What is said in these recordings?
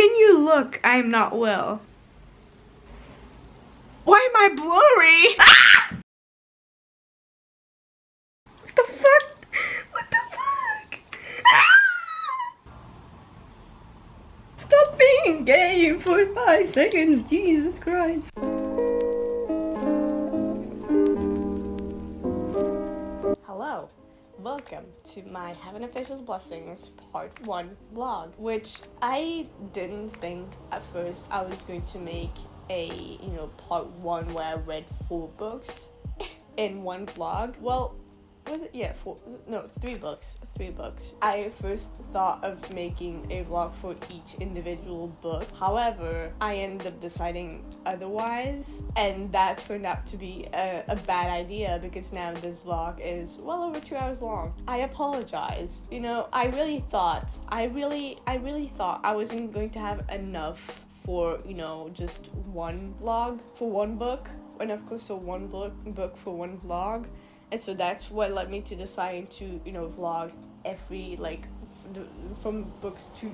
Can you look? I'm not Will. Why am I blurry? Ah! What the fuck? What the fuck? Ah! Stop being gay for 5 seconds, Jesus Christ. Hello, welcome to my Heaven Officials Blessings Part 1 vlog, which I didn't think at first I was going to make a, part 1 where I read 4 books in one vlog. Well, was it? Yeah, 3 books. 3 books. I first thought of making a vlog for each individual book. However, I ended up deciding otherwise, and that turned out to be a bad idea because now this vlog is well over 2 hours long. I apologize. I really thought I wasn't going to have enough for, just one vlog for one book, and of course, so one book for one vlog. And so that's what led me to deciding to, vlog every, from books 2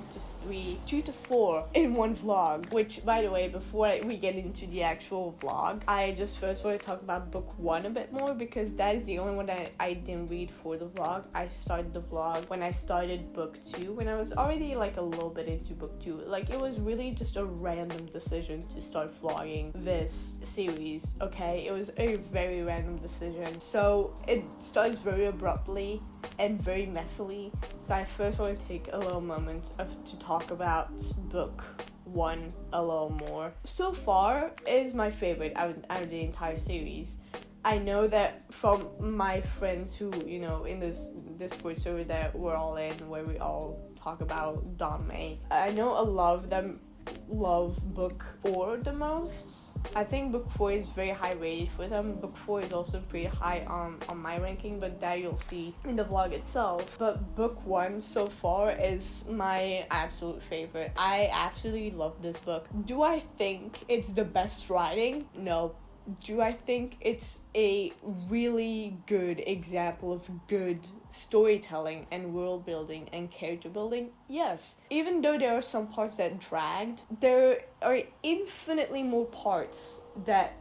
to 4 in one vlog. Which, by the way, before we get into the actual vlog, I just first want to talk about book 1 a bit more, because that is the only one that I didn't read for the vlog. I started the vlog when I started book 2, when I was already, a little bit into book 2. It was really just a random decision to start vlogging this series, okay? It was a very random decision. So it starts very abruptly and very messily. So I first want to take a little moment to talk about book 1 a little more. So far is my favorite out of the entire series. I know that from my friends who, in this Discord server that we're all in, where we all talk about Don May, I know a lot of them love book 4 the most. I think book 4 is very high rated for them. Book 4 is also pretty high on my ranking, but that you'll see in the vlog itself. But book 1 so far is my absolute favorite. I absolutely love this book. Do I think it's the best writing? No. Do I think it's a really good example of good storytelling and world building and character building? Yes. Even though there are some parts that dragged, there are infinitely more parts that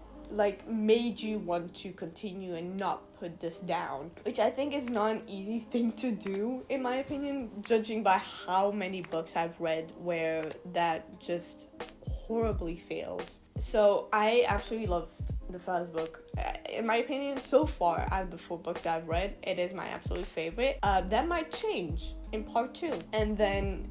made you want to continue and not put this down, which I think is not an easy thing to do, in my opinion, judging by how many books I've read where that just horribly fails. So I absolutely loved the first book. In my opinion, so far out of the 4 books that I've read, it is my absolute favorite. That might change in part 2. And then,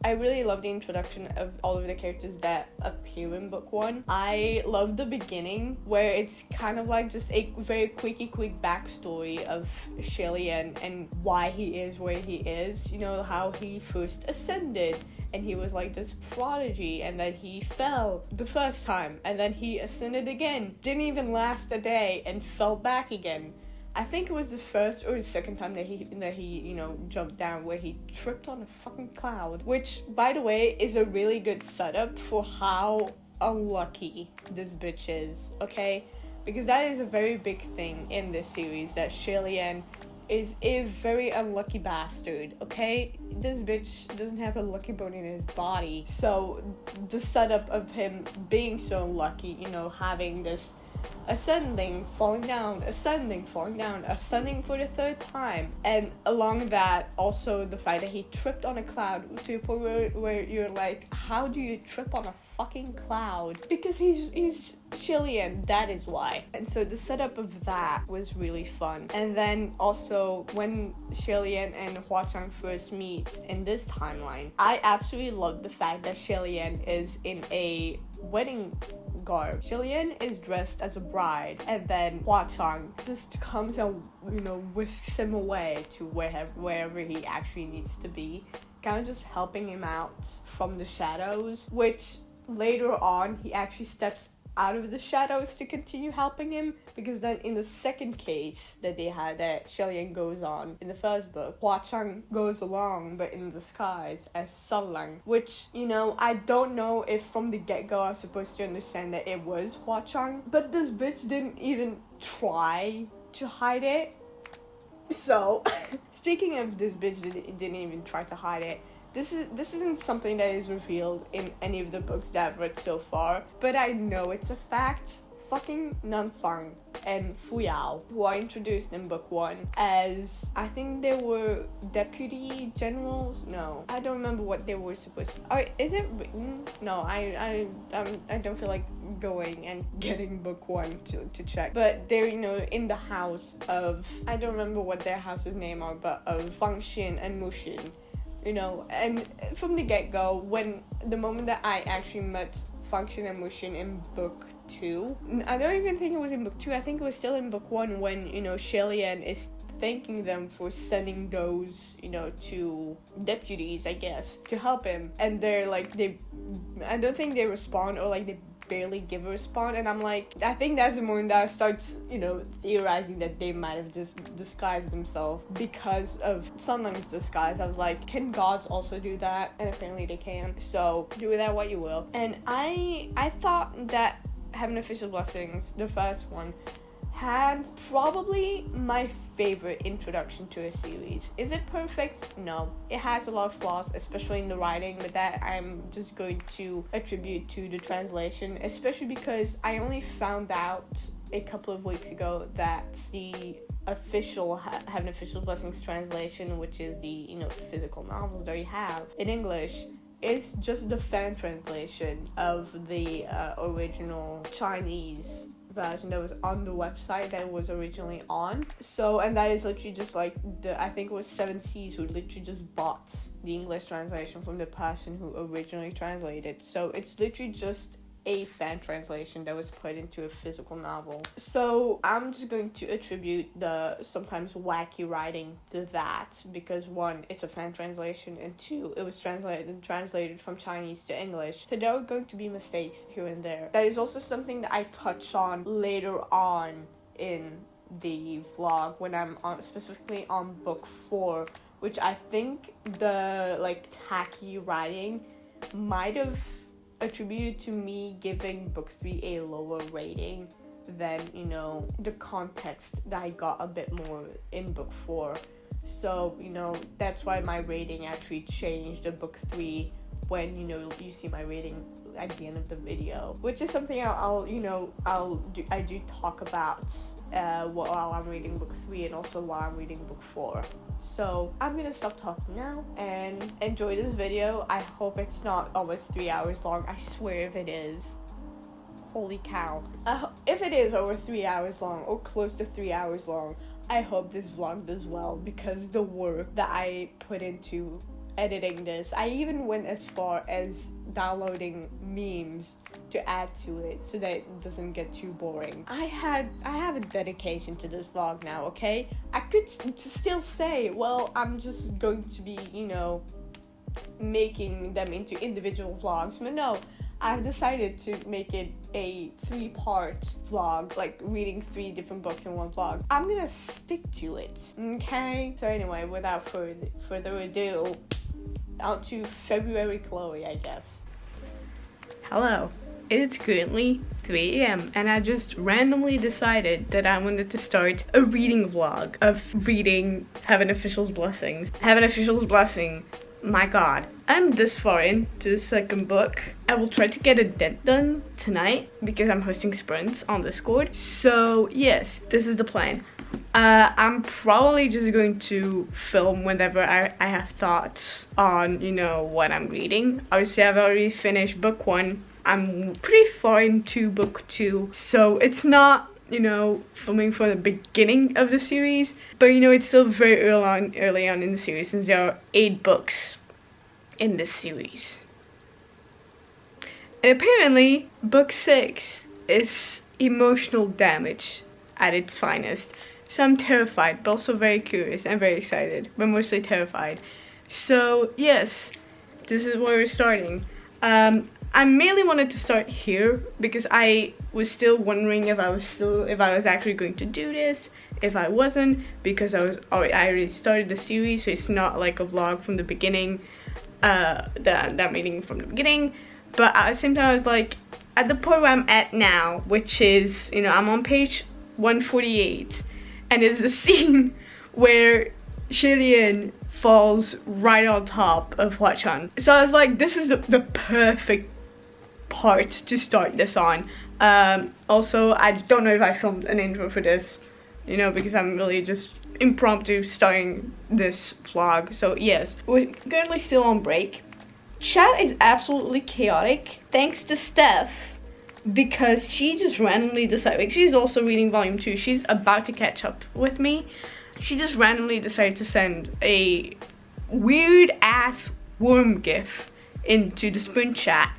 I really love the introduction of all of the characters that appear in book 1. I love the beginning, where it's kind of just a very quick backstory of Shelly and why he is where he is. How he first ascended, and he was this prodigy, and then he fell the first time, and then he ascended again, didn't even last a day, and fell back again. I think it was the first or the second time that he jumped down, where he tripped on a fucking cloud, which, by the way, is a really good setup for how unlucky this bitch is, okay? Because that is a very big thing in this series, that Shalian is a very unlucky bastard, okay? This bitch doesn't have a lucky bone in his body. So the setup of him being so unlucky, having this ascending, falling down, ascending for the 3rd time. And along that, also the fact that he tripped on a cloud to a point where you're like, how do you trip on a fucking cloud? Because he's Chilean, that is why. And so the setup of that was really fun. And then also when Chilean and Hua Chang first meet in this timeline, I absolutely love the fact that Chilean is in a wedding garb. Chilean is dressed as a bride, and then Hua Chang just comes and whisks him away to wherever he actually needs to be, kind of just helping him out from the shadows, which later on he actually steps out of the shadows to continue helping him, because then in the second case that they had, that Shelian goes on in the first book, Hua Chang goes along but in disguise as Salang, which, I don't know if from the get-go I was supposed to understand that it was Hua Chang, but this bitch didn't even try to hide it. So, speaking of this bitch didn't even try to hide it, this isn't something that is revealed in any of the books that I've read so far, but I know it's a fact. Fucking Nanfang and Fuyao, who are introduced in book 1 as, I think they were deputy generals. No, I don't remember what they were supposed to. Oh, is it written? No, I don't feel like going and getting book 1 to check. But they're, you know, in the house of, I don't remember what their house's name are, but of Fangxin and Mushin. You know, and from the get-go, when the moment that I actually met Fangxin and Mushin in book 2, I don't even think it was in book 2, I think it was still in book 1 when, you know, Shelian is thanking them for sending those, you know, two deputies, I guess, to help him, and they're like, I don't think they respond, or like they barely give a response, and I'm like, I think that's the moment that I start, you know, theorizing that they might have just disguised themselves because of Sunlang's disguise. I was like, can gods also do that? And apparently they can, so do with that what you will. And I thought that Heaven Official Blessings, the first one, had probably my favorite introduction to a series. Is it perfect? No. It has a lot of flaws, especially in the writing, but that I'm just going to attribute to the translation, especially because I only found out a couple of weeks ago that the official Heaven Official Blessings translation, which is the, you know, physical novels that you have in English, is just the fan translation of the original Chinese version that was on the website that was originally on. So, and that is literally just like I think it was 7Cs who literally just bought the English translation from the person who originally translated. So it's literally just a fan translation that was put into a physical novel. So I'm just going to attribute the sometimes wacky writing to that, because 1, it's a fan translation, and 2, it was translated from Chinese to English, so there are going to be mistakes here and there. That is also something that I touch on later on in the vlog when I'm specifically on book 4, which I think the like tacky writing might have attributed to me giving book 3 a lower rating than, you know, the context that I got a bit more in book 4. So, you know, that's why my rating actually changed in book 3 when, you know, you see my rating at the end of the video, which is something I do talk about while I'm reading book 3 and also while I'm reading book 4. So I'm gonna stop talking now and enjoy this video. I hope it's not almost 3 hours long. I swear if it is, holy cow. If it is over 3 hours long or close to 3 hours long, I hope this vlog does well, because the work that I put into editing this, I even went as far as downloading memes to add to it so that it doesn't get too boring. I have a dedication to this vlog now, okay? I could still say, well, I'm just going to be, you know, making them into individual vlogs, but no, I've decided to make it a 3-part vlog, like reading 3 different books in one vlog. I'm gonna stick to it, okay? So anyway, without further ado, on to February Chloe, I guess. Hello. It's currently 3 a.m. and I just randomly decided that I wanted to start a reading vlog of reading Heaven Official's Blessings. Heaven Official's Blessing, my god. I'm this far into the second book. I will try to get a dent done tonight because I'm hosting sprints on Discord. So yes, this is the plan. I'm probably just going to film whenever I have thoughts on, you know, what I'm reading. Obviously, I've already finished book 1. I'm pretty far into book 2, so it's not, you know, filming from the beginning of the series, but, you know, it's still very early on in the series, since there are 8 books in this series. And apparently, book 6 is emotional damage at its finest. So I'm terrified, but also very curious and very excited, but mostly terrified. So yes, this is where we're starting. I mainly wanted to start here because I was still wondering if I was actually going to do this, if I wasn't, because I already started the series, so it's not like a vlog from the beginning, that reading from the beginning. But at the same time, I was like, at the point where I'm at now, which is, you know, I'm on page 148, and it's a scene where Shilian falls right on top of Hwa-chan. So I was like, this is the perfect part to start this on. Also, I don't know if I filmed an intro for this, you know, because I'm really just impromptu starting this vlog. So yes, we're currently still on break. Chat is absolutely chaotic thanks to Steph, because she just randomly decided, like, she's also reading volume 2, she's about to catch up with me. She just randomly decided to send a weird ass worm gif into the spoon chat,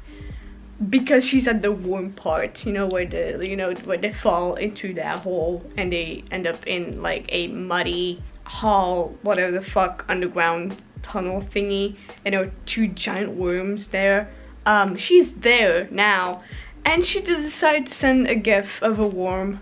because she's at the worm part, you know, where they fall into that hole and they end up in like a muddy hall, whatever the fuck, underground tunnel thingy, and there are 2 giant worms there. She's there now, and she just decided to send a gif of a worm,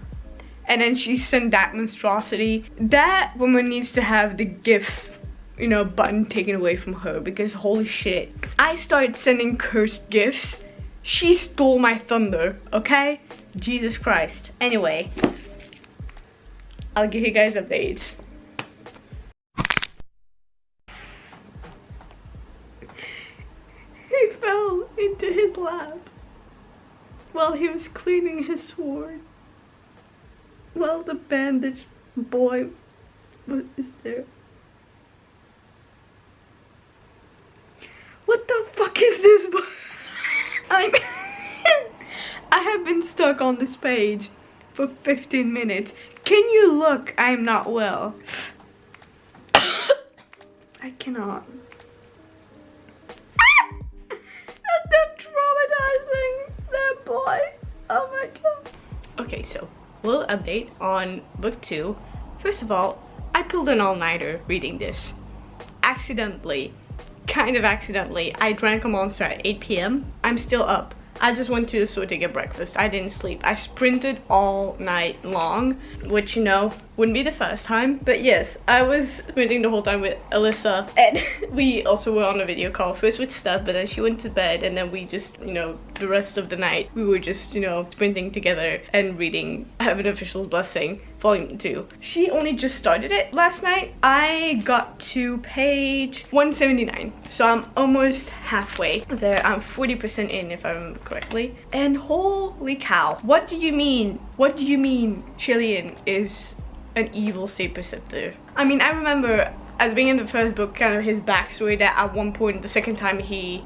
and then she sent that monstrosity. That woman needs to have the gif, you know, button taken away from her, because holy shit, I started sending cursed gifs. She stole my thunder, okay? Jesus Christ. Anyway, I'll give you guys updates. He fell into his lap while he was cleaning his sword. While the bandaged boy is there. What the fuck is this? I have been stuck on this page for 15 minutes. Can you look? I am not well. I cannot. That's so traumatizing, that boy. Oh my god. Okay, so little update on book 2. First of all, I pulled an all-nighter reading this. Accidentally. Kind of accidentally. I drank a monster at 8 p.m. I'm still up. I just went to the store to get breakfast. I didn't sleep. I sprinted all night long, which, you know, wouldn't be the first time. But yes, I was sprinting the whole time with Alyssa, and we also were on a video call first with Steph, but then she went to bed, and then we just, you know, the rest of the night we were just, you know, sprinting together and reading Have an Official Blessing volume 2. She only just started it last night. I got to page 179, so I'm almost halfway there. I'm 40% in, if I remember correctly. And holy cow, what do you mean Shillian is an evil state preceptor? I mean, I remember at the beginning of the first book, kind of his backstory, that at one point, the second time he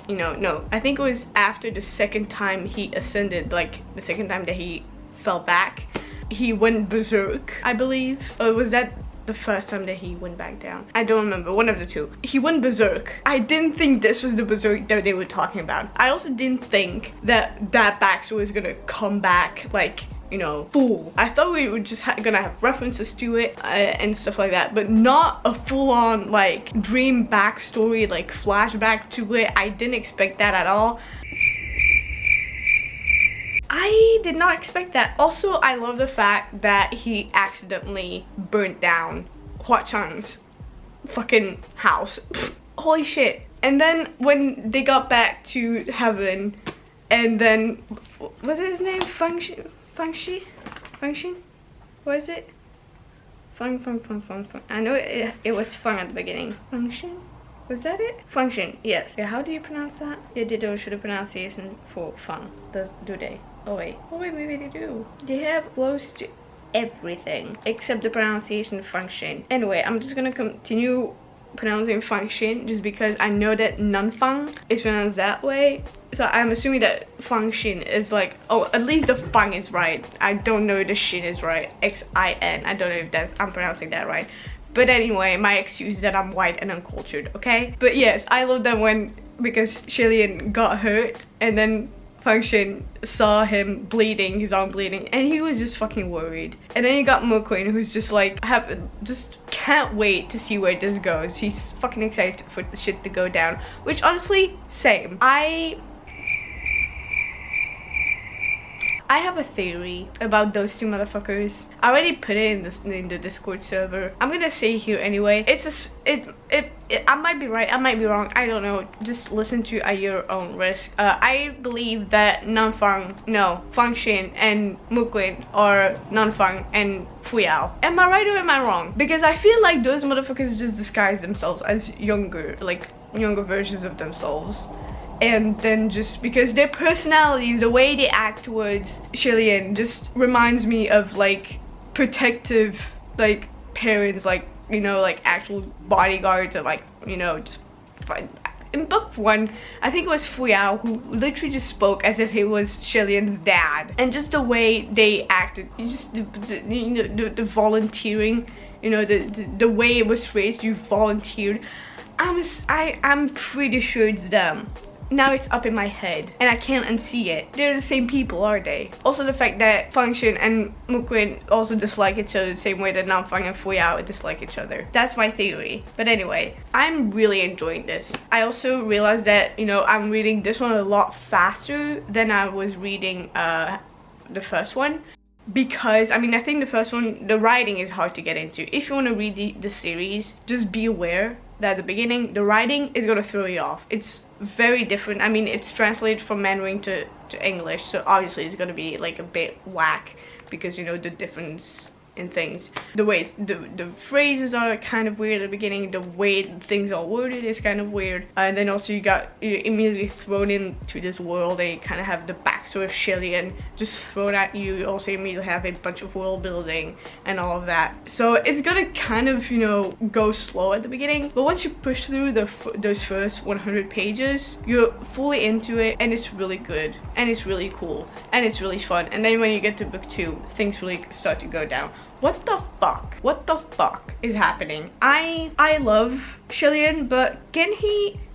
you know, no, I think it was after the second time he ascended, like the second time that he fell back, he went berserk, I believe. Or was that the first time that he went back down? I don't remember, one of the two. He went berserk. I didn't think this was the berserk that they were talking about. I also didn't think that that backstory was gonna come back, like, you know, full. I thought we were just gonna have references to it and stuff like that, but not a full-on like dream backstory, like flashback to it. I didn't expect that at all. I did not expect that. Also, I love the fact that he accidentally burnt down Hwa-chan's fucking house. Holy shit. And then when they got back to heaven, and then, was it his name? Fangxi? What is it? Fang. I know it was Fang at the beginning. Function? Was that it? Function, yes. Yeah, how do you pronounce that? Yeah, they don't show the pronunciation for Fang, do they? Oh wait, maybe they do. They have close to everything except the pronunciation function. Anyway, I'm just gonna continue pronouncing function just because I know that Nanfang is pronounced that way. So I'm assuming that function is like, oh, at least the fang is right. I don't know if the shin is right. X-I-N. I don't know if I'm pronouncing that right. But anyway, my excuse is that I'm white and uncultured, okay? But yes, I love that because Shillian got hurt and then Function saw him bleeding, his arm bleeding, and he was just fucking worried. And then you got Moquin, who's just like, just can't wait to see where this goes. He's fucking excited for the shit to go down, which honestly, same. I have a theory about those two motherfuckers. I already put it in the Discord server. I'm gonna say here anyway. I might be right, I might be wrong, I don't know. Just listen to at your own risk. I believe that Fangshin and Mukwin are Nanfang and Fuyao. Am I right or am I wrong? Because I feel like those motherfuckers just disguise themselves as younger versions of themselves. And then just because their personalities, the way they act towards Shillian just reminds me of like protective like parents, like, you know, like actual bodyguards, or like, you know, just in book 1 I think it was Fuyao who literally just spoke as if he was Shillian's dad. And just the way they acted, just the volunteering, you know, the way it was phrased, you volunteered. I'm pretty sure it's them. Now it's up in my head and I can't unsee it. They're the same people, are they? Also the fact that Fangshin and Mukwin also dislike each other the same way that Nanfang and Fuyao dislike each other. That's my theory. But anyway, I'm really enjoying this. I also realized that, you know, I'm reading this one a lot faster than I was reading the first one. Because, I mean, I think the first one, the writing is hard to get into. If you want to read the series, just be aware that at the beginning, the writing is going to throw you off. It's very different. I mean, it's translated from Mandarin to English, so obviously it's going to be like a bit whack because, you know, the difference in things. The way the phrases are kind of weird at the beginning, the way things are worded is kind of weird, and then also you're immediately thrown into this world and you kind of have the backstory of Shillian just thrown at you. You also immediately have a bunch of world building and all of that, so it's gonna kind of, you know, go slow at the beginning, but once you push through those first 100 pages, you're fully into it, and it's really good, and it's really cool, and it's really fun. And then when you get to book 2, things really start to go down. What the fuck? What the fuck is happening? I love Shillian, but can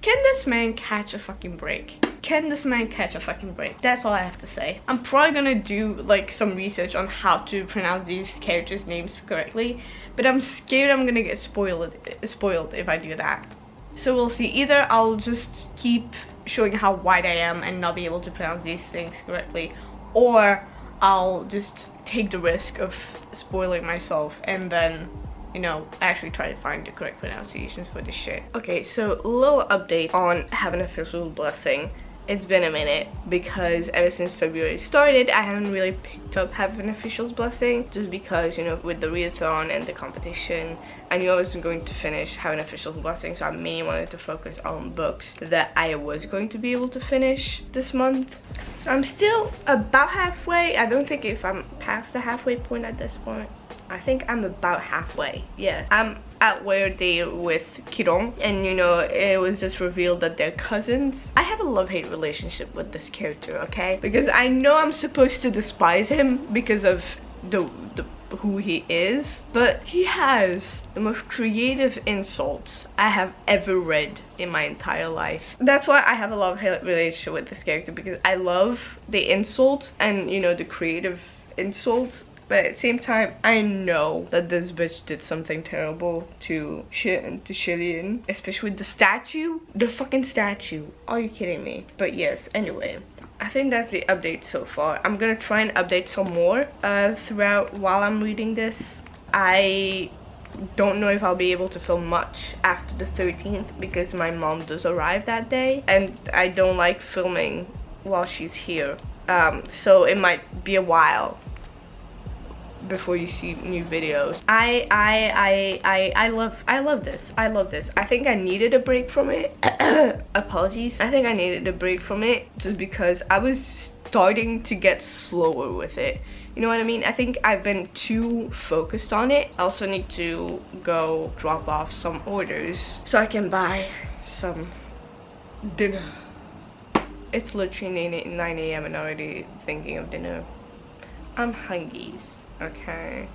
this man catch a fucking break? Can this man catch a fucking break? That's all I have to say. I'm probably gonna do like some research on how to pronounce these characters' names correctly, but I'm scared I'm gonna get spoiled if I do that. So we'll see. Either I'll just keep showing how white I am and not be able to pronounce these things correctly, or I'll just take the risk of spoiling myself and then, you know, actually try to find the correct pronunciations for this shit. Okay, so a little update on Have an Official Blessing. It's been a minute because ever since February started, I haven't really picked up Have an Official's Blessing, just because, you know, with the readathon and the competition, I knew I wasn't going to finish Have an Official's Blessing, so I mainly wanted to focus on books that I was going to be able to finish this month. So I'm still about halfway. I don't think if I'm past the halfway point at this point. I think I'm about halfway. Yeah, I'm at where they're with Kirong, and you know, it was just revealed that they're cousins. I have a love-hate relationship with this character, okay? Because I know I'm supposed to despise him because of who he is, but he has the most creative insults I have ever read in my entire life. That's why I have a love-hate relationship with this character, because I love the insults and, you know, the creative insults, but at the same time, I know that this bitch did something terrible to Shillian, especially with the statue. The fucking statue. Are you kidding me? But yes, anyway, I think that's the update so far. I'm gonna try and update some more throughout while I'm reading this. I don't know if I'll be able to film much after the 13th because my mom does arrive that day, and I don't like filming while she's here. So it might be a while before you see new videos. I love this. I love this. I think I needed a break from it. Apologies. I think I needed a break from it just because I was starting to get slower with it. You know what I mean? I think I've been too focused on it. I also need to go drop off some orders so I can buy some dinner. It's literally 9 a.m. and already thinking of dinner. I'm hungry. Okay.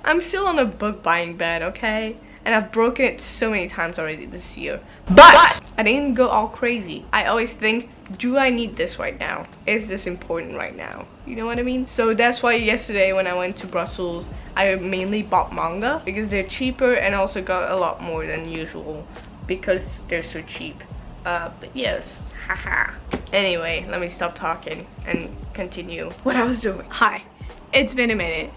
I'm still on a book buying bed, okay? And I've broken it so many times already this year. But I didn't go all crazy. I always think, do I need this right now? Is this important right now? You know what I mean? So that's why yesterday when I went to Brussels, I mainly bought manga because they're cheaper, and also got a lot more than usual because they're so cheap. But yes, haha. Anyway, let me stop talking and continue what I was doing. Hi. It's been a minute.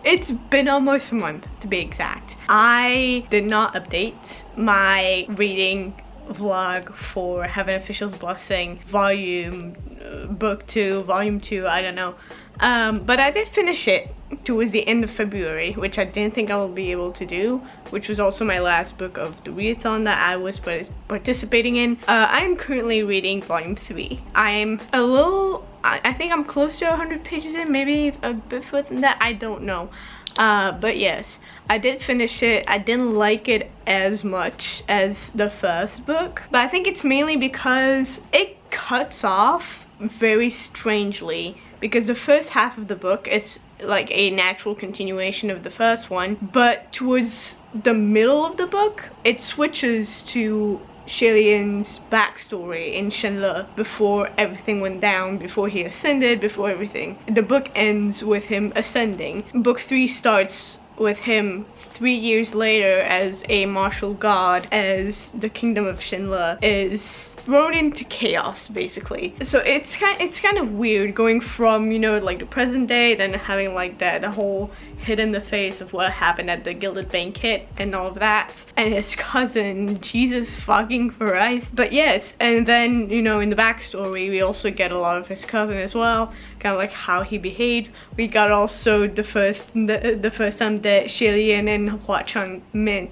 It's been almost a month to be exact. I did not update my reading vlog for Heaven Official's Blessing book 2, volume 2, I don't know. But I did finish it towards the end of February, which I didn't think I would be able to do, which was also my last book of the readathon that I was participating in. I'm currently reading volume 3. I'm a little, I think I'm close to 100 pages in, maybe a bit further than that, I don't know. But yes, I did finish it. I didn't like it as much as the first book, but I think it's mainly because it cuts off very strangely, because the first half of the book is like a natural continuation of the first one, but towards the middle of the book it switches to Shalian's backstory in Shenle before everything went down, before he ascended, before everything. The book ends with him ascending. Book 3 starts with him 3 years later as a martial god, as the kingdom of Shenle is thrown into chaos, basically. So it's kind of weird going from, you know, like the present day, then having like the whole hit in the face of what happened at the Gilded Banquet and all of that, and his cousin, Jesus fucking Christ. But yes, and then, you know, in the backstory we also get a lot of his cousin as well, kind of like how he behaved. We got also the first time that Shalian and Huacheng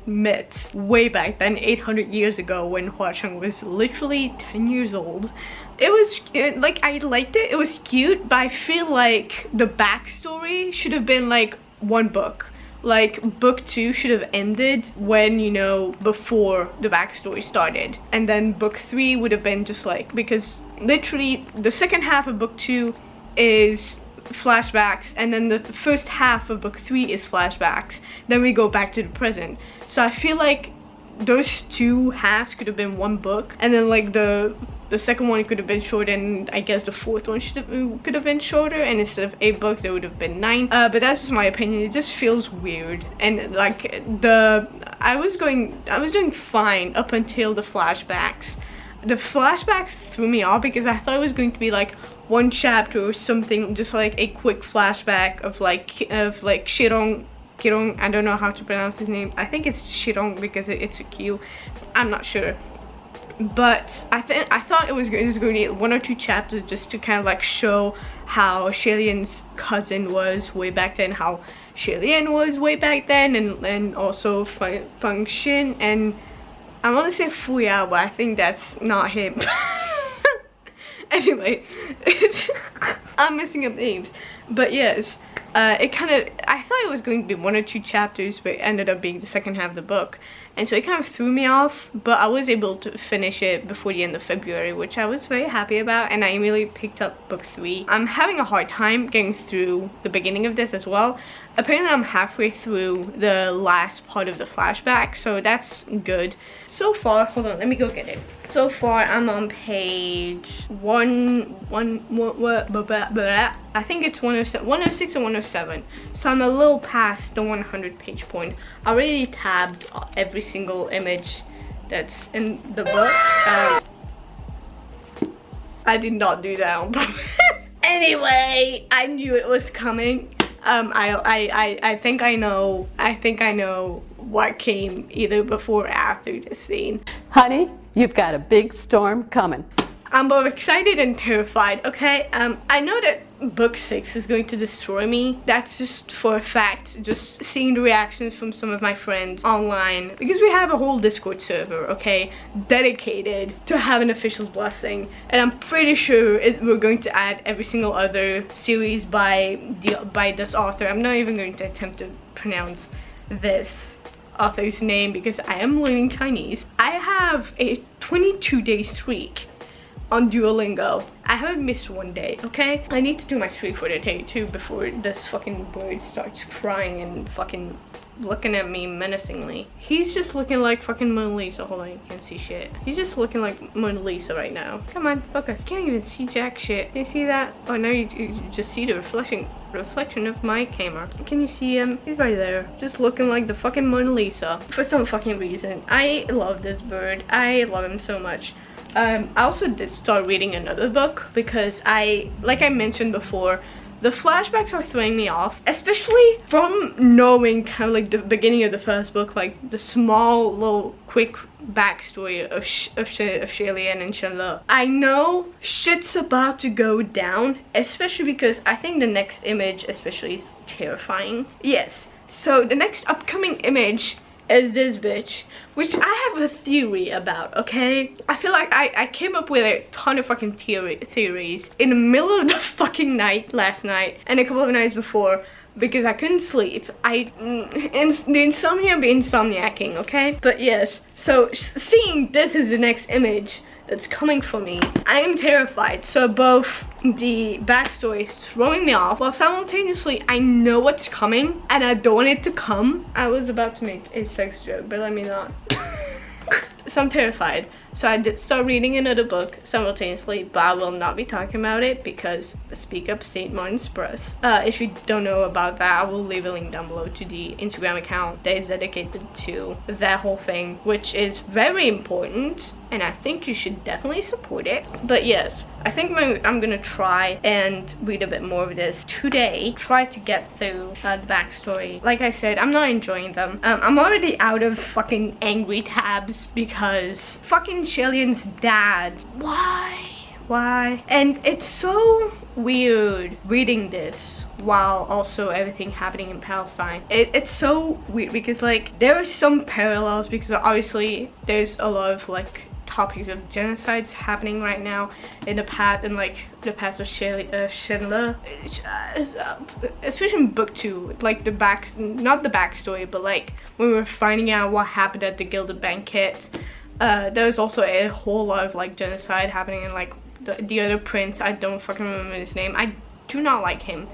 met way back then, 800 years ago, when Huacheng was literally 10 years old. It was like, I liked it, it was cute, but I feel like the backstory should have been like one book. Like book 2 should have ended when, you know, before the backstory started, and then book 3 would have been just like, because literally the second half of book 2 is flashbacks, and then the first half of book 3 is flashbacks, then we go back to the present. So I feel like those two halves could have been one book, and then like the second one could have been shorter, and I guess the fourth one could have been shorter, and instead of 8 books there would have been 9. But that's just my opinion. It just feels weird, and like I was doing fine up until the flashbacks. The flashbacks threw me off because I thought it was going to be like one chapter or something, just like a quick flashback of like Kirong, I don't know how to pronounce his name. I think it's Shirong because it's a Q. I'm not sure. But I thought it was going to be 1 or 2 chapters just to kind of like show how Shalian's cousin was way back then, how Shalian was way back then, and also Feng Xin, and I want to say Fuyao, but I think that's not him. Anyway, I'm messing up names. But yes, I thought it was going to be 1 or 2 chapters, but it ended up being the second half of the book. And so it kind of threw me off, but I was able to finish it before the end of February, which I was very happy about, and I really picked up book 3. I'm having a hard time getting through the beginning of this as well. Apparently I'm halfway through the last part of the flashback, so that's good. So far, hold on, let me go get it. So far I'm on page I think it's 106 or 107. So I'm a little past the 100 page point. I already tabbed every single image that's in the book. I did not do that on purpose. Anyway, I knew it was coming. I think I know what came either before or after this scene. Honey, you've got a big storm coming. I'm both excited and terrified, okay? I know that book 6 is going to destroy me. That's just for a fact, just seeing the reactions from some of my friends online. Because we have a whole Discord server, okay? Dedicated to Heaven Official's Blessing. And I'm pretty sure we're going to add every single other series by this author. I'm not even going to attempt to pronounce this author's name because I am learning Chinese. I have a 22-day streak on Duolingo. I haven't missed one day, okay? I need to do my streak for the day too before this fucking bird starts crying and fucking looking at me menacingly. He's just looking like fucking Mona Lisa. Hold on, you can't see shit. He's just looking like Mona Lisa right now. Come on, focus. You can't even see jack shit. You see that? Oh, now you just see the reflection of my camera. Can you see him? He's right there, just looking like the fucking Mona Lisa for some fucking reason. I love this bird. I love him so much. I also did start reading another book because like I mentioned before, The flashbacks are throwing me off, especially from knowing kind of like the beginning of the first book, like the small little quick backstory of Shalian and Shenle. I know shit's about to go down, especially because I think the next image especially is terrifying. Yes, so the next upcoming image is this bitch, which I have a theory about, okay? I feel like I came up with a ton of fucking theories in the middle of the fucking night last night and a couple of nights before because I couldn't sleep. The insomnia be insomniacking, okay? But yes, so seeing this is the next image that's coming for me, I am terrified. So both the backstory is throwing me off while simultaneously I know what's coming and I don't want it to come. I was about to make a sex joke, but let me not. So I'm terrified. So I did start reading another book simultaneously, but I will not be talking about it because Speak Up St. Martin's Press. If you don't know about that, I will leave a link down below to the Instagram account that is dedicated to that whole thing, which is very important, and I think you should definitely support it. But yes, I think I'm gonna try and read a bit more of this today, try to get through the backstory. Like I said, I'm not enjoying them. I'm already out of fucking angry tabs because fucking Shalian's dad. Why? And it's so weird reading this while also everything happening in Palestine. It's so weird because like there are some parallels because obviously there's a lot of like topics of genocides happening right now in the past, and like the past of Shenle, especially in book 2, like not the backstory, but like when we were finding out what happened at the Gilded Banquet. There was also a whole lot of like genocide happening, and like the other prince, I don't fucking remember his name. I do not like him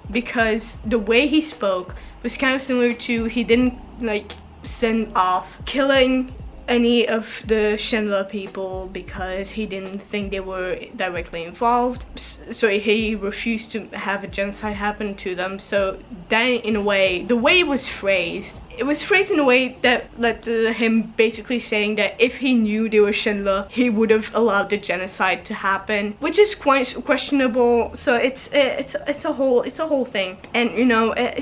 because the way he spoke was kind of similar to, he didn't like send off killing any of the Shenle people because he didn't think they were directly involved, so he refused to have a genocide happen to them. So then in a way, the way it was phrased in a way that led to him basically saying that if he knew they were Shenle, he would have allowed the genocide to happen, which is quite questionable. So it's a whole thing, and you know, a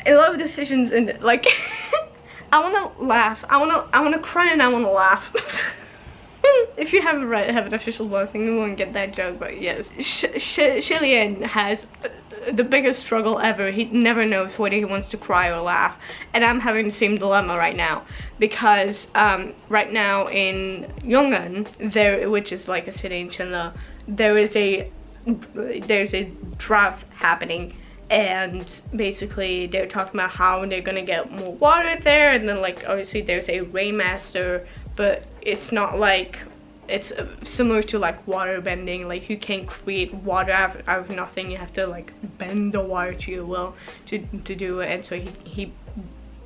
lot of decisions in like I wanna laugh, I wanna cry, and I wanna laugh. If you haven't read Have an Official Blessing, you won't get that joke, but yes. Shalian has the biggest struggle ever. He never knows whether he wants to cry or laugh, and I'm having the same dilemma right now because right now in Yongan, which is like a city in Shenle, there's a drought happening. And basically they're talking about how they're gonna get more water there, and then like obviously there's a rainmaster, but it's not like, it's similar to like water bending. Like you can't create water out of nothing, you have to like bend the water to your will to do it. And so he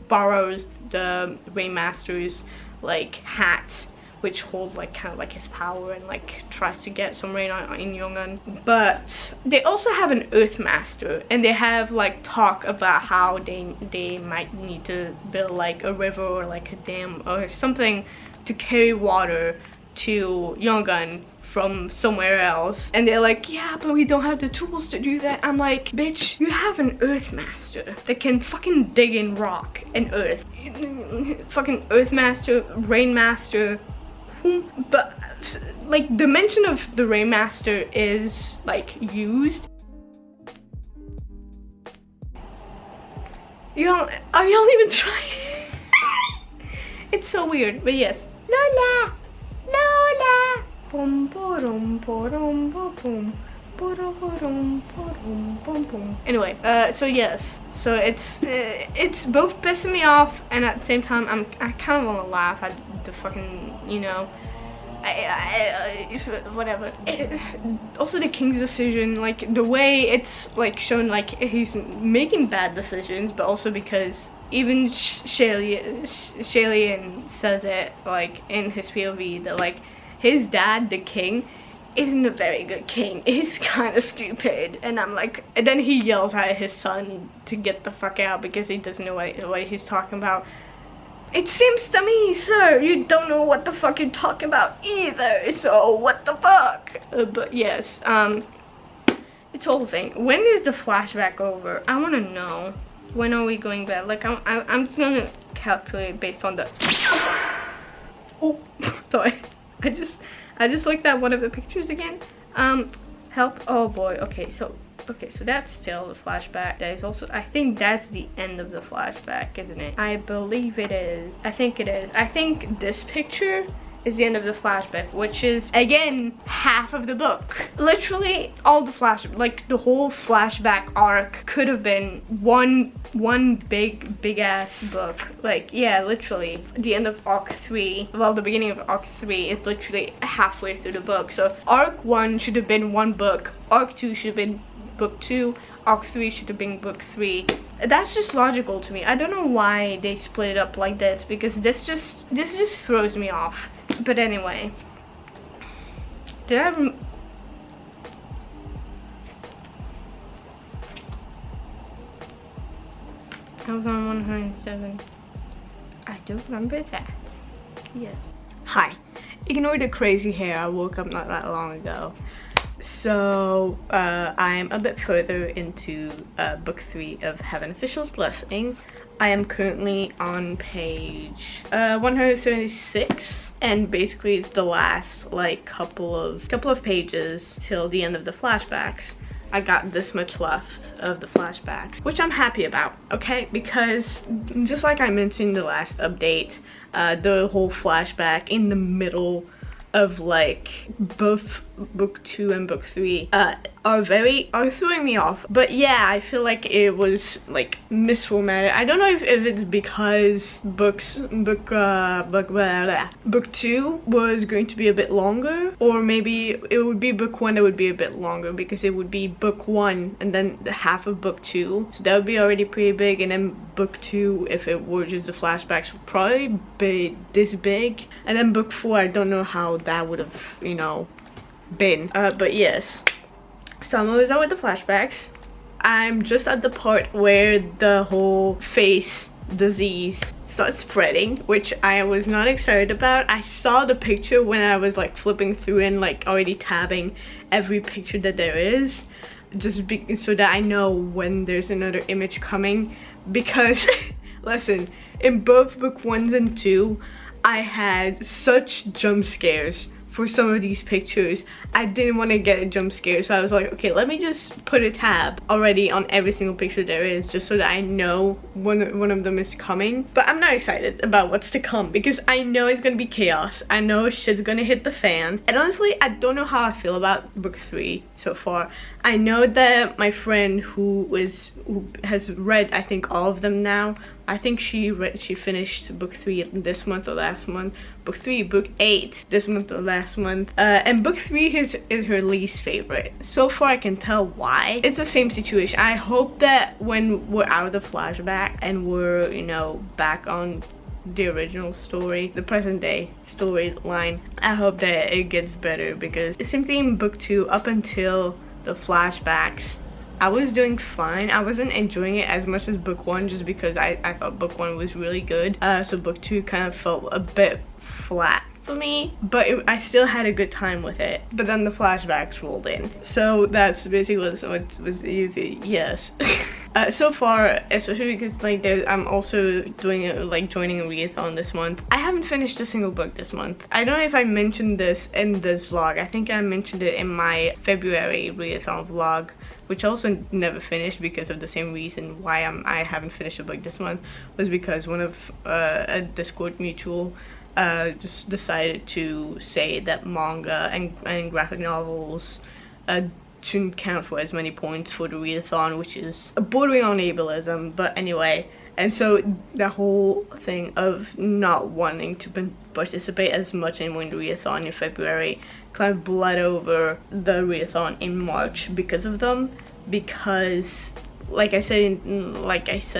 borrows the rainmaster's like hat, which holds like kind of like his power, and like tries to get some rain in Yongan. But they also have an Earth Master, and they have like talk about how they might need to build like a river or like a dam or something to carry water to Yongan from somewhere else. And they're like, yeah, but we don't have the tools to do that. I'm like, bitch, you have an Earth Master that can fucking dig in rock and earth. Fucking Earth Master, Rain Master. But like the mention of the Rainmaster is like used. Are y'all even trying? It's so weird, but yes. Lola, Lola. Anyway, so yes, so it's both pissing me off, and at the same time I kind of want to laugh at the fucking, you know, whatever. Also the king's decision, like the way it's like shown, like he's making bad decisions, but also because even Shalian says it like in his POV that like his dad, the king, isn't a very good king. He's kind of stupid. And I'm like, and then he yells at his son to get the fuck out because he doesn't know what he's talking about. It seems to me, sir, you don't know what the fuck you're talking about either, so what the fuck? But yes, It's a whole thing. When is the flashback over? I want to know. When are we going back? Like, I'm just gonna calculate based on the... Oh, sorry. I just looked at one of the pictures again. Help. Oh boy. Okay, so that's still the flashback. That is also, I think that's the end of the flashback, isn't it? I believe it is. I think it is. I think this picture is the end of the flashback, which is again half of the book. Literally all the like the whole flashback arc could have been one big ass book. Like, yeah, literally the end of arc 3, well, the beginning of arc 3 is literally halfway through the book. So arc 1 should have been one book, arc 2 should have been book 2, arc 3 should have been book 3. That's just logical to me. I don't know why they split it up like this, because this just throws me off. But anyway, did I was on 107. I do remember that. Yes. Hi. Ignore the crazy hair. I woke up not that long ago. So I'm a bit further into book 3 of Heaven Official's Blessing. I am currently on page 176, and basically it's the last like couple of pages till the end of the flashbacks. I got this much left of the flashbacks, which I'm happy about, okay? Because just like I mentioned in the last update, the whole flashback in the middle of like both book 2 and book 3 are throwing me off. But yeah, I feel like it was like misformatted. I don't know if it's because book 2 was going to be a bit longer, or maybe it would be book 1 that would be a bit longer, because it would be book 1 and then the half of book 2, so that would be already pretty big, and then book 2, if it were just the flashbacks, would probably be this big, and then book 4, I don't know how that would have, you know, been. But yes, so I'm always done with the flashbacks. I'm just at the part where the whole face disease starts spreading, which I was not excited about. I saw the picture when I was like flipping through and like already tabbing every picture that there is, just so that I know when there's another image coming, because listen, in both book 1 and 2 I had such jump scares for some of these pictures. I didn't want to get a jump scare, so I was like, okay, let me just put a tab already on every single picture there is, just so that I know one of them is coming. But I'm not excited about what's to come, because I know it's gonna be chaos. I know shit's gonna hit the fan, and honestly I don't know how I feel about book 3 so far. I know that my friend who has read, I think, all of them now. I think she finished book 3 this month or last month. Book 3, book 8 this month or last month. And book 3 is her least favorite. So far I can tell why. It's the same situation. I hope that when we're out of the flashback and we're, you know, back on the original story, the present day storyline, I hope that it gets better, because it seems in book 2 up until the flashbacks I was doing fine. I wasn't enjoying it as much as book 1, just because I thought book 1 was really good. So book 2 kind of felt a bit flat for me, but I still had a good time with it. But then the flashbacks rolled in, so that's basically what was easy. Yes. So far, especially because like I'm also doing like joining a readathon this month. I haven't finished a single book this month. I don't know if I mentioned this in this vlog. I think I mentioned it in my February readathon vlog, which I also never finished because of the same reason why I haven't finished a book this month, was because one of a Discord mutual just decided to say that manga and graphic novels shouldn't count for as many points for the readathon, which is bordering on ableism. But anyway, and so the whole thing of not wanting to participate as much anymore in the readathon in February kind of bled over the readathon in March because of them. Because like I said,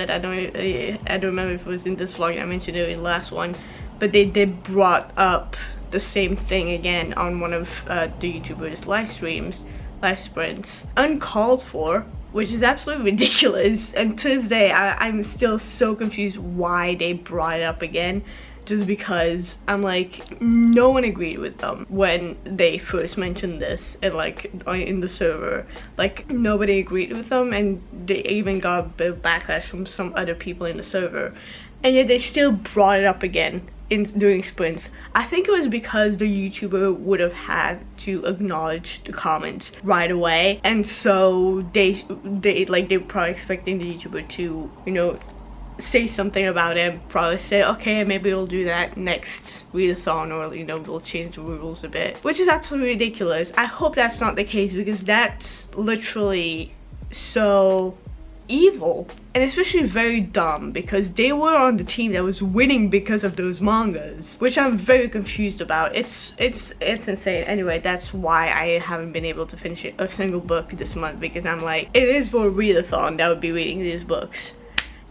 I don't remember if it was in this vlog, I mentioned it in the last one, but they brought up the same thing again on one of the YouTubers' live spreads, uncalled for, which is absolutely ridiculous. And to this day, I'm still so confused why they brought it up again. just because I'm like, no one agreed with them when they first mentioned this and like in the server. Like nobody agreed with them, and they even got a bit of backlash from some other people in the server, and yet they still brought it up again during sprints. I think it was because the YouTuber would have had to acknowledge the comments right away, and so they were probably expecting the YouTuber to, you know, say something about it, probably say, okay, maybe we'll do that next readathon, or, you know, we'll change the rules a bit, which is absolutely ridiculous. I hope that's not the case, because that's literally so evil, and especially very dumb, because they were on the team that was winning because of those mangas, which I'm very confused about. It's insane. Anyway, that's why I haven't been able to finish a single book this month, because I'm like, it is for a readathon that would be reading these books.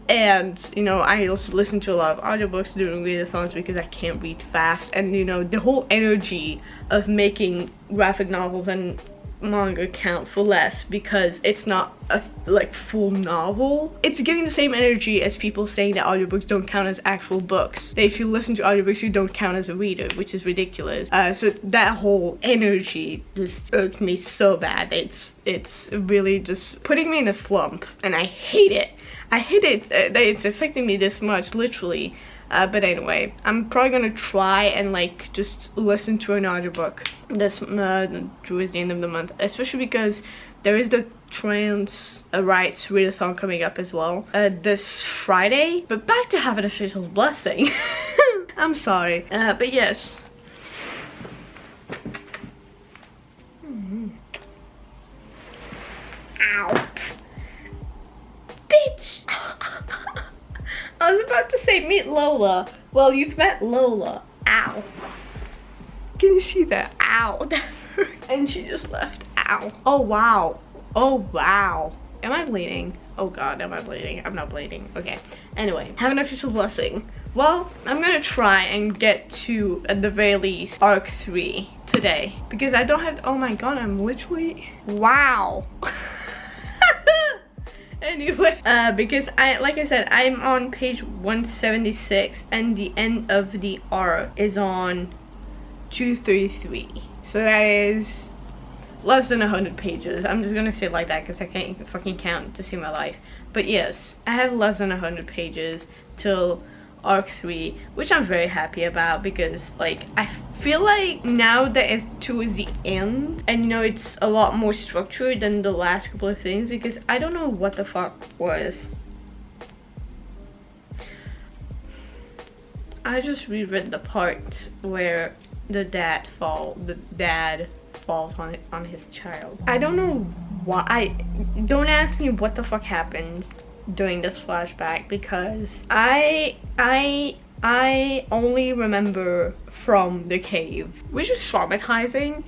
And, you know, I also listen to a lot of audiobooks during readathons because I can't read fast, and, you know, the whole energy of making graphic novels and manga count for less because it's not a like full novel. It's giving the same energy as people saying that audiobooks don't count as actual books, that if you listen to audiobooks you don't count as a reader, which is ridiculous. So that whole energy just irked me so bad. It's really just putting me in a slump, and I hate it. I hate it that it's affecting me this much, literally. But anyway, I'm probably gonna try and like just listen to an audiobook this towards the end of the month, especially because there is the trans rights readathon coming up as well this Friday. But back to Have an Official's Blessing. I'm sorry, but yes. Ow, bitch. I was about to say meet Lola. Well, you've met Lola. Ow. Can you see that? Ow. That hurt. And she just left. Ow. Oh, wow. Oh, wow. Am I bleeding? Oh, God, am I bleeding? I'm not bleeding. Okay. Anyway, Have an Official Blessing. Well, I'm gonna try and get to, at the very least, Arc 3 today. Because I don't have... Oh, my God, I'm literally... Wow. Anyway, because like I said, I'm on page 176 and the end of the arc is on 233, so that is less than 100 pages. I'm just gonna say it like that because I can't fucking count to save my life. But yes, I have less than 100 pages till arc 3, which I'm very happy about, because like I feel like now that it's towards the end, and you know, it's a lot more structured than the last couple of things, because I don't know what the fuck was. I just reread the part where the dad falls on his child. I don't know why. Don't ask me what the fuck happened during this flashback, because I only remember from the cave, which is traumatizing,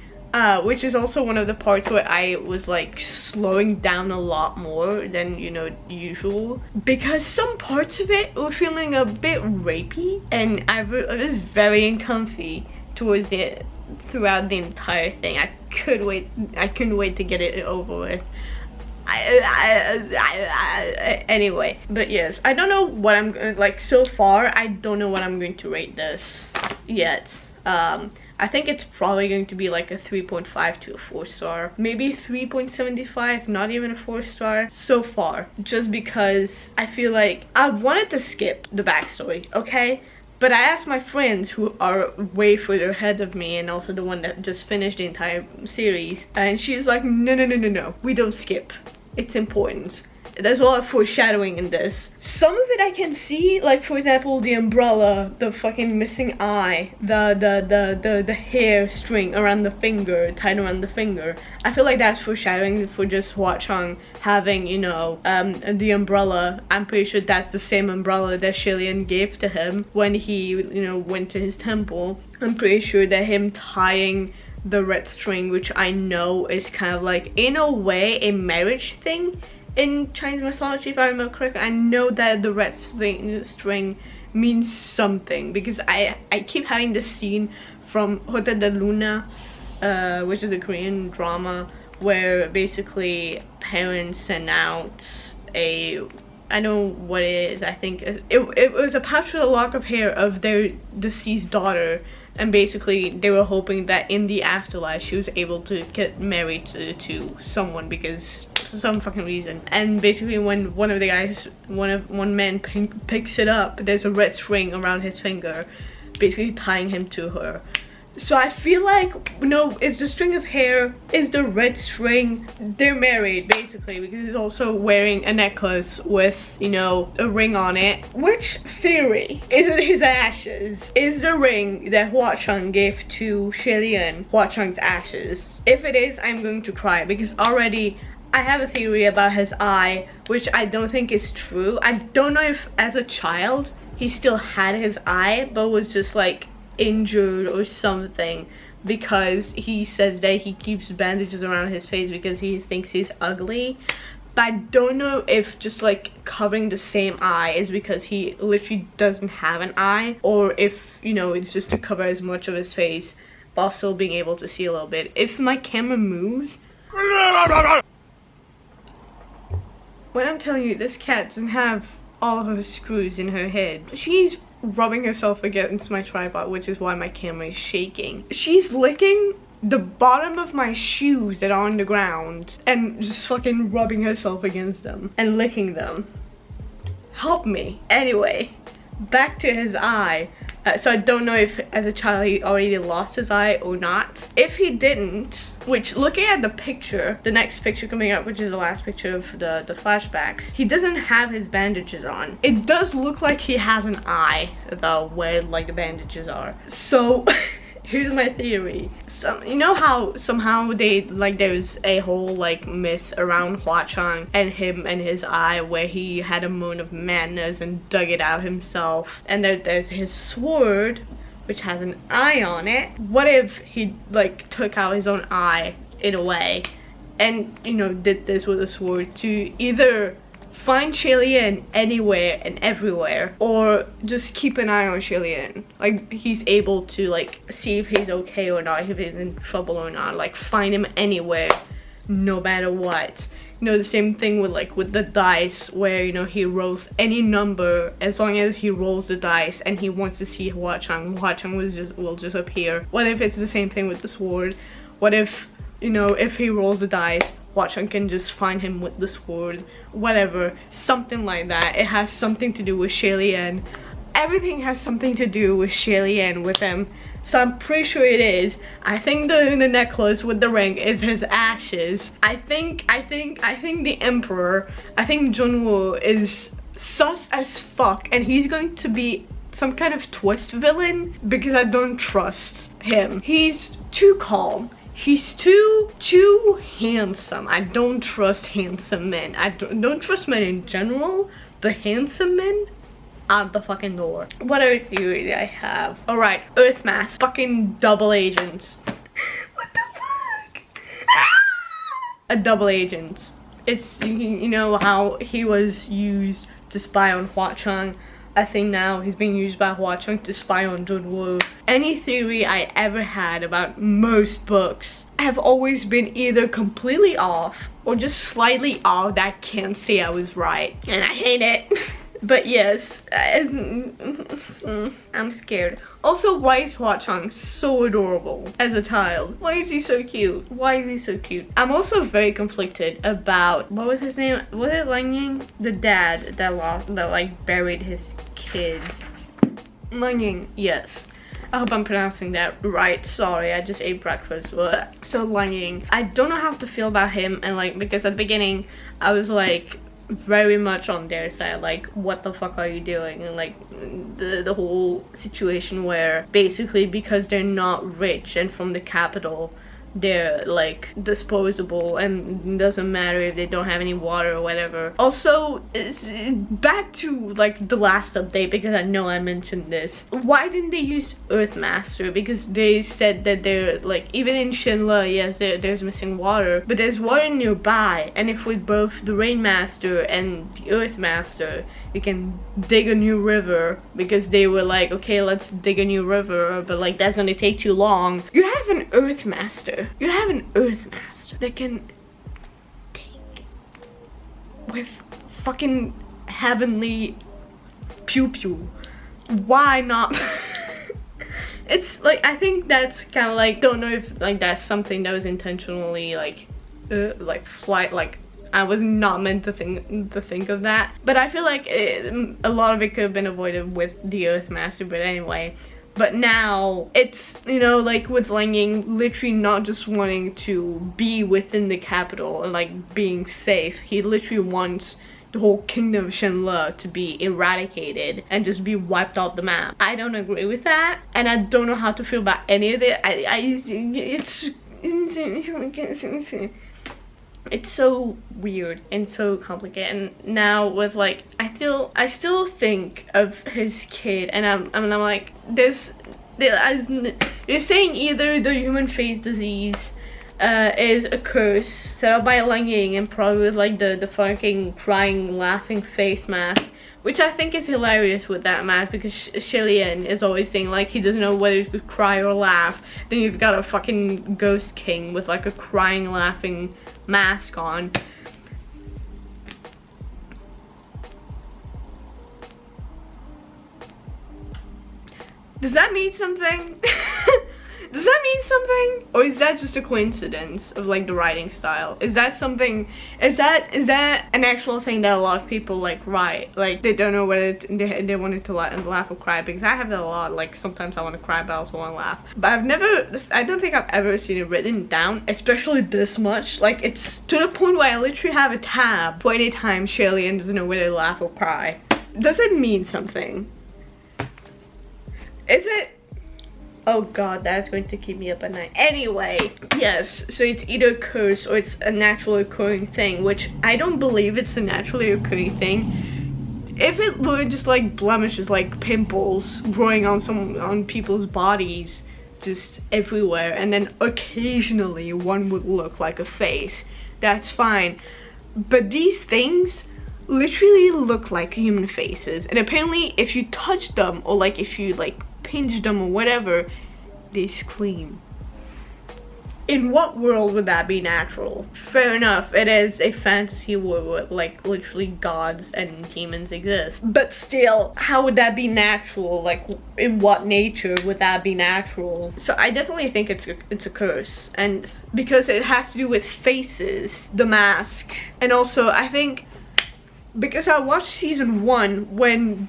which is also one of the parts where I was like slowing down a lot more than, you know, usual, because some parts of it were feeling a bit rapey, and I was very uncomfy towards it throughout the entire thing. I couldn't wait to get it over with. Anyway, but yes, I don't know what I'm like. So far I don't know what I'm going to rate this yet. I think it's probably going to be like a 3.5 to a 4-star, maybe 3.75, not even a 4-star so far, just because I feel like I wanted to skip the backstory, okay? But I asked my friends who are way further ahead of me, and also the one that just finished the entire series, and she's like, no, we don't skip. It's important. There's a lot of foreshadowing in this. Some of it I can see, like for example the umbrella, the fucking missing eye, the hair string around the finger, tied around the finger. I feel like that's foreshadowing for just Hwa Chang having, you know, the umbrella. I'm pretty sure that's the same umbrella that Shillian gave to him when he, you know, went to his temple. I'm pretty sure that him tying the red string, which I know is kind of like in a way a marriage thing in Chinese mythology, if I remember correctly. I know that the red string means something, because I keep having this scene from Hotel de Luna, which is a Korean drama where basically parents send out a I know what it is. I think it was a pouch with a lock of hair of their deceased daughter, and basically they were hoping that in the afterlife she was able to get married to someone because for some fucking reason. And basically when one of the guys, one man picks it up, there's a red string around his finger, basically tying him to her. So I feel like, no, it's the string of hair, is the red string. They're married basically because he's also wearing a necklace with, you know, a ring on it. Which theory? Is it his ashes? Is the ring that Hua Chang gave to Shilian Hua Chang's ashes? If it is, I'm going to cry because already I have a theory about his eye, which I don't think is true. I don't know if as a child he still had his eye but was just like injured or something, because he says that he keeps bandages around his face because he thinks he's ugly. But I don't know if just like covering the same eye is because he literally doesn't have an eye, or if, you know, it's just to cover as much of his face while still being able to see a little bit. If my camera moves, when I'm telling you, this cat doesn't have all her screws in her head. She's rubbing herself against my tripod, which is why my camera is shaking. She's licking the bottom of my shoes that are on the ground and just fucking rubbing herself against them and licking them. Help me. Anyway, back to his eye. So I don't know if as a child he already lost his eye or not. If he didn't, which looking at the picture, the next picture coming up, which is the last picture of the flashbacks, he doesn't have his bandages on. It does look like he has an eye though, where like the bandages are. So here's my theory. You know how somehow they like there's a whole like myth around Hua Chang and him and his eye, where he had a moment of madness and dug it out himself, and there's his sword which has an eye on it. What if he like took out his own eye in a way and, you know, did this with a sword to either find Shilian anywhere and everywhere, or just keep an eye on Shilian? Like he's able to like see if he's okay or not, if he's in trouble or not, like find him anywhere no matter what. You know, the same thing with like with the dice, where, you know, he rolls any number as long as he rolls the dice and he wants to see Hua Chang will just appear. What if it's the same thing with the sword? What if, you know, if he rolls the dice, Hua Chang can just find him with the sword? Whatever, something like that. It has something to do with Shilian. Everything has something to do with Shilian with him. So I'm pretty sure it is. I think the necklace with the ring is his ashes. I think the Emperor, I think Junwoo is sus as fuck, and he's going to be some kind of twist villain because I don't trust him. He's too calm. He's too handsome. I don't trust handsome men. I don't trust men in general, but handsome men, out the fucking door. What other theory do I have? Alright, Earth Mask. Fucking double agents. What the fuck? A double agent. It's, you know how he was used to spy on Hua Chang. I think now he's being used by Hua Chang to spy on Junwoo. Any theory I ever had about most books have always been either completely off or just slightly off that I can't say I was right. And I hate it. But yes, I'm scared. Also, why is Hua Chang so adorable as a child? Why is he so cute? Why is he so cute? I'm also very conflicted about, what was his name? Was it Lang Ying? The dad that like buried his kids. Lang Ying, yes. I hope I'm pronouncing that right. Sorry, I just ate breakfast. So Lang Ying, I don't know how to feel about him, and like, because at the beginning I was like very much on their side, like, what the fuck are you doing? And like the whole situation where basically because they're not rich and from the capital, they're like disposable and it doesn't matter if they don't have any water or whatever. Also, it's back to like the last update, because I know I mentioned this. Why didn't they use Earthmaster? Because they said that they're like, even in Shinla, yes, there's missing water, but there's water nearby, and if with both the Rainmaster and the Earthmaster you can dig a new river, because they were like, okay, let's dig a new river, but like that's gonna take too long. You have an Earthmaster. You have an Earthmaster that can dig with fucking heavenly pew pew. Why not? It's like, I think that's kind of like, don't know if like that's something that was intentionally like flight, like I was not meant to think of that, but I feel like a lot of it could have been avoided with the Earth Master. But anyway, but now it's, you know, like with Langing literally not just wanting to be within the capital and like being safe, he literally wants the whole kingdom of Shenle to be eradicated and just be wiped off the map. I don't agree with that, and I don't know how to feel about any of it. It's so weird and so complicated. And now with like, I still think of his kid, and I'm like, you're saying either the human face disease is a curse set up by Lang Ying, and probably with like the fucking crying laughing face mask, which I think is hilarious with that mask, because Shilian is always saying like he doesn't know whether to cry or laugh. Then you've got a fucking ghost king with like a crying laughing mask on. Does that mean something? Does that mean something? Or is that just a coincidence of like the writing style? Is that something, is that an actual thing that a lot of people like write? Like they don't know whether they wanted to laugh or cry, because I have that a lot. Like sometimes I want to cry but I also want to laugh. But I don't think I've ever seen it written down, especially this much. Like it's to the point where I literally have a tab for any time Shirley doesn't know whether to laugh or cry. Does it mean something? Is it? Oh god, that's going to keep me up at night. Anyway, yes, so it's either a curse or it's a naturally occurring thing, which I don't believe it's a naturally occurring thing. If it were just like blemishes, like pimples growing on people's bodies just everywhere, and then occasionally one would look like a face, that's fine. But these things literally look like human faces, and apparently if you touch them or like if you like pinch them or whatever, they scream. In what world would that be natural? Fair enough, it is a fantasy world where like literally gods and demons exist, but still, how would that be natural? Like in what nature would that be natural? So I definitely think it's a curse, and because it has to do with faces, the mask, and also I think because I watched season 1 when when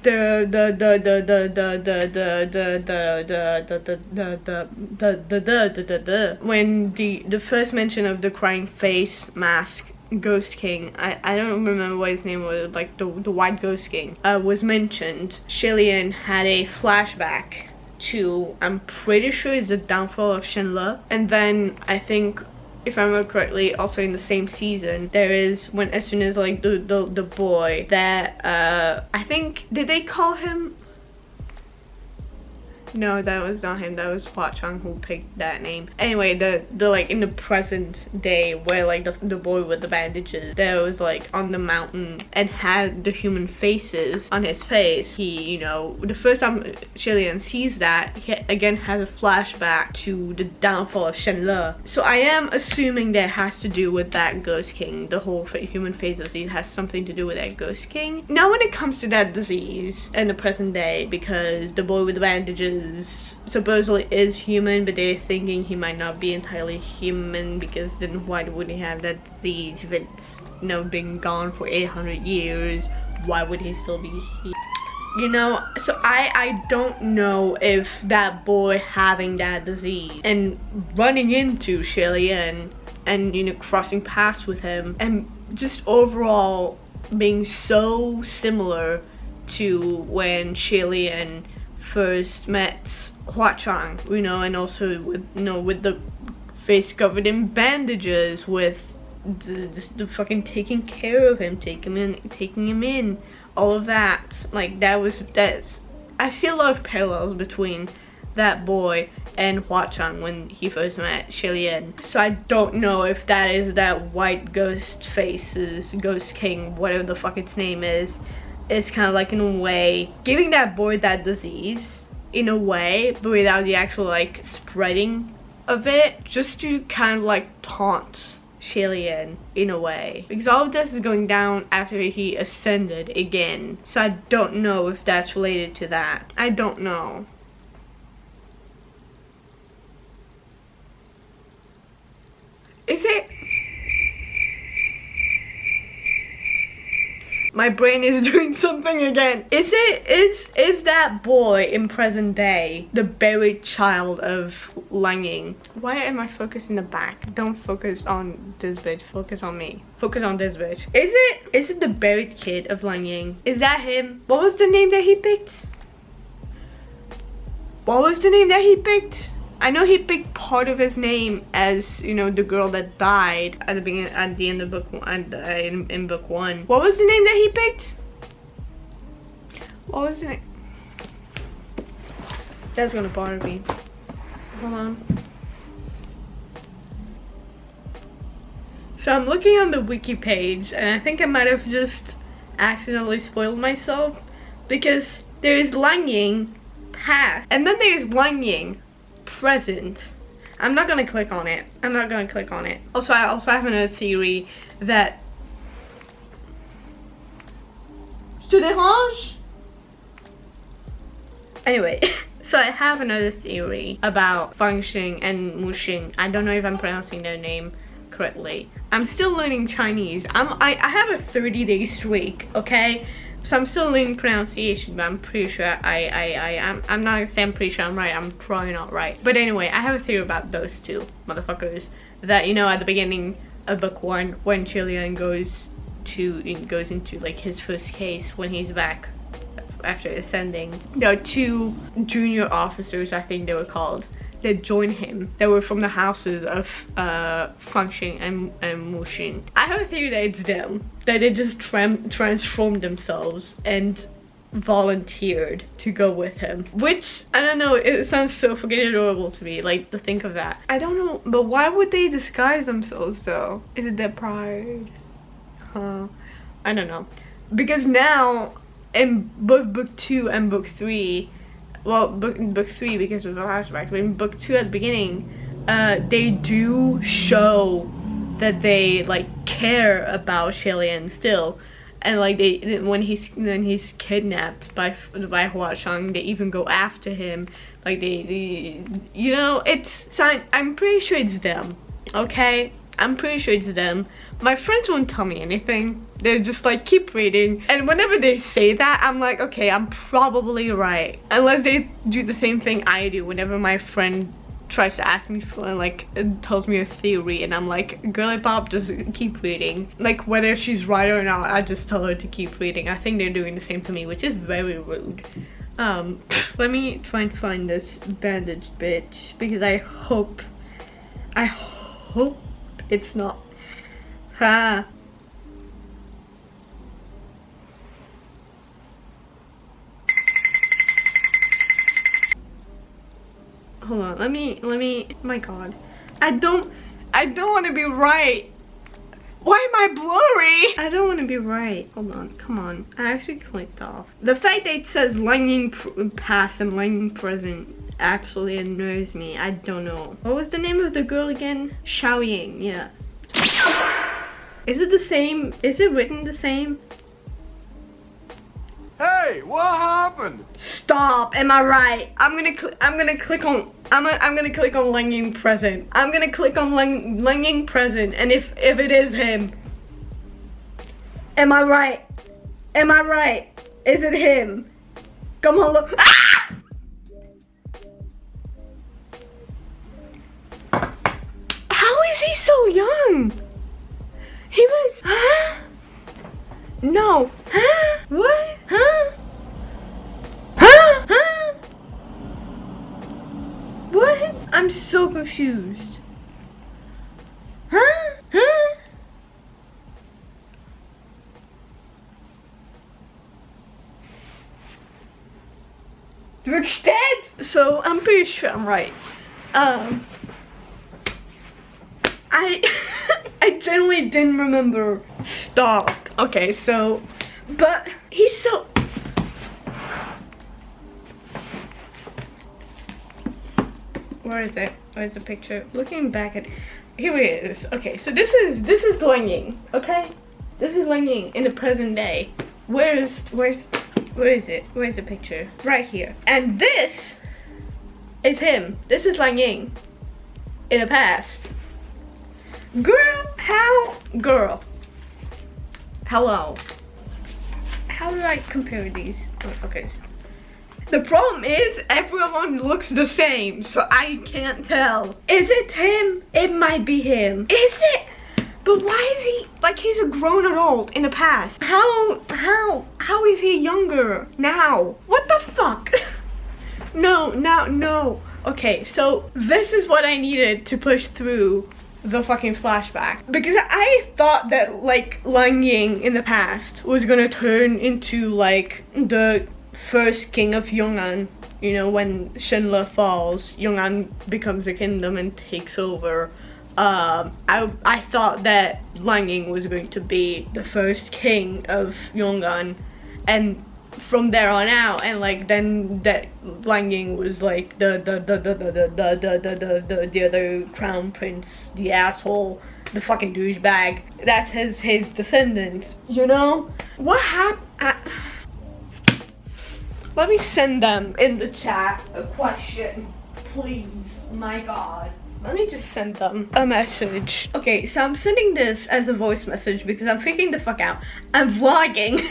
the first mention of the crying face mask Ghost King, I don't remember what his name was, like the white Ghost King, was mentioned. Shilian had a flashback to, I'm pretty sure it's the downfall of Shenle, and then I think, if I remember correctly, also in the same season, there is when as soon as like the boy that I think, did they call him? No, that was not him, that was Hua Chang who picked that name. Anyway, the like in the present day where like the boy with the bandages that was like on the mountain and had the human faces on his face, he, you know, the first time Shilian sees that, he again has a flashback to the downfall of Shenle. So I am assuming that has to do with that Ghost King. The whole human face disease has something to do with that Ghost King. Now when it comes to that disease in the present day, because the boy with the bandages supposedly is human, but they're thinking he might not be entirely human, because then why would he have that disease if it's, you know, been gone for 800 years? Why would he still be here? You know, so I don't know if that boy having that disease and running into Shilian and, you know, crossing paths with him and just overall being so similar to when Shilian first met Hua Chang, you know, and also with, you know, with the face covered in bandages, with the fucking taking care of him, taking him in, all of that. Like that's I see a lot of parallels between that boy and Hua Chang when he first met Shilian. So I don't know if that is that white ghost face's Ghost King, whatever the fuck its name is. It's kind of like in a way giving that boy that disease in a way, but without the actual like spreading of it, just to kind of like taunt Shalian in a way, because all of this is going down after he ascended again, so I don't know if that's related to that. I don't know. Is it? My brain is doing something again. Is that boy in present day the buried child of Langing? Why am I focused in the back? Don't focus on this bitch, focus on me. Focus on this bitch. Is it the buried kid of Langing? Is that him? What was the name that he picked? What was the name that he picked? I know he picked part of his name as, you know, the girl that died at the beginning, at the end of book one, in book one. What was the name that he picked? What was the name? That's gonna bother me. Hold on. So I'm looking on the wiki page, and I think I might have just accidentally spoiled myself, because there is Langying past, and then there's Langying present. I'm not gonna click on it. I'm not gonna click on it. Also, I also have another theory that... Je te dérange? Anyway, so I have another theory about Fangxing and Muxing. I don't know if I'm pronouncing their name correctly. I'm still learning Chinese. I have a 30-day streak, okay? So I'm still learning pronunciation, but I'm pretty sure I'm not gonna say I'm pretty sure I'm right. I'm probably not right. But anyway, I have a theory about those two motherfuckers. That, you know, at the beginning of book one, when Chilean goes into like his first case when he's back after ascending, there are two junior officers, I think they were called, that join him, that were from the houses of Fangxing and Muxing. I have a theory that it's them, that they just transformed themselves and volunteered to go with him, which, I don't know, it sounds so fucking adorable to me, like, to think of that. I don't know, but why would they disguise themselves though? Is it their pride? Huh, I don't know, because now in book 2 and book 3, well, book 3 because of the flashback, but in book 2 at the beginning, they do show that they like care about Shalian still, and like when he's kidnapped by Hua Shang, they even go after him. Like they you know, it's, so I'm pretty sure it's them. Okay, I'm pretty sure it's them. My friends won't tell me anything. They're just like, keep reading. And whenever they say that, I'm like, okay, I'm probably right. Unless they do the same thing I do whenever my friend tries to ask me for, like, tells me a theory, and I'm like, girly pop, just keep reading. Like, whether she's right or not, I just tell her to keep reading. I think they're doing the same to me, which is very rude. Let me try and find this bandage bitch, because I hope it's not. Ha. Hold on, let me, my god. I don't want to be right. Why am I blurry? I don't want to be right. Hold on, come on. I actually clicked off. The fact that it says Langing past and Langing present actually annoys me. I don't know. What was the name of the girl again? Xiaoying, yeah. Is it the same? Is it written the same? Hey, what happened? Stop! Am I right? I'm gonna click on Langing present. I'm gonna click on Langing present, and if it is him, am I right? Am I right? Is it him? Come on, look. Ah! How is he so young? He was, huh? No. Huh? What? Huh? Huh? Huh? What? I'm so confused. Huh? Huh? Rückstedt? So I'm pretty sure I'm right. I generally didn't remember. Stop. Okay, so, but he's so. Where is it? Where's the picture? Looking back at, here it is. Okay, so this is Lang Ying, okay? This is Lang Ying in the present day. Where is it? Where's the picture? Right here. And this is him. This is Lang Ying in the past. Girl, hello. How do I compare these? Oh, okay. The problem is everyone looks the same, so I can't tell. Is it him? It might be him. Is it? But why is he, like, he's a grown adult in the past. How is he younger now? What the fuck? No. Okay, so this is what I needed to push through the fucking flashback. Because I thought that, like, Lang Ying in the past was gonna turn into, like, the first king of Yong'an. You know, when Shenle falls, Yong'an becomes a kingdom and takes over. I thought that Lang Ying was going to be the first king of Yong'an, and from there on out, and like then that Lang Ying was like the other crown prince, the asshole, the fucking douchebag. That's his descendants. You know what happened? Let me send them in the chat a question, please. My God. Let me just send them a message. Okay, so I'm sending this as a voice message because I'm freaking the fuck out. I'm vlogging.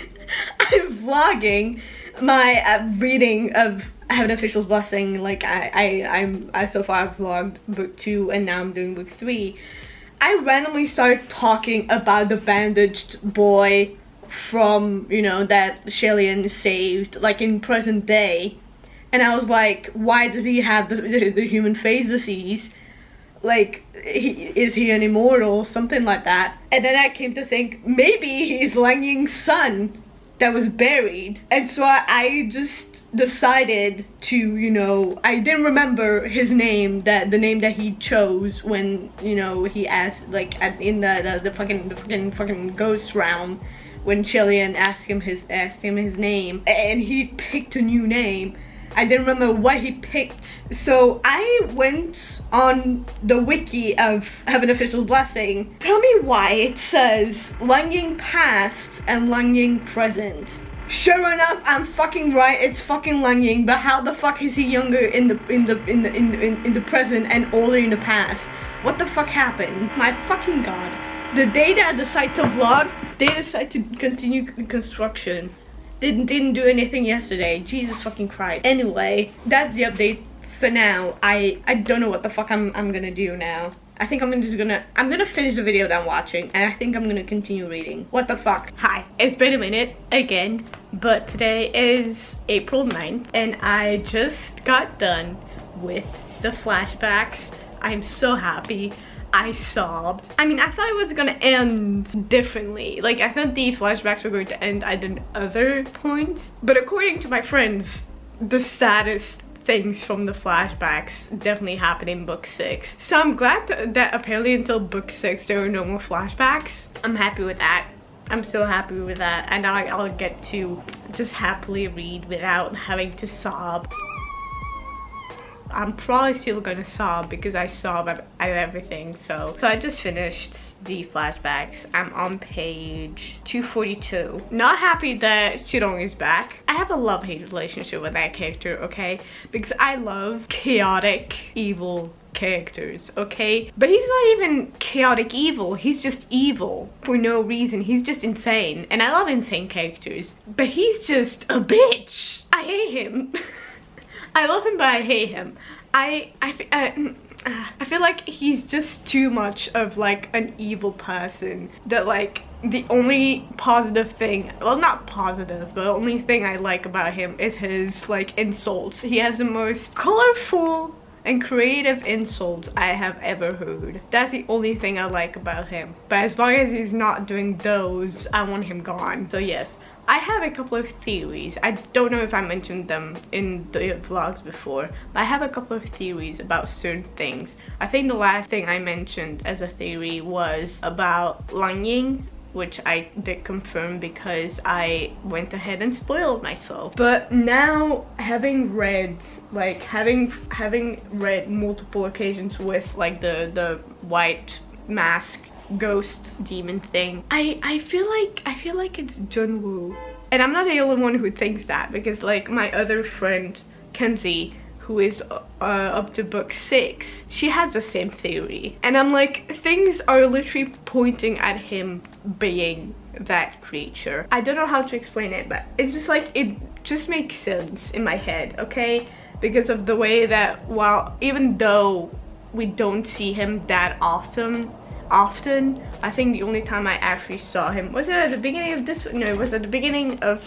I'm vlogging my reading of Have an Official's Blessing. Like I so far I've vlogged book 2 and now I'm doing book 3. I randomly started talking about the bandaged boy from, you know, that Shelian saved, like in present day. And I was like, why does he have the human phase disease? Like, is he an immortal? Something like that. And then I came to think, maybe he's Lang Ying's son that was buried. And so I just decided to, you know, I didn't remember his name, the name that he chose when, you know, he asked, like, in the fucking ghost round, when Shelian asked him his name, and he picked a new name. I didn't remember what he picked. So I went on the wiki of Have an Official Blessing. Tell me why it says Lang Ying past and Lang Ying present. Sure enough, I'm fucking right. It's fucking Lang Ying. But how the fuck is he younger in the present and older in the past? What the fuck happened? My fucking God. The day that I decide to vlog, they decide to continue construction. Didn't do anything yesterday. Jesus fucking Christ. Anyway, that's the update for now. I don't know what the fuck I'm gonna do now. I think I'm gonna finish the video that I'm watching, and I think I'm gonna continue reading. What the fuck? Hi, it's been a minute again, but today is April 9th, and I just got done with the flashbacks. I'm so happy. I sobbed. I mean, I thought it was gonna end differently. Like, I thought the flashbacks were going to end at another point. But according to my friends, the saddest things from the flashbacks definitely happened in book 6. So I'm glad that apparently until book 6 there were no more flashbacks. I'm happy with that. I'm so happy with that. And I'll get to just happily read without having to sob. I'm probably still gonna sob because I sob at everything. So I just finished the flashbacks. I'm on page 242. Not happy that Shirong is back. I have a love-hate relationship with that character, okay? Because I love chaotic, evil characters, okay? But he's not even chaotic evil. He's just evil for no reason. He's just insane. And I love insane characters. But he's just a bitch. I hate him. I love him, but I hate him. I feel like he's just too much of like an evil person that like the only positive thing, well, not positive, but the only thing I like about him is his like insults. He has the most colorful and creative insults I have ever heard. That's the only thing I like about him. But as long as he's not doing those, I want him gone. So yes. I have a couple of theories. I don't know if I mentioned them in the vlogs before, but I have a couple of theories about certain things. I think the last thing I mentioned as a theory was about Lang Ying which I did confirm because I went ahead and spoiled myself. But now, having read multiple occasions with like the white mask ghost demon thing, I feel like it's Junwoo. And I'm not the only one who thinks that, because like my other friend Kenzie, who is up to book 6, she has the same theory. And I'm like, things are literally pointing at him being that creature. I don't know how to explain it, but it's just like, it just makes sense in my head, okay? Because of the way that, while even though we don't see him that often, I think the only time I actually saw him, was it at the beginning of this? No, it was at the beginning of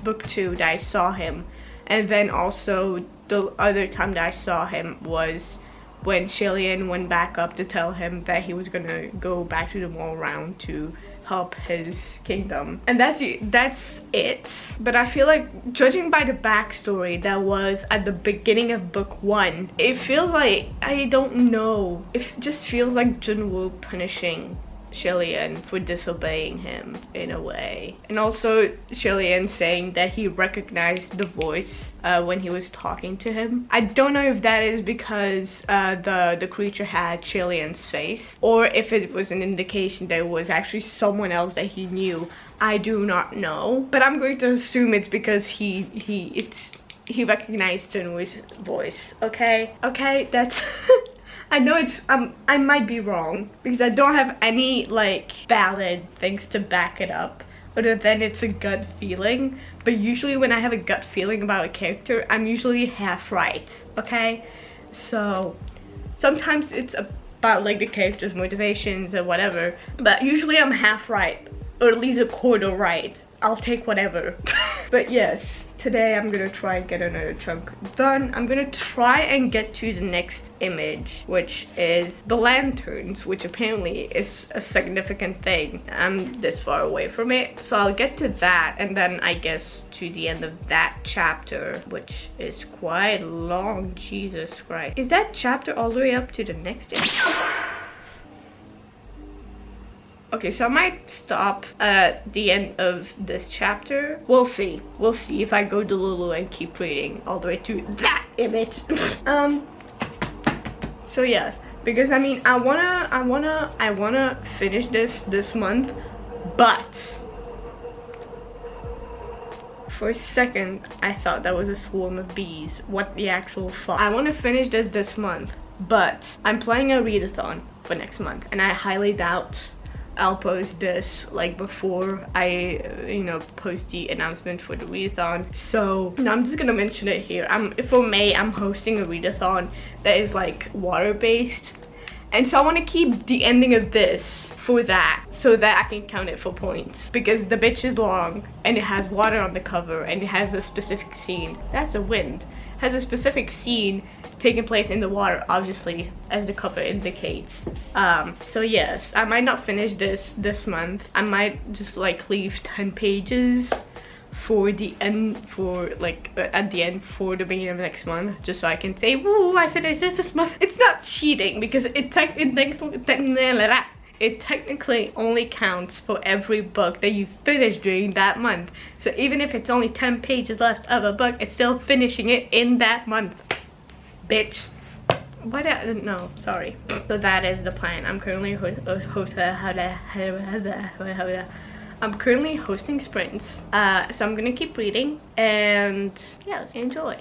book 2 that I saw him. And then also the other time that I saw him was when Shillian went back up to tell him that he was gonna go back to the mall round to help his kingdom. And that's it. But I feel like, judging by the backstory that was at the beginning of book 1, it feels like, I don't know, it just feels like Junwoo punishing Shillian for disobeying him in a way. And also Shillian saying that he recognized the voice when he was talking to him. I don't know if that is because the creature had Shillian's face, or if it was an indication that it was actually someone else that he knew. I do not know, but I'm going to assume it's because he recognized Junwoo's voice. Okay, that's I know it's, I might be wrong, because I don't have any, like, valid things to back it up, other than it's a gut feeling. But usually when I have a gut feeling about a character, I'm usually half right, okay? So, sometimes it's about, like, the character's motivations or whatever, but usually I'm half right, or at least a quarter right. I'll take whatever. But yes, today I'm gonna try and get another chunk done. I'm gonna try and get to the next image, which is the lanterns, which apparently is a significant thing. I'm this far away from it, so I'll get to that, and then I guess to the end of that chapter, which is quite long. Jesus Christ. Is that chapter all the way up to the next image? Okay, so I might stop at the end of this chapter. We'll see. We'll see if I go to Lulu and keep reading all the way to that image. So yes, because I mean, I wanna finish this month, but for a second I thought that was a swarm of bees. What the actual fuck? I wanna finish this month, but I'm planning a readathon for next month, and I highly doubt I'll post this like before I, post the announcement for the readathon. So I'm just gonna mention it here. For May, I'm hosting a readathon that is like water-based, and so I want to keep the ending of this for that, so that I can count it for points, because the bitch is long and it has water on the cover and it has a specific scene. That's a wind. Has a specific scene taking place in the water, obviously, as the cover indicates. So yes, I might not finish this month. I might just like leave 10 pages for the end, at the end for the beginning of next month, just so I can say, woo, I finished this month. It's not cheating, because it technically only counts for every book that you finish during that month. So even if it's only 10 pages left of a book, it's still finishing it in that month. Bitch. What? No, sorry. So that is the plan. I'm currently hosting sprints. So I'm gonna keep reading, and yes, enjoy.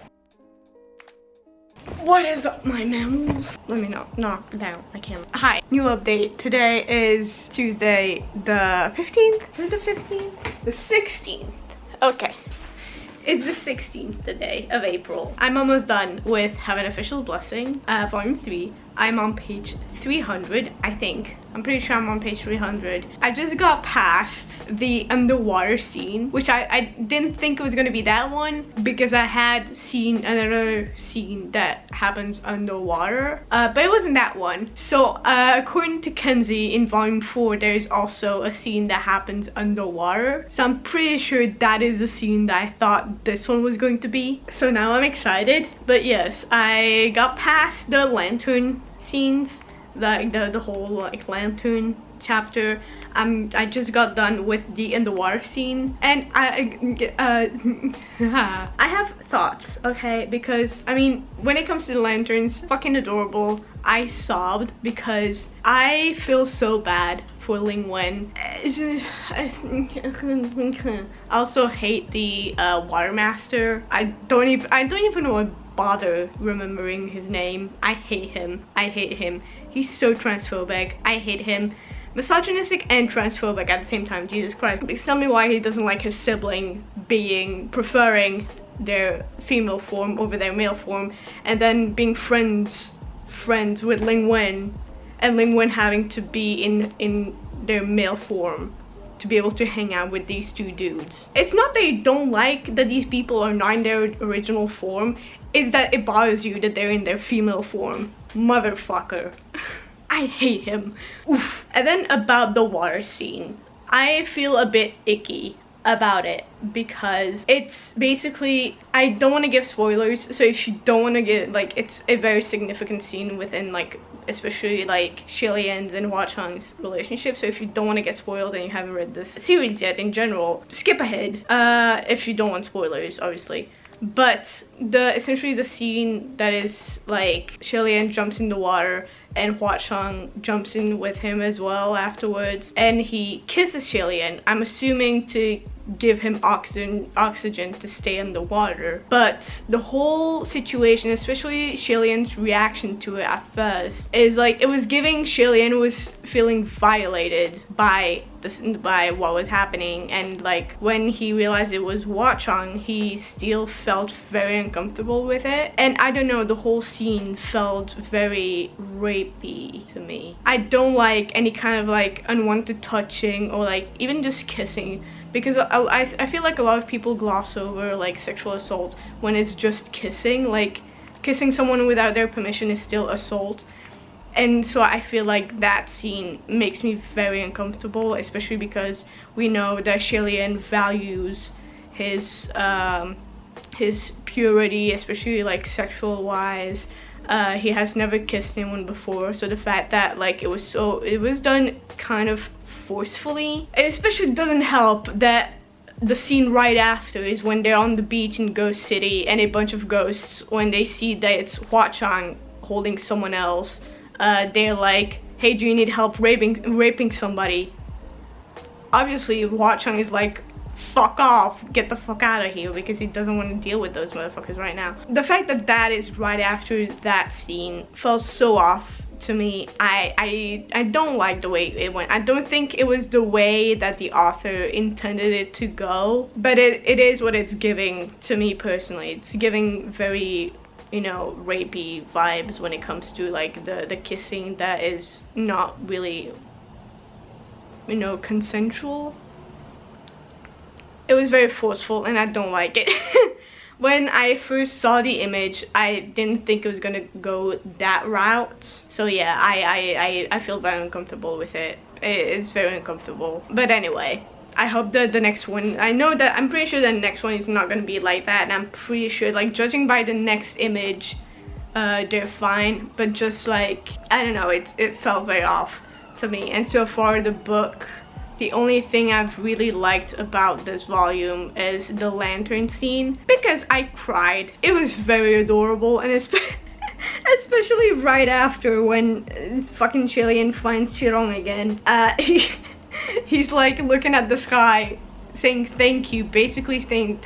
What is up, my mammals? Let me knock down my camera. Hi, new update. Today is Tuesday the 15th. Is it the 15th? The 16th. Okay. It's the 16th today of April. I'm almost done with Have an Official Blessing, volume 3. I'm on page 300, I think. I'm pretty sure I'm on page 300. I just got past the underwater scene, which I didn't think it was gonna be that one, because I had seen another scene that happens underwater, but it wasn't that one. So according to Kenzie, in volume 4, there's also a scene that happens underwater. So I'm pretty sure that is the scene that I thought this one was going to be. So now I'm excited. But yes, I got past the lantern scenes. like the whole like lantern chapter. I just got done with the in the water scene, and I have thoughts, okay? Because I mean, when it comes to the lanterns, fucking adorable. I sobbed because I feel so bad for Ling Wen. I also hate the water master. I don't even know what bother remembering his name. I hate him. He's so transphobic. I hate him. Misogynistic and transphobic at the same time. Jesus Christ. Please tell me why he doesn't like his sibling preferring their female form over their male form, and then being friends with Ling Wen, and Ling Wen having to be in their male form to be able to hang out with these two dudes. It's not that you don't like that these people are not in their original form, it's that it bothers you that they're in their female form. Motherfucker. I hate him. Oof. And then about the water scene, I feel a bit icky about it because it's basically, I don't want to give spoilers, so if you don't want to get, like, it's a very significant scene within, like, especially like Shilian's and Hua Chang's relationship, so if you don't want to get spoiled and you haven't read this series yet in general, skip ahead if you don't want spoilers, obviously. But essentially the scene that is like Shilian jumps in the water and Hua Chang jumps in with him as well afterwards, and he kisses Shilian, I'm assuming to give him oxygen to stay underwater. But the whole situation, especially Shilian's reaction to it at first, is like it was giving Shilian was feeling violated by what was happening, and like when he realized it was Hua Chang, he still felt very uncomfortable with it. And I don't know, the whole scene felt very rapey to me. I don't like any kind of like unwanted touching or like even just kissing, because I feel like a lot of people gloss over like sexual assault when it's just kissing. Like kissing someone without their permission is still assault. And so I feel like that scene makes me very uncomfortable, especially because we know that Shilian values his purity, especially like sexual wise. He has never kissed anyone before, so the fact that like it was done kind of forcefully, it especially doesn't help that the scene right after is when they're on the beach in Ghost City, and a bunch of ghosts, when they see that it's Hua Chang holding someone else, they're like, hey, do you need help raping somebody? Obviously Hua Chang is like, fuck off, get the fuck out of here, because he doesn't want to deal with those motherfuckers right now. The fact that that is right after that scene felt so off to me. I don't like the way it went. I don't think it was the way that the author intended it to go, but it is what it's giving to me personally. It's giving very, you know, rapey vibes when it comes to like the kissing that is not really, you know, consensual. It was very forceful and I don't like it. When I first saw the image, I didn't think it was gonna go that route. So yeah, I feel very uncomfortable with it. It's very uncomfortable. But anyway, I hope that the next one, I'm pretty sure the next one is not gonna be like that, and I'm pretty sure, like, judging by the next image, they're fine, but just like, I don't know, it felt very off to me. And so far the book, the only thing I've really liked about this volume is the lantern scene, because I cried. It was very adorable, and especially right after when fucking Shilian finds Shirong again. He's like looking at the sky saying thank you, basically saying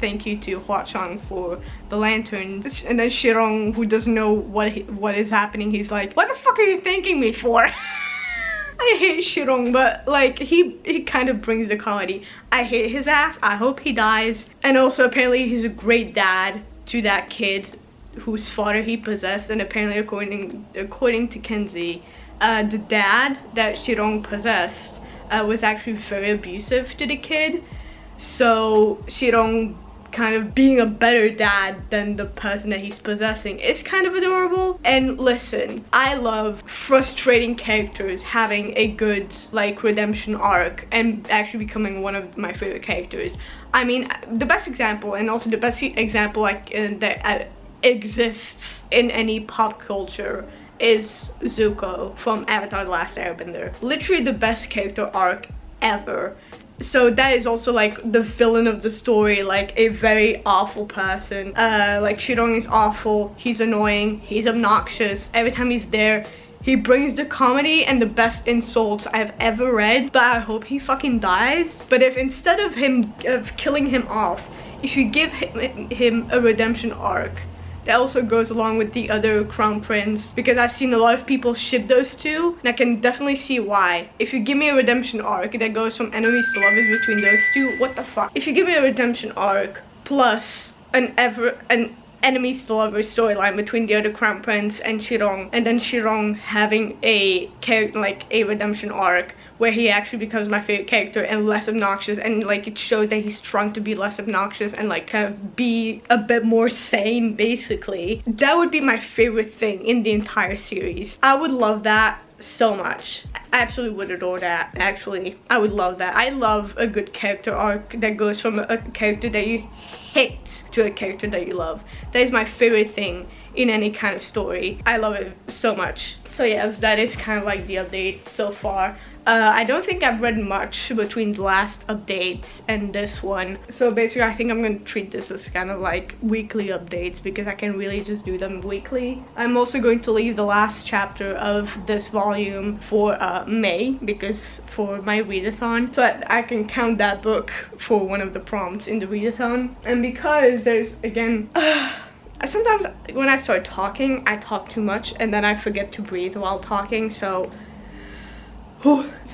thank you to Hua Chang for the lantern. And then Shirong, who doesn't know what is happening, he's like, what the fuck are you thanking me for? I hate Shirong, but like he kind of brings the comedy. I hate his ass. I hope he dies. And also apparently he's a great dad to that kid whose father he possessed, and apparently according to Kenzie, the dad that Shirong possessed was actually very abusive to the kid. So Shirong kind of being a better dad than the person that he's possessing is kind of adorable. And listen, I love frustrating characters having a good like redemption arc and actually becoming one of my favorite characters. I mean, the best example, and also the best example like that exists in any pop culture, is Zuko from Avatar: The Last Airbender. Literally the best character arc ever. So that is also like the villain of the story, like a very awful person. Like Shirong is awful, he's annoying, he's obnoxious. Every time he's there, he brings the comedy and the best insults I've ever read. But I hope he fucking dies. But if instead of killing him off, if you give him a redemption arc that also goes along with the other crown prince, because I've seen a lot of people ship those two, and I can definitely see why. If you give me a redemption arc that goes from enemies to lovers between those two, what the fuck? If you give me a redemption arc plus an enemies to lovers storyline between the other crown prince and Shirong, and then Shirong having a character like a redemption arc where he actually becomes my favorite character and less obnoxious, and like it shows that he's trying to be less obnoxious and like kind of be a bit more sane, basically. That would be my favorite thing in the entire series. I would love that so much. I absolutely would adore that. Actually, I would love that. I love a good character arc that goes from a character that you hate to a character that you love. That is my favorite thing in any kind of story. I love it so much. So yes, that is kind of like the update so far. I don't think I've read much between the last updates and this one. So basically I think I'm going to treat this as kind of like weekly updates, because I can really just do them weekly. I'm also going to leave the last chapter of this volume for May, because for my readathon. So I can count that book for one of the prompts in the readathon. And because there's, again, sometimes when I start talking, I talk too much and then I forget to breathe while talking, so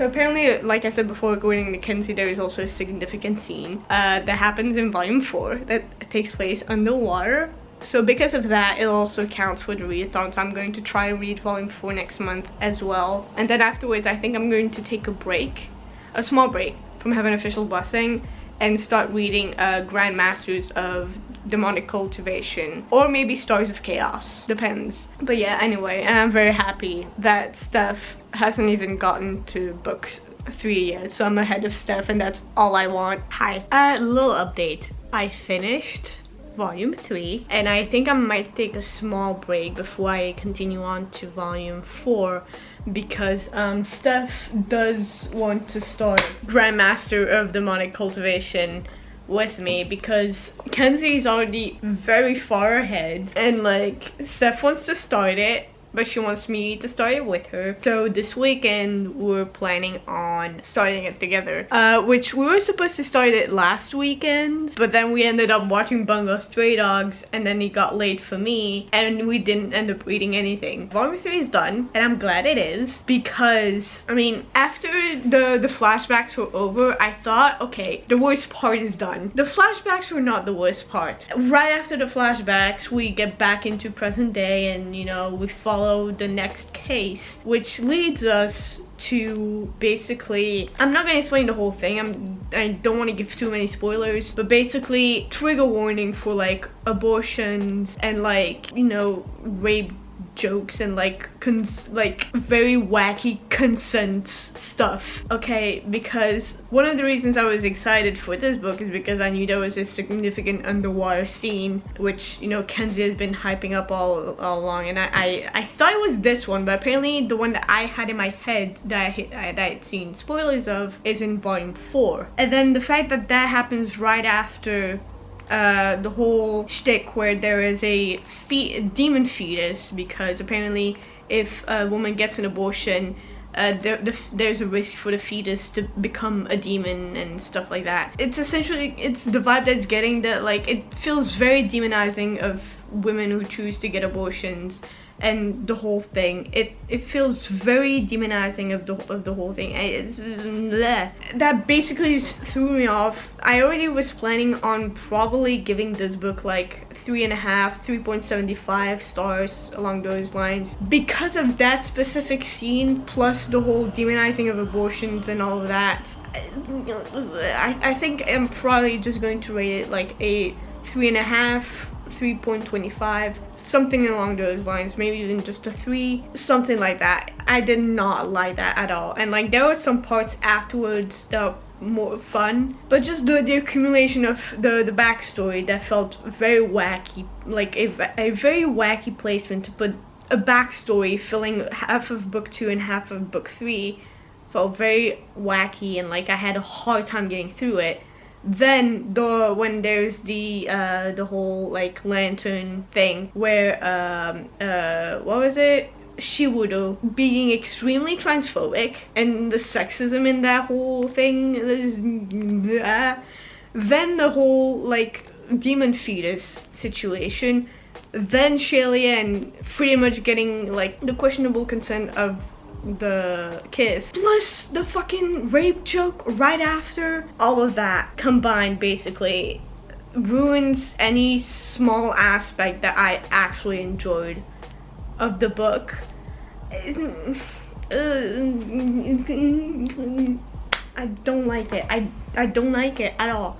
apparently, like I said before, according to Kenzie, there is also a significant scene that happens in volume 4 that takes place underwater. So because of that, it also counts for the readathon. So I'm going to try and read volume 4 next month as well. And then afterwards, I think I'm going to take a break, a small break from Have an Official Blessing, and start reading Grand Masters of Demonic Cultivation, or maybe Stars of Chaos, depends. But yeah, anyway, I'm very happy that Steph hasn't even gotten to book 3 yet, so I'm ahead of Steph, and that's all I want. Hi, little update. I finished volume 3, and I think I might take a small break before I continue on to volume 4, because Steph does want to start Grandmaster of Demonic Cultivation with me, because Kenzie is already very far ahead, and like Steph wants to start it, but she wants me to start it with her. So this weekend we're planning on starting it together, which we were supposed to start it last weekend, but then we ended up watching Bungo Stray Dogs, and then it got late for me and we didn't end up reading anything. Volume 3 is done, and I'm glad it is, because I mean, after the flashbacks were over, I thought, okay, the worst part is done. The flashbacks were not the worst part. Right after the flashbacks, we get back into present day, and you know, we follow the next case, which leads us to basically, I'm not gonna explain the whole thing, I don't want to give too many spoilers, but basically trigger warning for like abortions and like, you know, rape jokes and like very wacky consent stuff, okay? Because one of the reasons I was excited for this book is because I knew there was a significant underwater scene, which, you know, Kenzie has been hyping up all along, and I thought it was this one, but apparently the one that I had in my head that I had seen spoilers of is in volume 4. And then the fact that that happens right after the whole shtick where there is a demon fetus, because apparently if a woman gets an abortion, there's a risk for the fetus to become a demon and stuff like that. It's essentially, it's the vibe that's getting, that like it feels very demonizing of women who choose to get abortions, and the whole thing, it feels very demonizing of the whole thing. It's bleh. That basically just threw me off. I already was planning on probably giving this book like 3.5, 3.75 stars, along those lines, because of that specific scene, plus the whole demonizing of abortions and all of that. I think I'm probably just going to rate it like a 3.5, 3.25, something along those lines, maybe even just a 3, something like that. I did not like that at all, and like there were some parts afterwards that were more fun, but just the accumulation of the backstory that felt very wacky, like a very wacky placement to put a backstory filling half of book 2 and half of book 3 felt very wacky, and like I had a hard time getting through it. Then when there's the whole like lantern thing where what was it, Shiwudo being extremely transphobic and the sexism in that whole thing is then the whole like demon fetus situation, then Shalian pretty much getting like the questionable consent of the kiss, plus the fucking rape joke right after, all of that combined basically ruins any small aspect that I actually enjoyed of the book. I don't like it. I don't like it at all.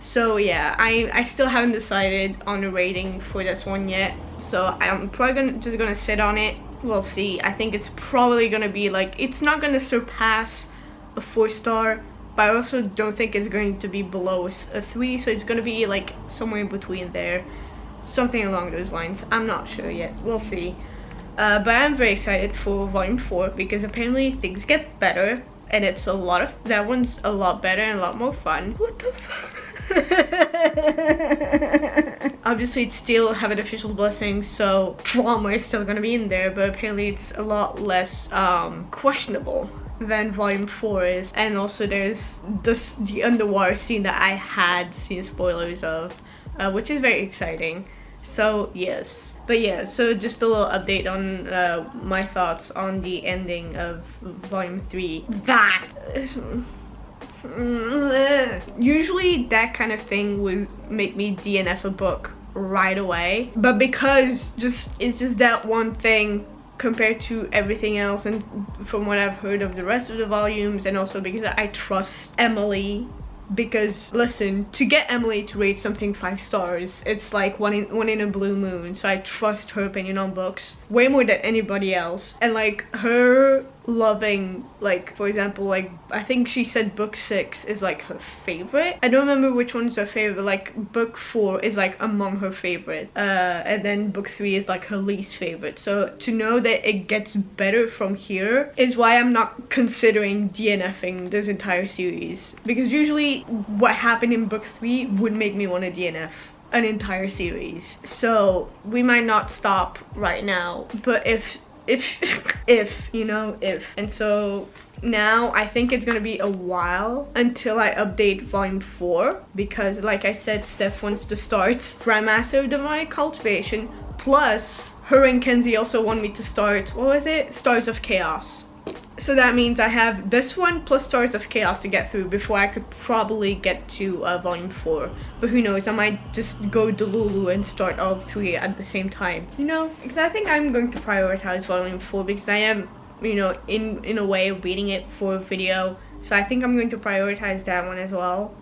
So yeah, I still haven't decided on the rating for this one yet, so I'm probably just gonna sit on it. We'll see. I think it's probably gonna be like, it's not gonna surpass a 4-star, but I also don't think it's going to be below a 3, so it's gonna be like somewhere in between there, something along those lines. I'm not sure yet. We'll see. But I'm very excited for volume 4 because apparently things get better, and it's a lot of, that one's a lot better and a lot more fun. What the fuck? Obviously it's still Heaven Official's Blessing, so drama is still gonna be in there, but apparently it's a lot less questionable than volume 4 is. And also there's the underwater scene that I had seen spoilers of, which is very exciting. So yes. But yeah, so just a little update on my thoughts on the ending of volume 3. That usually that kind of thing would make me DNF a book right away, but because it's just that one thing compared to everything else, and from what I've heard of the rest of the volumes, and also because I trust Emily. Because listen, to get Emily to rate something 5 stars, it's like one in a blue moon. So I trust her opinion on books way more than anybody else. And like her loving, like for example, like I think she said book 6 is like her favorite. I don't remember which one's her favorite, but like book 4 is like among her favorite, and then book 3 is like her least favorite. So to know that it gets better from here is why I'm not considering DNFing this entire series, because usually what happened in book 3 would make me want to DNF an entire series. So we might not stop right now, but if and so now I think it's gonna be a while until I update volume 4, because like I said, Steph wants to start Grandmaster of Demonic Cultivation, plus her and Kenzie also want me to start, what was it? Stars of Chaos. So that means I have this one plus Stars of Chaos to get through before I could probably get to volume 4. But who knows, I might just go Delulu and start all 3 at the same time. You know, because I think I'm going to prioritize volume 4 because I am, you know, in a way reading it for a video. So I think I'm going to prioritize that one as well,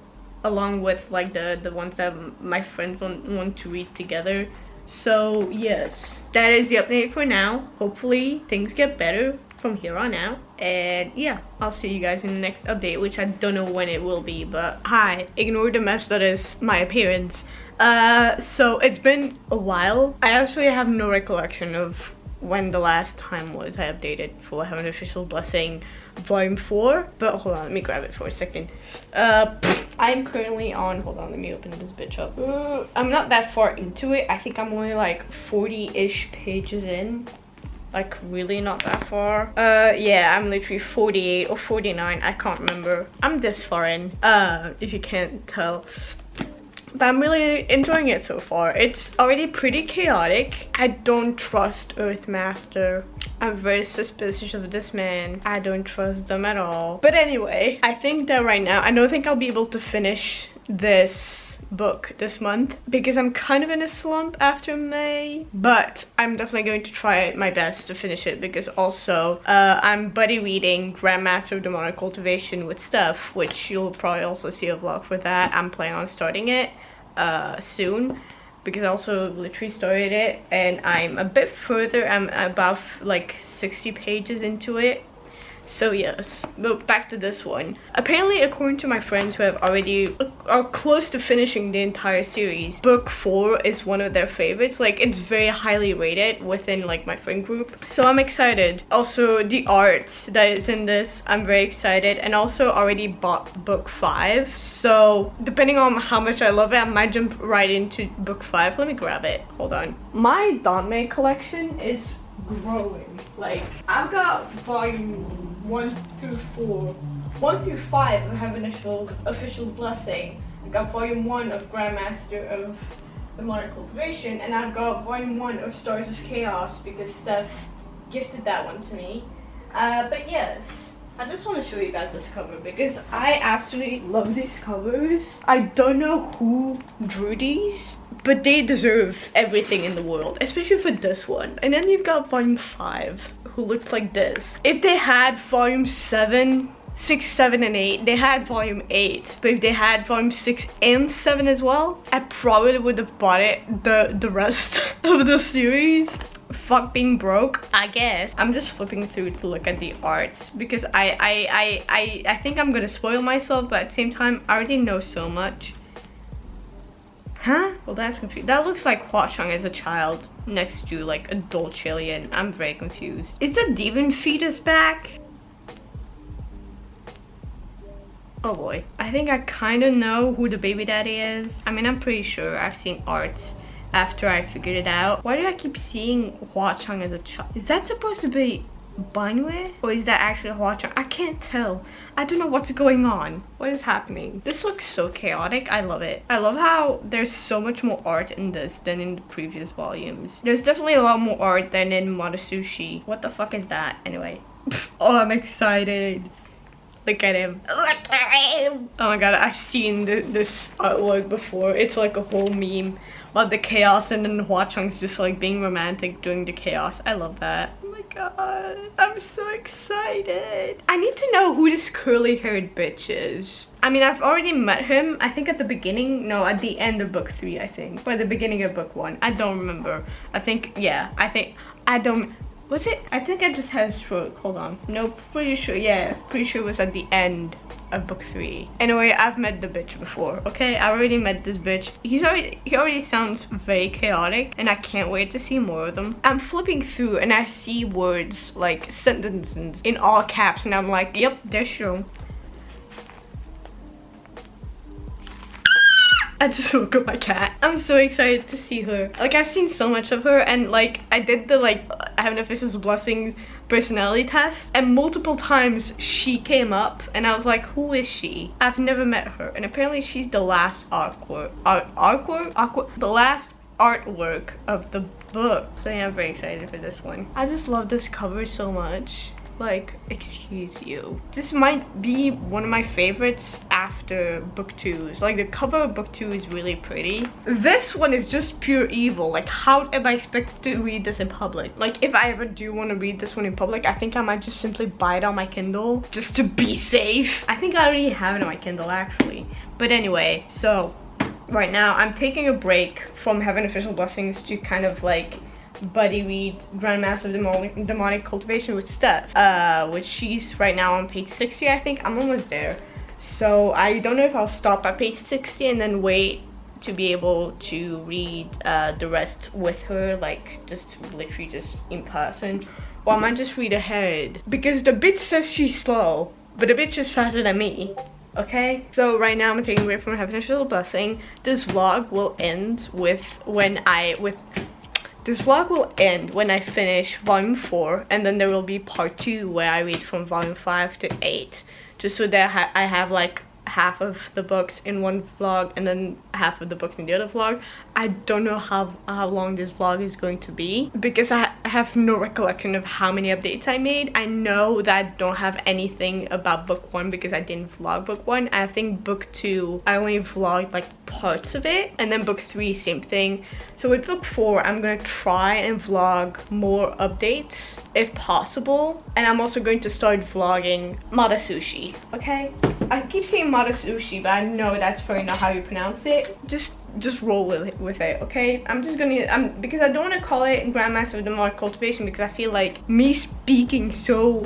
along with like the ones that my friends want to read together. So yes, that is the update for now. Hopefully things get better from here on out, and yeah, I'll see you guys in the next update, which I don't know when it will be, but hi, ignore the mess that is my appearance. So it's been a while. I actually have no recollection of when the last time was I updated for Heaven Official's Blessing volume 4, but hold on, let me grab it for a second. I'm currently on, hold on, let me open this bitch up. I'm not that far into it. I think I'm only like 40-ish pages in. Like really not that far. Yeah, I'm literally 48 or 49, I can't remember. I'm this far in, if you can't tell. But I'm really enjoying it so far. It's already pretty chaotic. I don't trust Earthmaster. I'm very suspicious of this man. I don't trust them at all. But anyway, I think that right now, I don't think I'll be able to finish this book this month because I'm kind of in a slump after May, but I'm definitely going to try my best to finish it, because also I'm buddy reading Grandmaster of Demonic Cultivation with Steph, which you'll probably also see a vlog for that. I'm planning on starting it soon, because I also literally started it and I'm a bit further. I'm about like 60 pages into it. So yes, but back to this one. Apparently, according to my friends who have already are close to finishing the entire series, book 4 is one of their favorites. Like, it's very highly rated within like my friend group. So I'm excited. Also, the art that is in this, I'm very excited, and also already bought book 5. So depending on how much I love it, I might jump right into book 5. Let me grab it. Hold on. My Danme collection is growing. Like, I've got volume 1 through 4, 1 through 5 of Heaven Official's Blessing. I got volume 1 of Grandmaster of the Modern Cultivation, and I've got volume 1 of Stars of Chaos because Steph gifted that one to me. But yes, I just want to show you guys this cover because I absolutely love these covers. I don't know who drew these, but they deserve everything in the world, especially for this one. And then you've got volume 5, who looks like this. If they had volume 7, 6, 7, and 8, they had volume 8. But if they had volume 6 and 7 as well, I probably would have bought it the rest of the series. Fuck being broke, I guess. I'm just flipping through to look at the arts because I think I'm gonna spoil myself, but at the same time, I already know so much. Huh? Well, that's confused. That looks like Hua Chang as a child next to like adult Chilean. I'm very confused. Is the demon fetus back? Oh boy. I think I kind of know who the baby daddy is. I mean, I'm pretty sure I've seen arts after I figured it out. Why do I keep seeing Hua Chang as a child? Is that supposed to be Banwe? Or is that actually Hua Chang? I can't tell. I don't know what's going on. What is happening? This looks so chaotic. I love it. I love how there's so much more art in this than in the previous volumes. There's definitely a lot more art than in Matasushi. What the fuck is that? Anyway. Oh, I'm excited. Look at him. Look at him. Oh my god, I've seen this artwork before. It's like a whole meme about the chaos and then Hua Chang's just like being romantic during the chaos. I love that. Oh my god, I'm so excited. I need to know who this curly haired bitch is. I mean, I've already met him, I think at the beginning, no, at the end of book 3, I think. Or the beginning of book 1, I don't remember. I think, yeah, I don't, was it? I think I just had a stroke. Hold on. No, pretty sure. Yeah, pretty sure it was at the end of book 3. Anyway, I've met the bitch before. Okay, I already met this bitch. He already sounds very chaotic, and I can't wait to see more of them. I'm flipping through, and I see words like sentences in all caps, and I'm like, yep, there's Shiro. I just woke up my cat. I'm so excited to see her. Like, I've seen so much of her, and like I did the like Heaven Official's Blessings personality test, and multiple times she came up and I was like, who is she? I've never met her, and apparently she's the last the last artwork of the book. So yeah, I'm very excited for this one. I just love this cover so much. Like, excuse you. This might be one of my favorites after book 2's. Like, the cover of book 2 is really pretty. This one is just pure evil. Like, how am I expected to read this in public? Like, if I ever do want to read this one in public, I think I might just simply buy it on my Kindle just to be safe. I think I already have it on my Kindle actually. But anyway, so right now I'm taking a break from Heaven Official Blessings to kind of like buddy read Grandmaster of Demonic Cultivation with Steph, which she's right now on page 60, I think. I'm almost there, so I don't know if I'll stop at page 60 and then wait to be able to read the rest with her, like just literally just in person, or I might just read ahead because the bitch says she's slow, but the bitch is faster than me. Okay, so right now I'm taking a break from Heaven Official Blessing. This vlog will end This vlog will end when I finish volume 4, and then there will be part 2 where I read from volume 5 to 8, just so that I have like half of the books in one vlog and then half of the books in the other vlog. I don't know how long this vlog is going to be because I have no recollection of how many updates I made. I know that I don't have anything about book 1 because I didn't vlog book 1. I think book 2 I only vlogged like parts of it, and then book 3 same thing. So with book 4 I'm gonna try and vlog more updates if possible, and I'm also going to start vlogging Matasushi. Okay, I keep saying Matasushi, but I know that's probably not how you pronounce it. Just roll with it, okay? Because I don't want to call it Grandmaster of Demonic Cultivation because I feel like me speaking so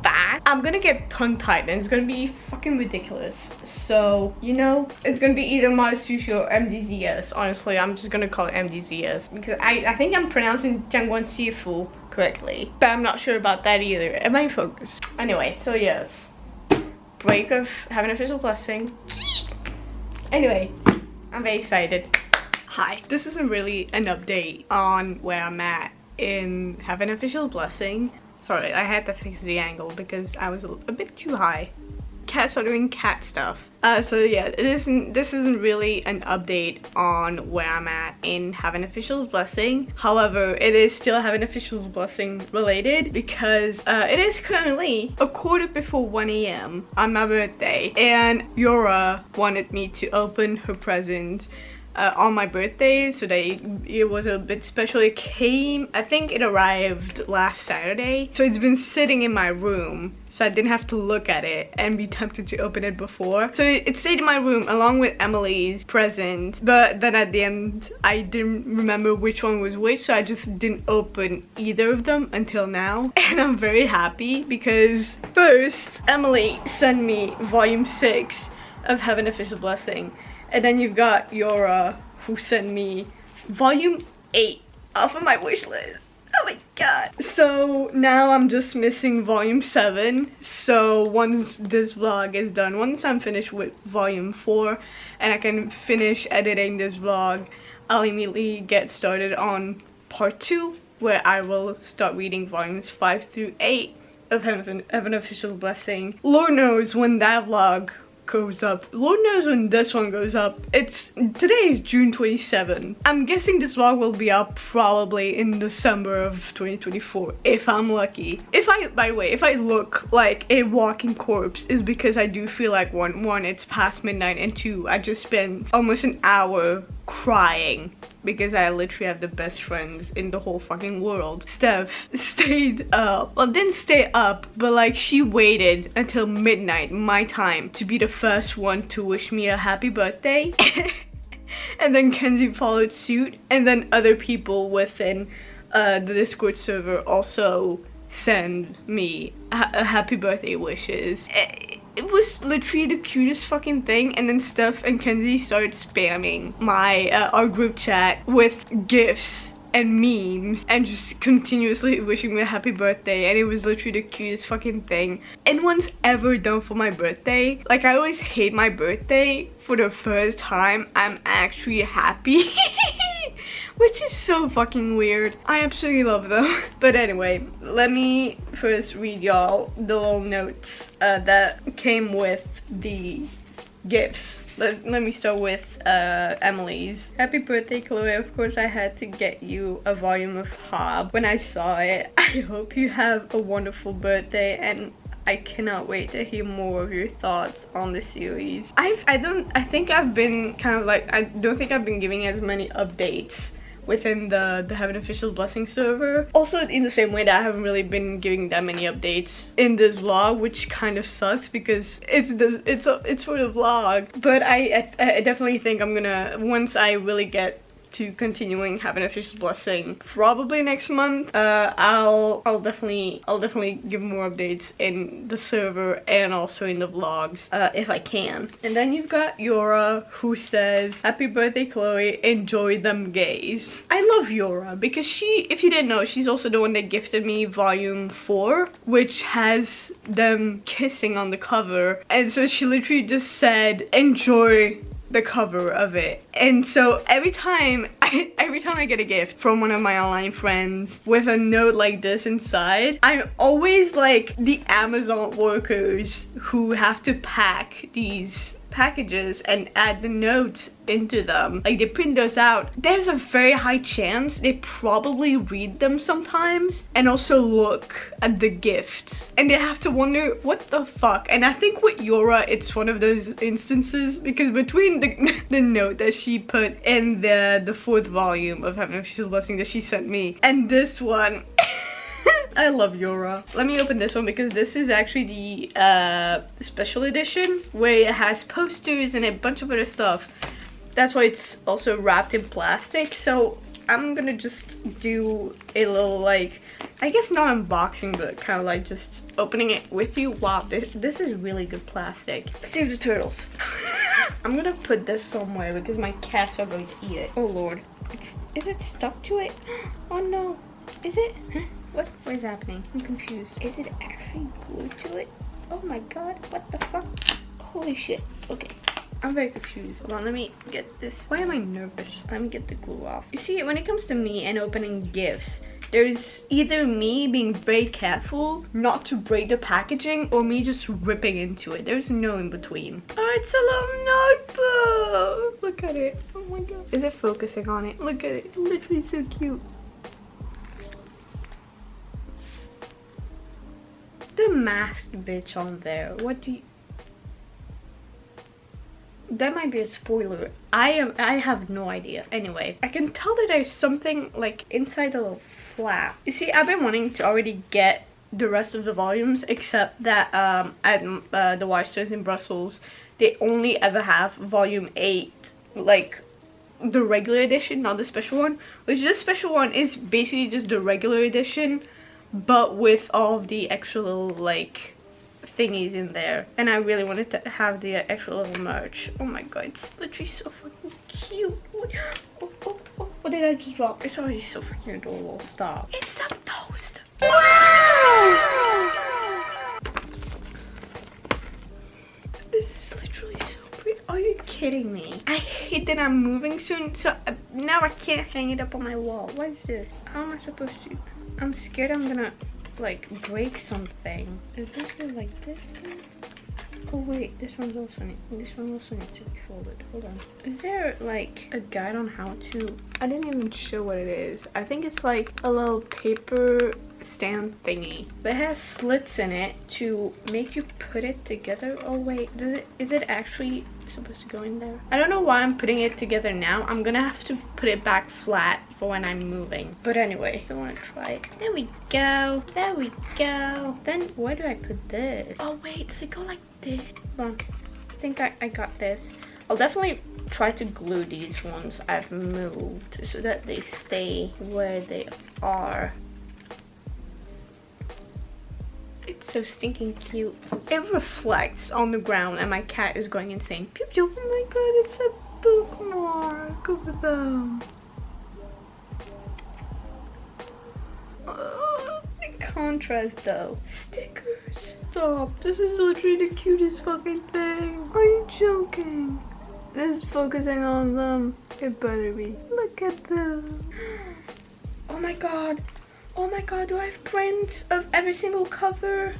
fast I'm gonna get tongue-tied and it's gonna be fucking ridiculous. So, you know, it's gonna be either Mars Sushi or MDZS. Honestly, I'm just gonna call it MDZS because I think I'm pronouncing Jiangguan Sifu correctly, but I'm not sure about that either. Am I focused? Anyway, so yes, break of Have an Official Blessing. Anyway, I'm very excited. Hi, this isn't really an update on where I'm at in Have an Official Blessing. Sorry, I had to fix the angle because I was a bit too high. Cats are doing cat stuff. So yeah, this isn't really an update on where I'm at in Have an Official's Blessing. However, it is still Have an Official's Blessing related because it is currently 1:15 a.m. on my birthday, and Yora wanted me to open her present on my birthday, so it was a bit special. It came, I think it arrived last Saturday, so it's been sitting in my room, so I didn't have to look at it and be tempted to open it before. So it stayed in my room along with Emily's present, but then at the end I didn't remember which one was which, so I just didn't open either of them until now. And I'm very happy because first Emily sent me volume 6 of Have an Official Blessing, and then you've got Yora who sent me volume 8 off of my wish list. Oh my god. So now I'm just missing volume 7. So once this vlog is done, once I'm finished with volume 4 and I can finish editing this vlog, I'll immediately get started on part 2, where I will start reading volumes 5 through 8 of Have an Official Blessing. Lord knows when that vlog goes up. Lord knows when this one goes up. Today is June 27. I'm guessing this vlog will be up probably in December of 2024 if I'm lucky. By the way, if I look like a walking corpse, is because I do feel like one, it's past midnight, and 2, I just spent almost an hour crying because I literally have the best friends in the whole fucking world. Steph stayed up, well, didn't stay up, but like she waited until midnight my time to be the first one to wish me a happy birthday. And then Kenzie followed suit, and then other people within the Discord server also send me a happy birthday wishes. It was literally the cutest fucking thing. And then Steph and Kenzie started spamming our group chat with gifs and memes and just continuously wishing me a happy birthday, and it was literally the cutest fucking thing anyone's ever done for my birthday. Like, I always hate my birthday. For the first time, I'm actually happy. Which is so fucking weird. I absolutely love them. But anyway, let me first read y'all the little notes that came with the gifts. Let me start with Emily's. Happy birthday, Chloe. Of course I had to get you a volume of Hob when I saw it. I hope you have a wonderful birthday, and I cannot wait to hear more of your thoughts on the series. I don't think I've been giving as many updates within the Have an Official Blessing server. Also, in the same way that I haven't really been giving that many updates in this vlog, which kind of sucks because it's for the vlog. But I definitely think I'm gonna, once I really get to continuing Have an Official Blessing, probably next month, I'll definitely give more updates in the server and also in the vlogs if I can. And then you've got Yora who says, happy birthday, Chloe, enjoy them gays. I love Yora because she, if you didn't know, she's also the one that gifted me volume 4, which has them kissing on the cover, and so she literally just said enjoy the cover of it. And so every time I get a gift from one of my online friends with a note like this inside, I'm always like the Amazon workers who have to pack these packages and add the notes into them. Like, they print those out. There's a very high chance they probably read them sometimes and also look at the gifts, and they have to wonder what the fuck. And I think with Yora it's one of those instances, because between the note that she put in the 4th volume of Have an Official Blessing that she sent me and this one, I love Yora. Let me open this one because this is actually the special edition where it has posters and a bunch of other stuff. That's why it's also wrapped in plastic. So I'm gonna just do a little, like, I guess not unboxing, but kind of like just opening it with you. Wow, this is really good plastic. Save the turtles. I'm gonna put this somewhere because my cats are going to eat it. Oh lord. Is it stuck to it? Oh no. Is it? Huh? What is happening? I'm confused. Is it actually glued to it? Oh my god, what the fuck? Holy shit. Okay. I'm very confused. Hold on, let me get this. Why am I nervous? Let me get the glue off. You see, when it comes to me and opening gifts, there's either me being very careful not to break the packaging or me just ripping into it. There's no in between. Oh, it's a little notebook. Look at it. Oh my god. Is it focusing on it? Look at it. It's literally so cute. The masked bitch on there. What do you... That might be a spoiler. I have no idea. Anyway, I can tell that there's something like inside the little flap. You see, I've been wanting to already get the rest of the volumes, except that at the Weisters in Brussels, they only ever have volume 8, like the regular edition, not the special one. Which this special one is basically just the regular edition, but with all of the extra little like thingies in there, and I really wanted to have the extra little merch. Oh my god, it's literally so fucking cute. What did I just drop? It's already so freaking adorable. Stop. It's a toast. Wow! This is literally so pretty. Are you kidding me? I hate that I'm moving soon, so now I can't hang it up on my wall. What is this? How am I supposed to? I'm scared I'm gonna like break something. Is this go like this? Oh wait, this one also needs to be folded. Hold on. Is there like a guide on how to? I didn't even show what it is. I think it's like a little paper stand thingy, but it has slits in it to make you put it together. Oh wait, is it actually supposed to go in there? I don't know why I'm putting it together now. I'm gonna have to put it back flat for when I'm moving. But anyway, I want to try it. There we go. There we go. Then where do I put this? Oh wait, does it go like this? Hold on. I think I got this. I'll definitely try to glue these ones I've moved so that they stay where they are. It's so stinking cute. It reflects on the ground and my cat is going insane. Pew pew. Oh my god, it's a bookmark of them. The contrast though. Stickers. Stop. This is literally the cutest fucking thing. Are you joking? This is focusing on them. It better be. Look at them. Oh my god. Oh my god, do I have prints of every single cover?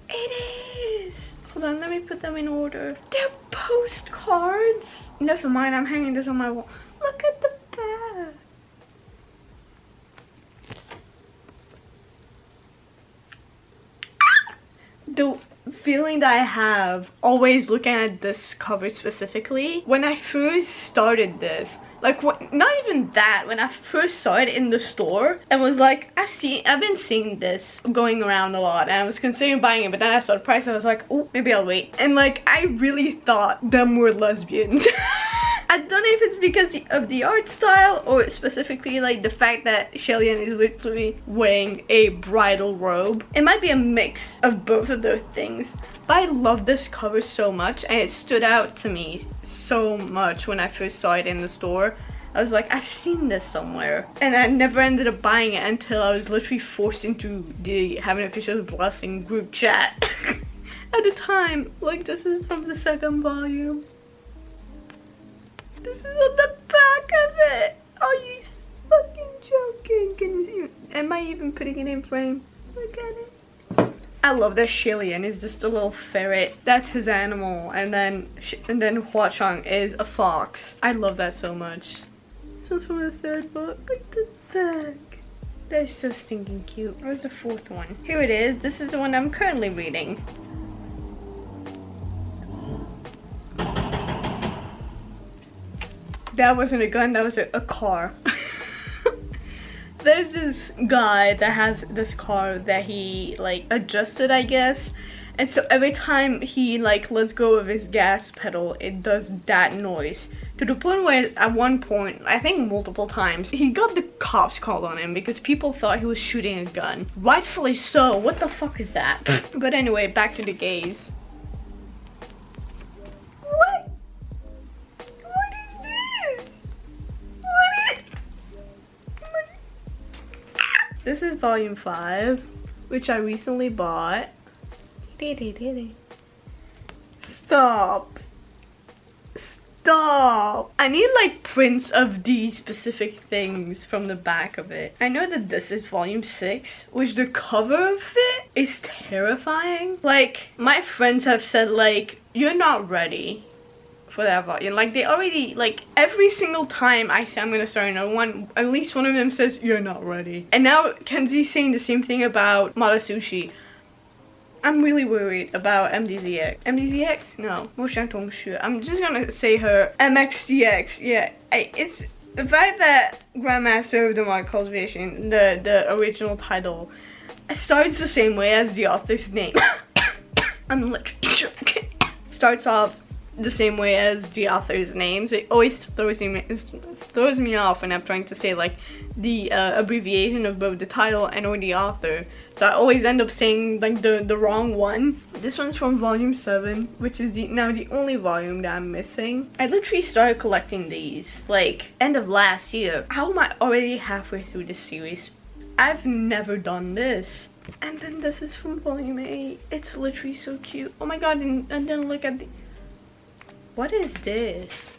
It is! Hold on, let me put them in order. They're postcards! Never mind, I'm hanging this on my wall. Look at the back! The feeling that I have always looking at this cover specifically, when I first started this, like what, not even that, when I first saw it in the store and was like, I've been seeing this going around a lot and I was considering buying it, but then I saw the price and I was like, oh, maybe I'll wait. And like, I really thought them were lesbians. I don't know if it's because of the art style or specifically like the fact that Shellyan is literally wearing a bridal robe. It might be a mix of both of those things. But I love this cover so much and it stood out to me so much when I first saw it in the store. I was like, I've seen this somewhere. And I never ended up buying it until I was literally forced into the Have an Official Blessing group chat. At the time, like this is from the second volume. This is on the back of it. Are you fucking joking? Can you see it? Am I even putting it in frame? Look at it. I love that Shellyan is just a little ferret. That's his animal. And then Hua-Chang is a fox. I love that so much. So from the third book. Look at the back. That is so stinking cute. Where's the fourth one? Here it is. This is the one I'm currently reading. That wasn't a gun, that was a car. There's this guy that has this car that he like adjusted, I guess, And so every time he like lets go of his gas pedal, it does that noise. To the point where at one point, I think multiple times, he got the cops called on him because people thought he was shooting a gun. Rightfully so. What the fuck is that? But anyway, back to the gays. What? What is this? This is volume 5, which I recently bought. Stop. Stop. I need like prints of these specific things from the back of it. I know that this is volume 6, which the cover of it is terrifying. Like, my friends have said like, you're not ready for that volume. Like, they already, like, every single time I say I'm gonna start another one, at least one of them says you're not ready. And now Kenzie's saying the same thing about Mata Sushi. I'm really worried about MDZX. MDZX? No. I'm just gonna say her MXDX. Yeah, it's the fact that Grandmaster of Demonic Cultivation, the original title, starts the same way as the author's name. I'm literally starts off the same way as the author's names. It always throws me off when I'm trying to say like the abbreviation of both the title and or the author. So I always end up saying like the wrong one. This one's from volume 7, which is now the only volume that I'm missing. I literally started collecting these like end of last year. How am I already halfway through this series? I've never done this. And then this is from volume 8. It's literally so cute. Oh my god, and then look at the... What is this?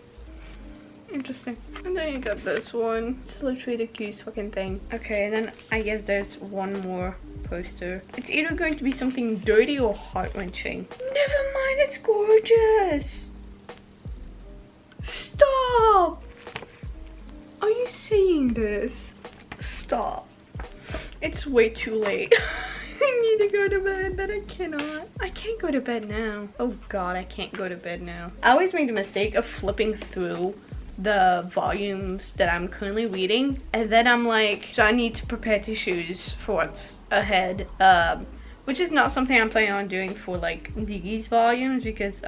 Interesting. And then you got this one. It's literally the cutest fucking thing. Okay, and then I guess there's one more poster. It's either going to be something dirty or heart-wrenching. Never mind, it's gorgeous. Stop! Are you seeing this? Stop. It's way too late. I need to go to bed, but I cannot. I can't go to bed now. Oh god, I can't go to bed now. I always make the mistake of flipping through the volumes that I'm currently reading, and then I'm like, so I need to prepare tissues for what's ahead, which is not something I'm planning on doing for like these volumes, because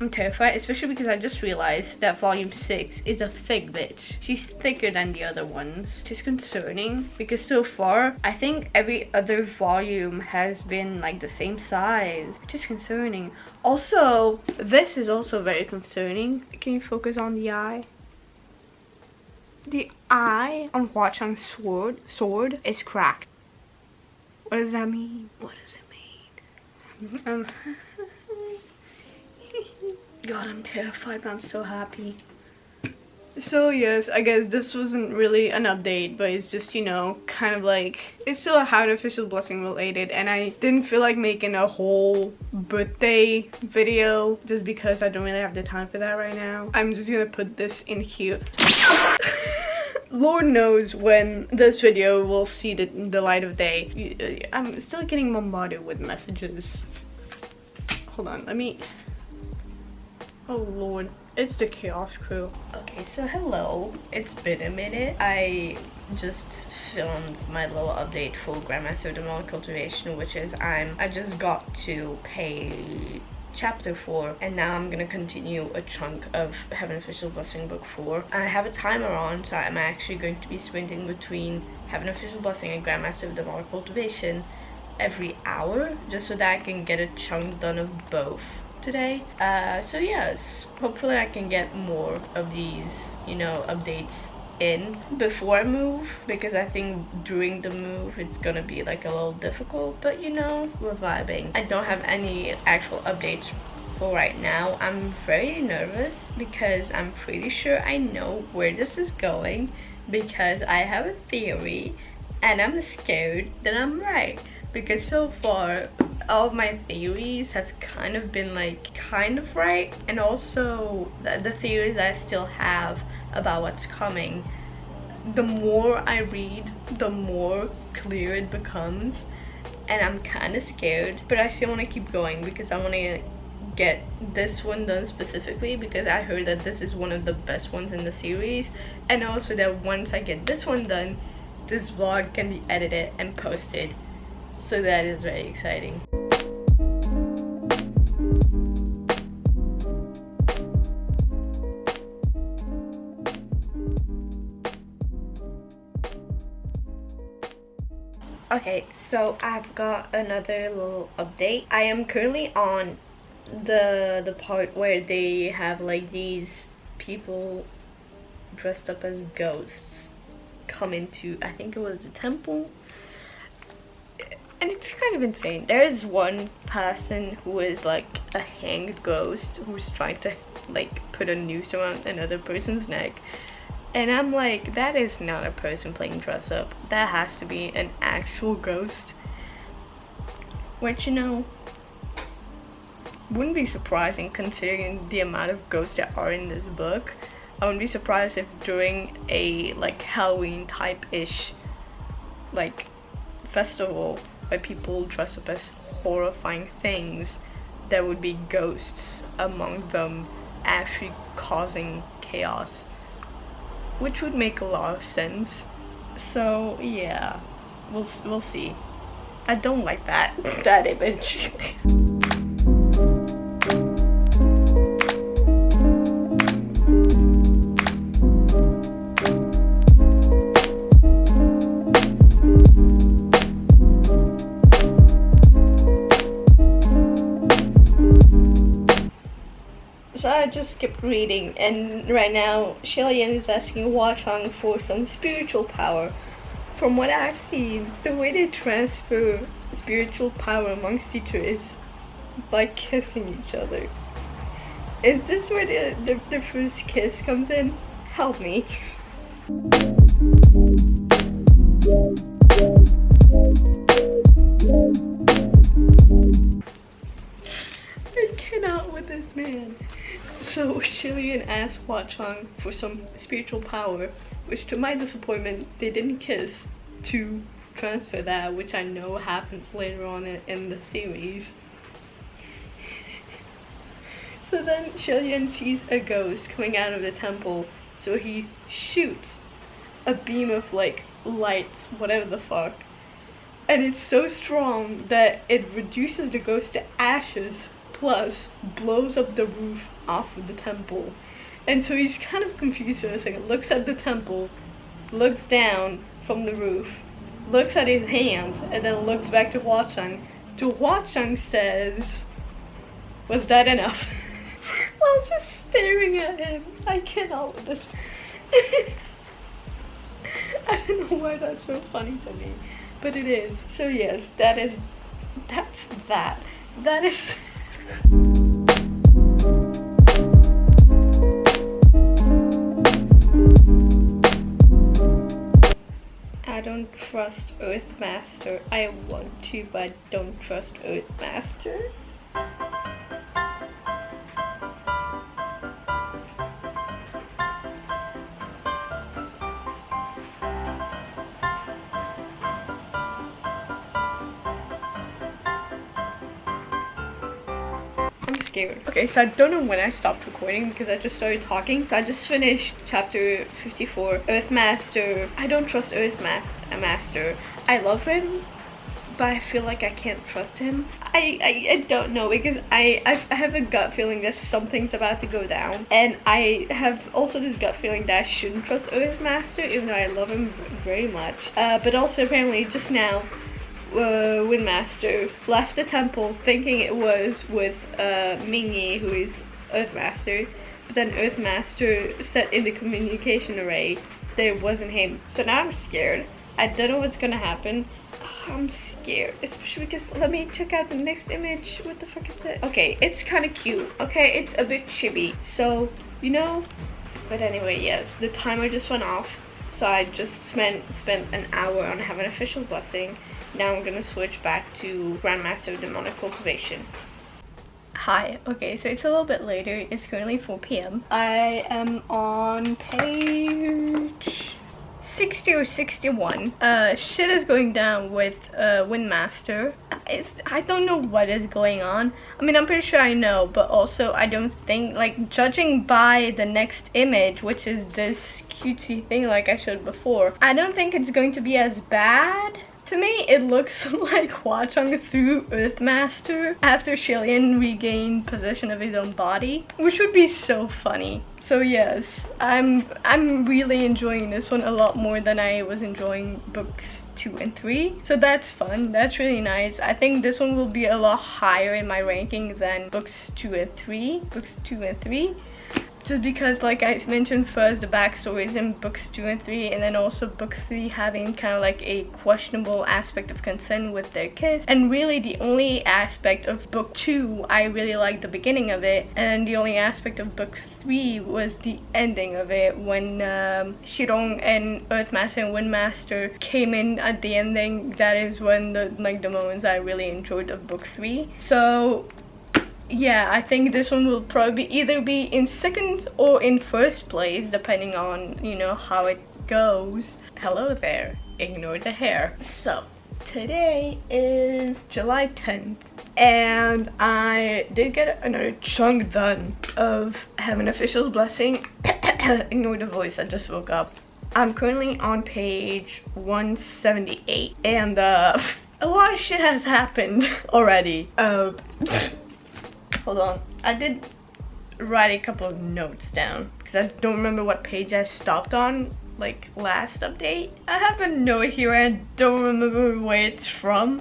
I'm terrified, especially because I just realized that volume 6 is a thick bitch. She's thicker than the other ones, which is concerning because so far I think every other volume has been like the same size, which is concerning. Also, this is also very concerning. Can you focus on the eye? The eye on Hua Chang's sword is cracked. What does that mean? What does it mean? God, I'm terrified, but I'm so happy. So yes, I guess this wasn't really an update, but it's just, you know, kind of like, it's still a Have an Official Blessing related, and I didn't feel like making a whole birthday video just because I don't really have the time for that right now. I'm just gonna put this in here. Lord knows when this video will see the light of day. I'm still getting bombarded with messages. Hold on, let me... Oh lord, it's the Chaos Crew. Okay, so hello. It's been a minute. I just filmed my little update for Grandmaster of Demonic Cultivation, which is I just got to pay chapter 4, and now I'm gonna continue a chunk of Have an Official Blessing book 4. I have a timer on, so I'm actually going to be sprinting between Have an Official Blessing and Grandmaster of Demonic Cultivation every hour, just so that I can get a chunk done of both today. So yes, hopefully I can get more of these, you know, updates in before I move, because I think during the move it's gonna be like a little difficult, but you know, we're vibing. I don't have any actual updates for right now. I'm very nervous because I'm pretty sure I know where this is going, because I have a theory and I'm scared that I'm right, because so far all of my theories have kind of been like kind of right, and also the theories I still have about what's coming, the more I read, the more clear it becomes, and I'm kind of scared, but I still want to keep going because I want to get this one done specifically, because I heard that this is one of the best ones in the series, and also that once I get this one done, this vlog can be edited and posted. So that is very exciting. Okay, so I've got another little update. I am currently on the part where they have like these people dressed up as ghosts come into, I think it was the temple, and it's kind of insane. There is one person who is like a hanged ghost who's trying to like put a noose around another person's neck, and I'm like, that is not a person playing dress up. That has to be an actual ghost, which, you know, wouldn't be surprising considering the amount of ghosts that are in this book. I wouldn't be surprised if during a like Halloween type-ish like festival where people dress up as horrifying things, there would be ghosts among them actually causing chaos, which would make a lot of sense. So yeah, we'll see. I don't like that image. So I just skipped reading, and right now Shillian is asking Watchung for some spiritual power. From what I've seen, the way they transfer spiritual power amongst each other is by kissing each other. Is this where the first kiss comes in? Help me. I cannot with this man. So Shillian asked Watchung for some spiritual power, which to my disappointment, they didn't kiss to transfer that, which I know happens later on in the series. So then Shillian sees a ghost coming out of the temple, so he shoots a beam of like lights, whatever the fuck, and it's so strong that it reduces the ghost to ashes, plus blows up the roof off of the temple. And so he's kind of confused for a second, looks at the temple, looks down from the roof, looks at his hand, and then looks back to Watchung. To Watchung says, "Was that enough?" I'm just staring at him. I cannot with this. I don't know why that's so funny to me, but it is. So yes, that is I don't trust Earthmaster. I want to, but I don't trust Earthmaster. I'm scared. Okay, so I don't know when I stopped recording because I just started talking. So I just finished chapter 54, Earthmaster. I don't trust Earthmaster. I love him, but I feel like I can't trust him. I don't know, because I have a gut feeling that something's about to go down, and I have also this gut feeling that I shouldn't trust Earthmaster, even though I love him very much. But also apparently just now, Windmaster left the temple thinking it was with Mingyi, who is Earthmaster, but then Earthmaster set in the communication array that it wasn't him. So now I'm scared. I don't know what's gonna happen. I'm scared, especially because let me check out the next image. What the fuck is it? Okay, it's kind of cute. Okay, it's a bit chibi, so you know. But anyway, yes, the timer just went off, so I just spent an hour on Have an Official Blessing. Now I'm gonna switch back to Grandmaster of Demonic Cultivation. Hi, okay, so it's a little bit later. It's currently 4 p.m. I am on page 60 or 61. Shit is going down with Windmaster. I don't know what is going on. I mean, I'm pretty sure I know, but also I don't think, like, judging by the next image, which is this cutesy thing like I showed before, I don't think it's going to be as bad. To me, it looks like Hwa-Chang threw Earthmaster after Shillian regained possession of his own body, which would be so funny. So yes, I'm really enjoying this one a lot more than I was enjoying books 2 and 3. So that's fun. That's really nice. I think this one will be a lot higher in my ranking than books 2 and 3. Books 2 and 3. Just because, like I mentioned first, the backstories in books 2 and 3, and then also book 3 having kind of like a questionable aspect of consent with their kiss. And really the only aspect of book 2, I really liked the beginning of it, and then the only aspect of book 3 was the ending of it, when Shirong and Earthmaster and Windmaster came in at the ending. That is when the moments I really enjoyed of book 3. So yeah, I think this one will probably either be in second or in first place, depending on, you know, how it goes. Hello there, ignore the hair. So today is July 10th, and I did get another chunk done of Heaven Official's Blessing. Ignore the voice, I just woke up. I'm currently on page 178, and a lot of shit has happened already. Hold on, I did write a couple of notes down because I don't remember what page I stopped on, like last update. I have a note here and I don't remember where it's from.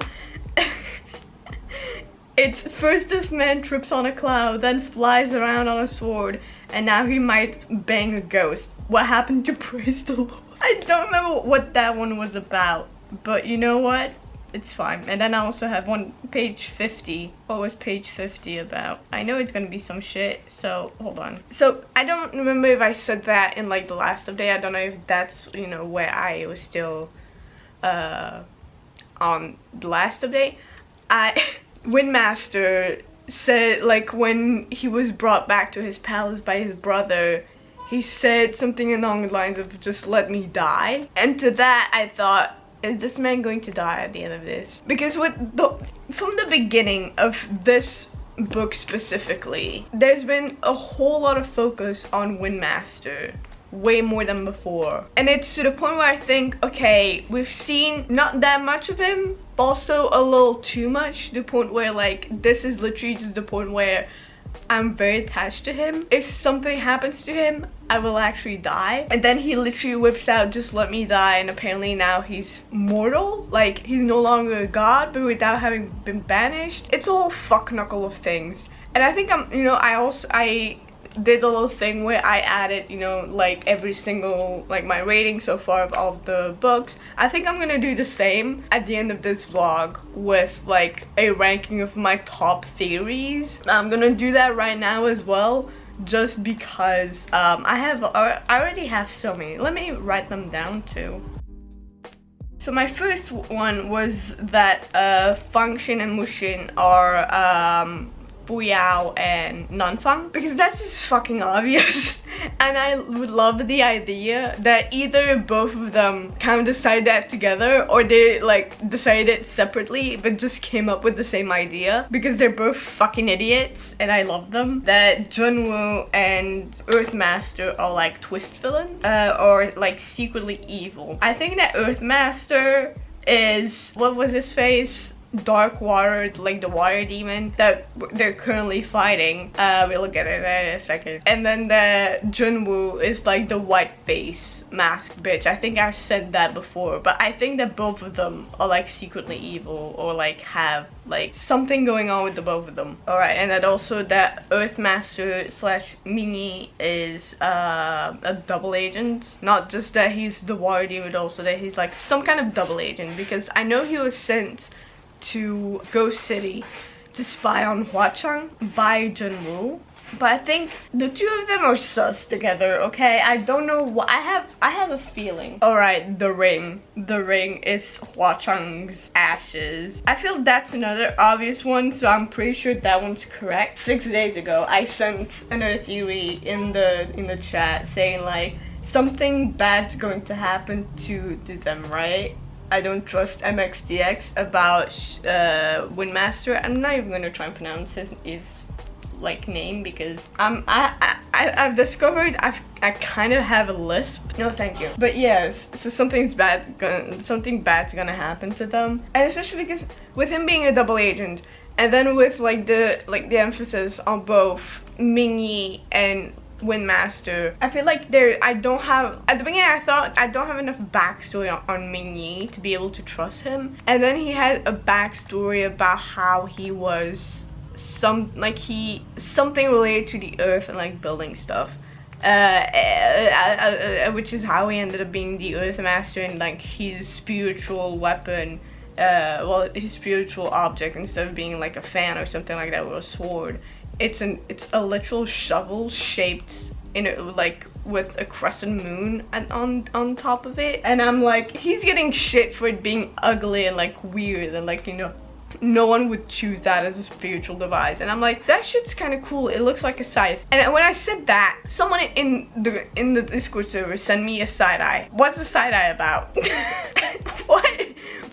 It's first this man trips on a cloud, then flies around on a sword, and now he might bang a ghost. What happened to praise the Lord? I don't remember what that one was about, but you know what? It's fine. And then I also have one page 50. What was page 50 about? I know it's gonna be some shit, so hold on. So I don't remember if I said that in like the last update. I don't know if that's, you know, where I was still on the last update. Windmaster said, like, when he was brought back to his palace by his brother, he said something along the lines of just let me die. And to that I thought, is this man going to die at the end of this? Because from the beginning of this book specifically, there's been a whole lot of focus on Windmaster, way more than before. And it's to the point where I think, okay, we've seen not that much of him, also a little too much, to the point where like this is literally just the point where I'm very attached to him. If something happens to him, I will actually die. And then he literally whips out just let me die, and apparently now he's mortal. Like, he's no longer a god, but without having been banished. It's a whole fuck knuckle of things. And I think I did a little thing where I added, you know, like every single, like my rating so far of all of the books. I think I'm gonna do the same at the end of this vlog with like a ranking of my top theories. I'm gonna do that right now as well, just because I already have so many. Let me write them down too. So my first one was that Fangshin and Mushin are Fuyao and Nanfang, because that's just fucking obvious. And I would love the idea that either both of them kind of decide that together, or they like decided it separately but just came up with the same idea, because they're both fucking idiots and I love them. That Junwoo and Earthmaster are like twist villains, or like secretly evil. I think that Earthmaster is, what was his face? Dark water, like the water demon that they're currently fighting. We'll get it in a second. And then the Junwoo is like the white face mask bitch. I think I've said that before, but I think that both of them are like secretly evil, or like have like something going on with the both of them. Alright, and that also that Earthmaster slash Mini is a double agent. Not just that he's the water demon, but also that he's like some kind of double agent, because I know he was sent to Ghost City to spy on Hwachang by Junwoo, but I think the two of them are sus together. Okay, I don't know what I have a feeling. All right, the ring is Hwachang's ashes. I feel that's another obvious one, so I'm pretty sure that one's correct. 6 days ago I sent another theory in the chat saying like something bad's going to happen to them, right? I don't trust MXDX about Windmaster. I'm not even gonna try and pronounce his like name, because I've discovered I kind of have a lisp. No, thank you. But yes, so something bad's gonna happen to them, and especially because with him being a double agent, and then with like the emphasis on both Mingyi and Windmaster. I feel like I don't have, at the beginning I thought I don't have enough backstory on Ming-Yi to be able to trust him. And then he had a backstory about how he was something related to the earth and like building stuff. Which is how he ended up being the Earth Master, and like his spiritual weapon, well, his spiritual object, instead of being like a fan or something like that, or a sword, it's a literal shovel shaped in a, like with a crescent moon and on top of it. And I'm like, he's getting shit for it being ugly and like weird, and like, you know, no one would choose that as a spiritual device. And I'm like, that shit's kind of cool. It looks like a scythe. And when I said that, someone in the Discord server sent me a side eye. What's a side eye about?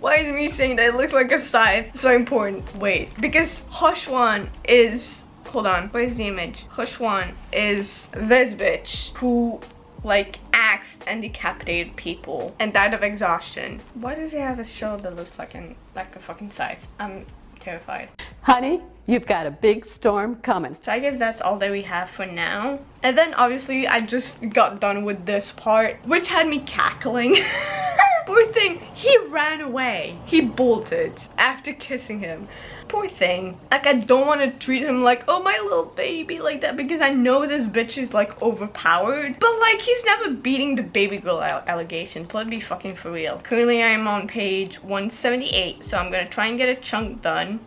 Why is me saying that it looks like a scythe so important? Wait, because Hushwan is, hold on, where's the image? Hushwan is this bitch who like axed and decapitated people and died of exhaustion. Why does he have a shield that looks like a fucking scythe? I'm terrified. Honey, you've got a big storm coming. So I guess that's all that we have for now. And then obviously I just got done with this part, which had me cackling. Poor thing, he ran away. He bolted after kissing him. Poor thing. Like, I don't want to treat him like, oh, my little baby, like that, because I know this bitch is like overpowered. But like, he's never beating the baby girl allegations. Let's be fucking for real. Currently I am on page 178, so I'm gonna try and get a chunk done.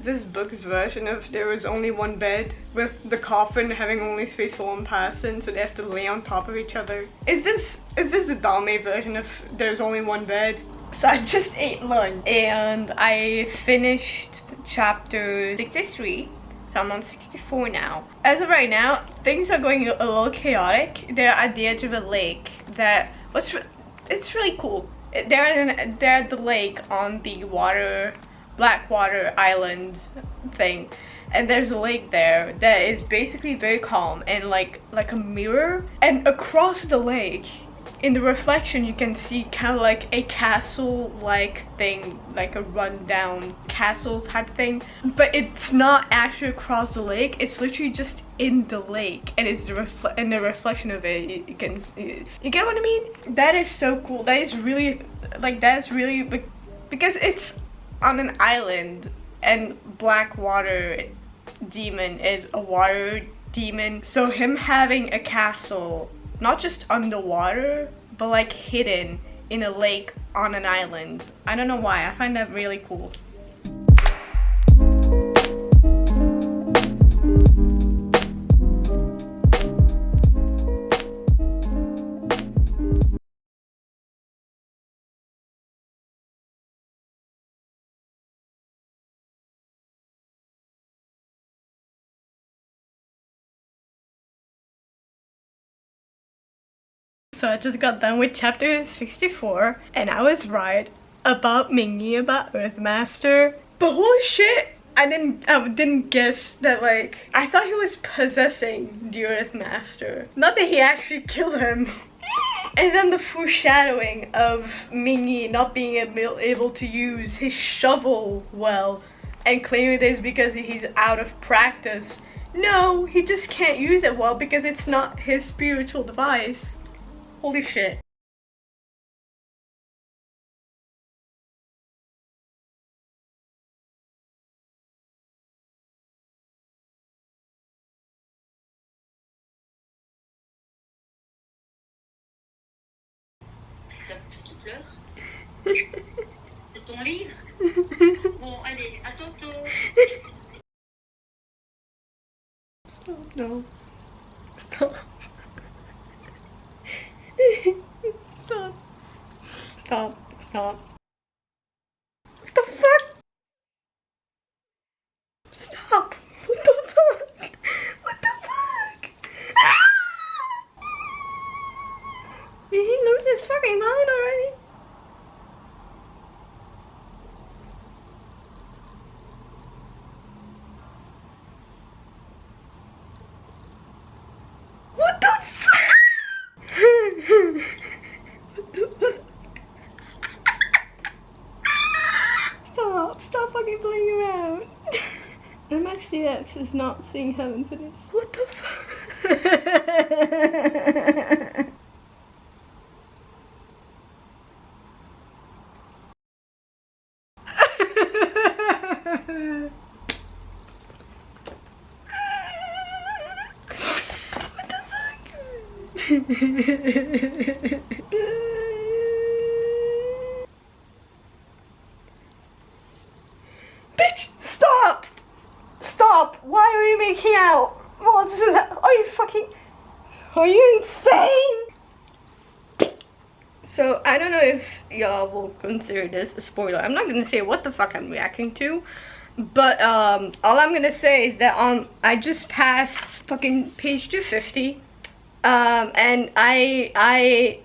This book's version of there was only one bed, with the coffin having only space for one person, so they have to lay on top of each other. Is this the Dalme version of there's only one bed? So I just ate lunch and I finished chapter 63, so I'm on 64 now. As of right now, things are going a little chaotic. They're at the edge of a lake that it's really cool. They're at the lake on the Blackwater Island thing, and there's a lake there that is basically very calm and like a mirror, and across the lake in the reflection you can see kind of like a castle like thing, like a rundown castle type thing, but it's not actually across the lake. It's literally just in the lake, and it's the reflection of it. You can see, you get what I mean? That is so cool. That is really because it's on an island, and Blackwater demon is a water demon, so him having a castle not just underwater but like hidden in a lake on an island, I don't know why, I find that really cool. So I just got done with chapter 64, and I was right about Ming-Yi, about Earthmaster. But holy shit, I didn't guess that, like, I thought he was possessing the Earthmaster. Not that he actually killed him. And then the foreshadowing of Ming-Yi not being able to use his shovel well, and claiming this because he's out of practice. No, he just can't use it well because it's not his spiritual device. Holy shit. Tu pleures? C'est ton livre? Bon, allez, à tantôt. Stop, no. Stop. Stop. Stop. Stop. What the fuck? Stop. What the fuck? What the fuck? Ah! Did he lose his fucking mind already? Stop fucking playing around. MXGX is not seeing heaven for this. What the fuck? Bitch, stop! Stop! Why are you making out? What is that? Are you fucking... Are you insane? So, I don't know if y'all will consider this a spoiler. I'm not gonna say what the fuck I'm reacting to. But, all I'm gonna say is that, I just passed fucking page 250. And I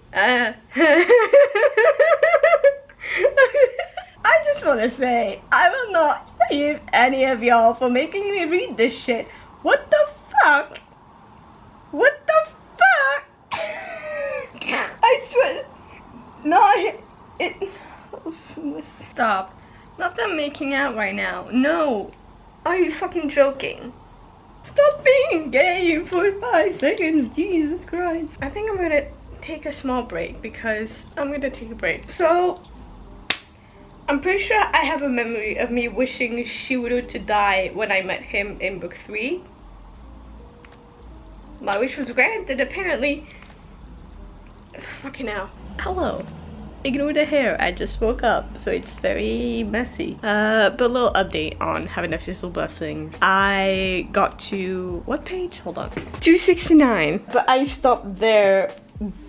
just wanna say, I will not forgive any of y'all for making me read this shit. What the fuck? What the fuck? I swear, no, it stop. Not them making out right now. No. Are you fucking joking? Stop being gay for 5 seconds, Jesus Christ. I think I'm gonna take a small break because I'm gonna take a break. So, I'm pretty sure I have a memory of me wishing Shiro to die when I met him in book 3. My wish was granted, apparently. Fucking hell. Hello. Ignore the hair, I just woke up, so it's very messy. But a little update on Having Official Blessings. I got to, what page? Hold on. 269. But I stopped there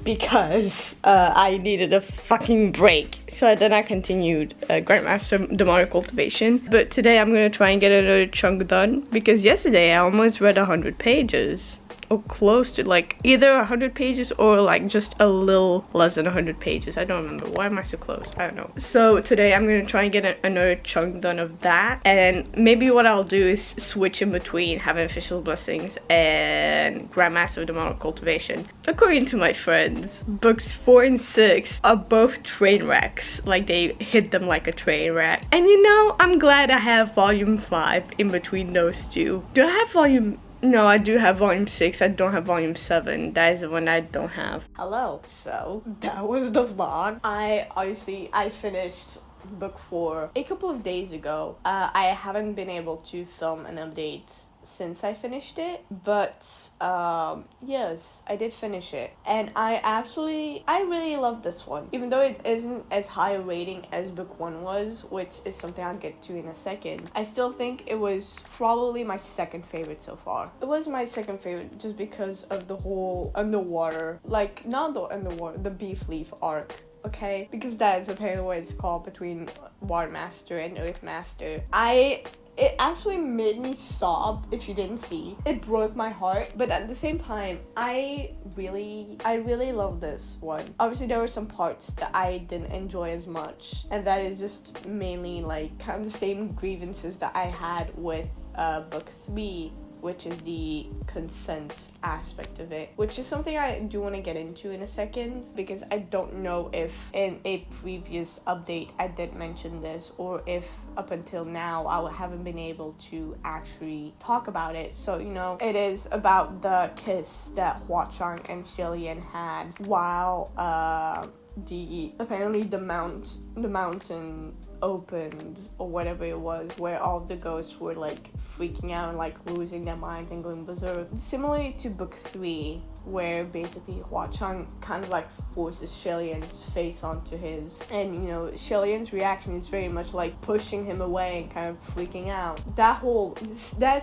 because I needed a fucking break. So then I continued Grandmaster Demonic Cultivation. But today I'm gonna try and get another chunk done because yesterday I almost read 100 pages. Or close to, like, either 100 pages or like just a little less than 100 pages. I don't remember. Why am I so close? I don't know. So today I'm gonna try and get another chunk done of that, and maybe what I'll do is switch in between Having Official Blessings and Grandmaster of Demonic Cultivation. According to my friends, books 4 and 6 are both train wrecks. Like, they hit them like a train wreck. And you know, I'm glad I have volume 5 in between those two. Do I have volume... No, I do have volume 6. I don't have volume 7. That is the one I don't have. Hello. So that was the vlog. I finished book 4 a couple of days ago. I haven't been able to film an update since I finished it, but yes, I did finish it, and I really love this one, even though it isn't as high a rating as book 1 was, which is something I'll get to in a second. I still think it was probably my second favorite so far. It was my second favorite just because of the whole underwater, like, not the underwater, the beef leaf arc. Okay, because that is apparently what it's called between Water Master and Earth Master. It actually made me sob, if you didn't see. It broke my heart, but at the same time, I really love this one. Obviously, there were some parts that I didn't enjoy as much, and that is just mainly like kind of the same grievances that I had with book 3, which is the consent aspect of it, which is something I do want to get into in a second, because I don't know if in a previous update I did mention this, or if up until now I haven't been able to actually talk about it. So, you know, it is about the kiss that Hua Chang and Shilian had while apparently the mountain opened, or whatever it was, where all the ghosts were like freaking out and like losing their minds and going berserk. Similarly to book 3, where basically Hua Chang kind of like forces Shilian's face onto his, and you know, Shilian's reaction is very much like pushing him away and kind of freaking out. That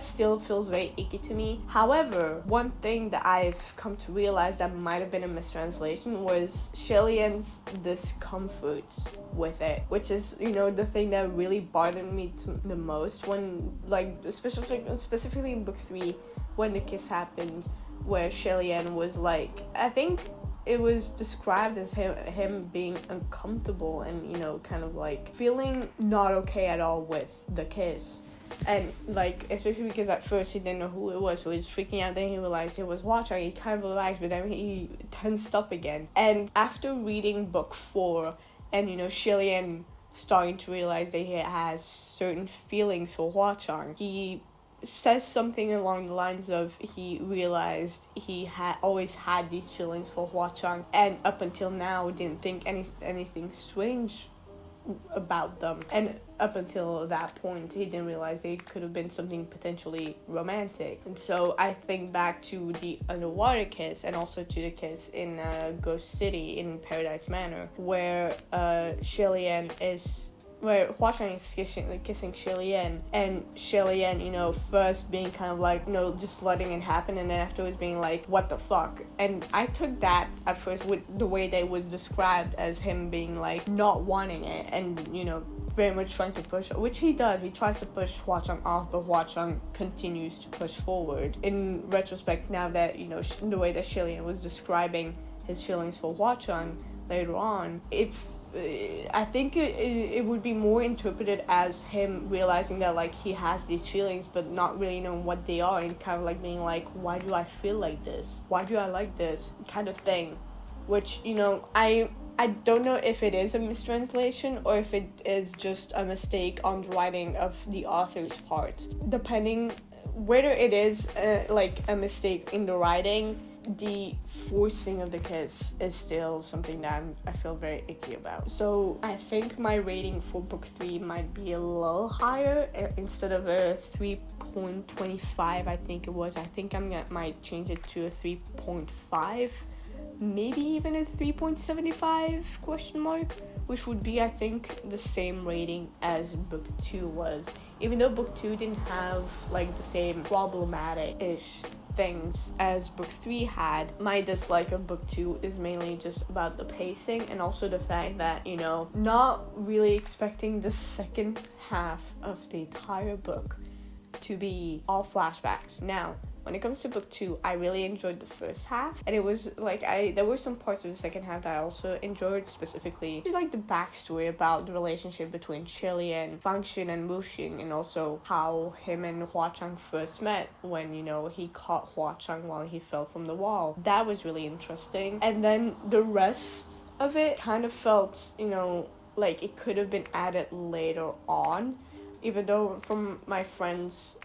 still feels very icky to me. However, one thing that I've come to realize that might have been a mistranslation was Shilian's discomfort with it, which is, you know, the thing that really bothered me the most when, like, specifically in book 3, when the kiss happened, where Shilian was like, I think it was described as him being uncomfortable and, you know, kind of like feeling not okay at all with the kiss. And like, especially because at first he didn't know who it was, so he's freaking out. Then he realized it was Hua Chang. He kind of relaxed, but then he tensed up again. And after reading book 4, and you know, Shilian starting to realize that he has certain feelings for Hua Chang. He says something along the lines of he realized he had always had these feelings for Hua Chang, and up until now didn't think anything strange about them, and up until that point he didn't realize it could have been something potentially romantic. And so I think back to the underwater kiss, and also to the kiss in Ghost City in Paradise Manor, where where Hua Chang is kissing Shilian, and Shilian, you know, first being kind of like, you know, just letting it happen, and then afterwards being like, what the fuck? And I took that at first with the way that it was described as him being like not wanting it, and, you know, very much trying to push, which he does. He tries to push Hua Chang off, but Hua Chang continues to push forward. In retrospect, now that, you know, the way that Shilian was describing his feelings for Hua Chang later on, I think it would be more interpreted as him realizing that, like, he has these feelings but not really knowing what they are, and kind of like being like, why do I feel like this? Why do I like this? Kind of thing. Which, you know, I don't know if it is a mistranslation or if it is just a mistake on the writing of the author's part. Depending whether it is like a mistake in the writing, the forcing of the kiss is still something that I feel very icky about. So I think my rating for book 3 might be a little higher. Instead of a 3.25, I think it was. I think might change it to a 3.5. Maybe even a 3.75 question mark, which would be, I think, the same rating as book 2 was. Even though book 2 didn't have like the same problematic-ish things as book 3 had, my dislike of book 2 is mainly just about the pacing, and also the fact that, you know, not really expecting the second half of the entire book to be all flashbacks. Now, when it comes to book 2, I really enjoyed the first half, and it was like there were some parts of the second half that I also enjoyed, specifically like the backstory about the relationship between Shilian, Fangxin, and Wuxing, and also how him and Hua Chang first met when, you know, he caught Hua Chang while he fell from the wall. That was really interesting. And then the rest of it kind of felt, you know, like it could have been added later on. Even though from my friends,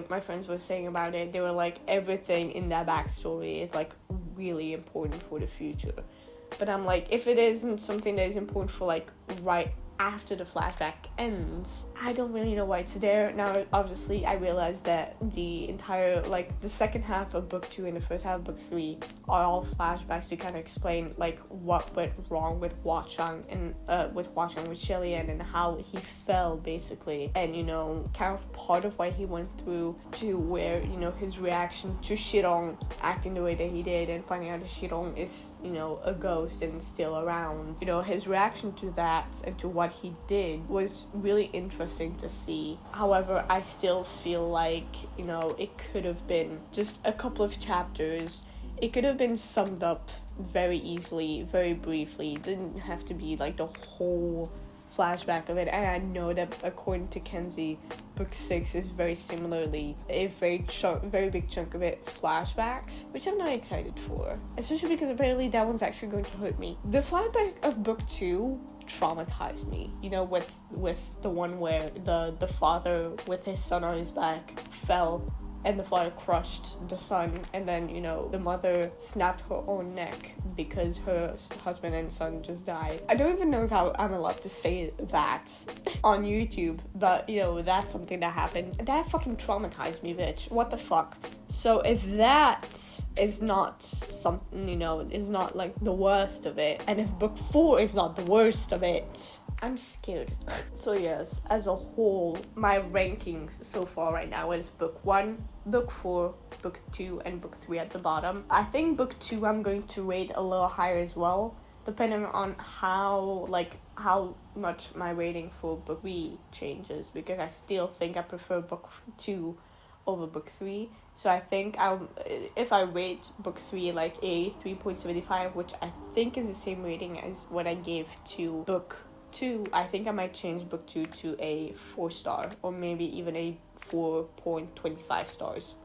my friends were saying about it, they were like, everything in that backstory is like really important for the future. But I'm like, if it isn't something that is important for like right after the flashback ends, I don't really know why it's there. Now, obviously, I realized that the entire, like, the second half of book 2 and the first half of book 3 are all flashbacks to kind of explain, like, what went wrong with Hua Chang and, with Shilian, and how he fell, basically. And, you know, kind of part of why he went through to where, you know, his reaction to Shirong acting the way that he did and finding out that Shirong is, you know, a ghost and still around. You know, his reaction to that and to what he did was really interesting to see. However, I still feel like, you know, it could have been just a couple of chapters. It could have been summed up very easily, very briefly. It didn't have to be like the whole flashback of it. And I know that according to Kenzie, book 6 is very similarly a very big chunk of it flashbacks, which I'm not excited for, especially because apparently that one's actually going to hurt me. The flashback of book 2 traumatized me, you know, with the one where the father with his son on his back fell and the father crushed the son, and then, you know, the mother snapped her own neck because her husband and son just died. I don't even know if I'm allowed to say that on YouTube, but, you know, that's something that happened. That fucking traumatized me, bitch. What the fuck? So if that is not something, you know, is not like the worst of it, and if book 4 is not the worst of it, I'm scared. So yes, as a whole, my rankings so far right now is book 1, book 4, book 2, and book 3 at the bottom. I think book 2 I'm going to rate a little higher as well, depending on how much my rating for book 3 changes, because I still think I prefer book 2 over book 3. So I think if I rate book 3 like a 3.75, which I think is the same rating as what I gave to book 2, I think I might change book 2 to a 4-star, or maybe even a 4.25 stars,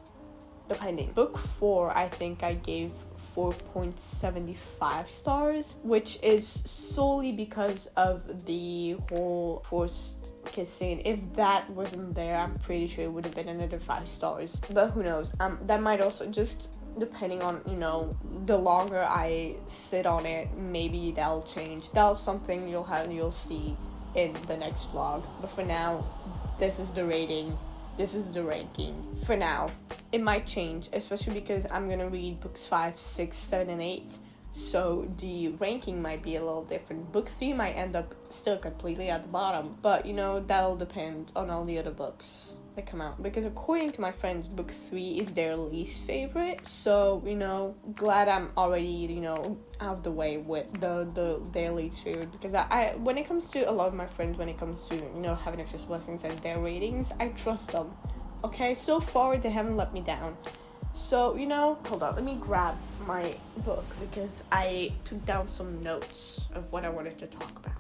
depending. Book 4, I think I gave 4.75 stars, which is solely because of the whole forced kissing. If that wasn't there, I'm pretty sure it would have been another 5 stars. But who knows? That might also just depending on, you know, the longer I sit on it, maybe that'll change. That's something you'll see in the next vlog. But for now, this is the rating. This is the ranking. For now, it might change, especially because I'm gonna read books 5, 6, 7, and 8. So the ranking might be a little different. Book 3 might end up still completely at the bottom. But, you know, that'll depend on all the other books that come out. Because according to my friends, book 3 is their least favorite. So, you know, glad I'm already, you know, out of the way with their least favorite. Because I when it comes to a lot of my friends, when it comes to, you know, having official blessings and their ratings, I trust them. Okay, so far they haven't let me down. So, you know, hold on, let me grab my book because I took down some notes of what I wanted to talk about.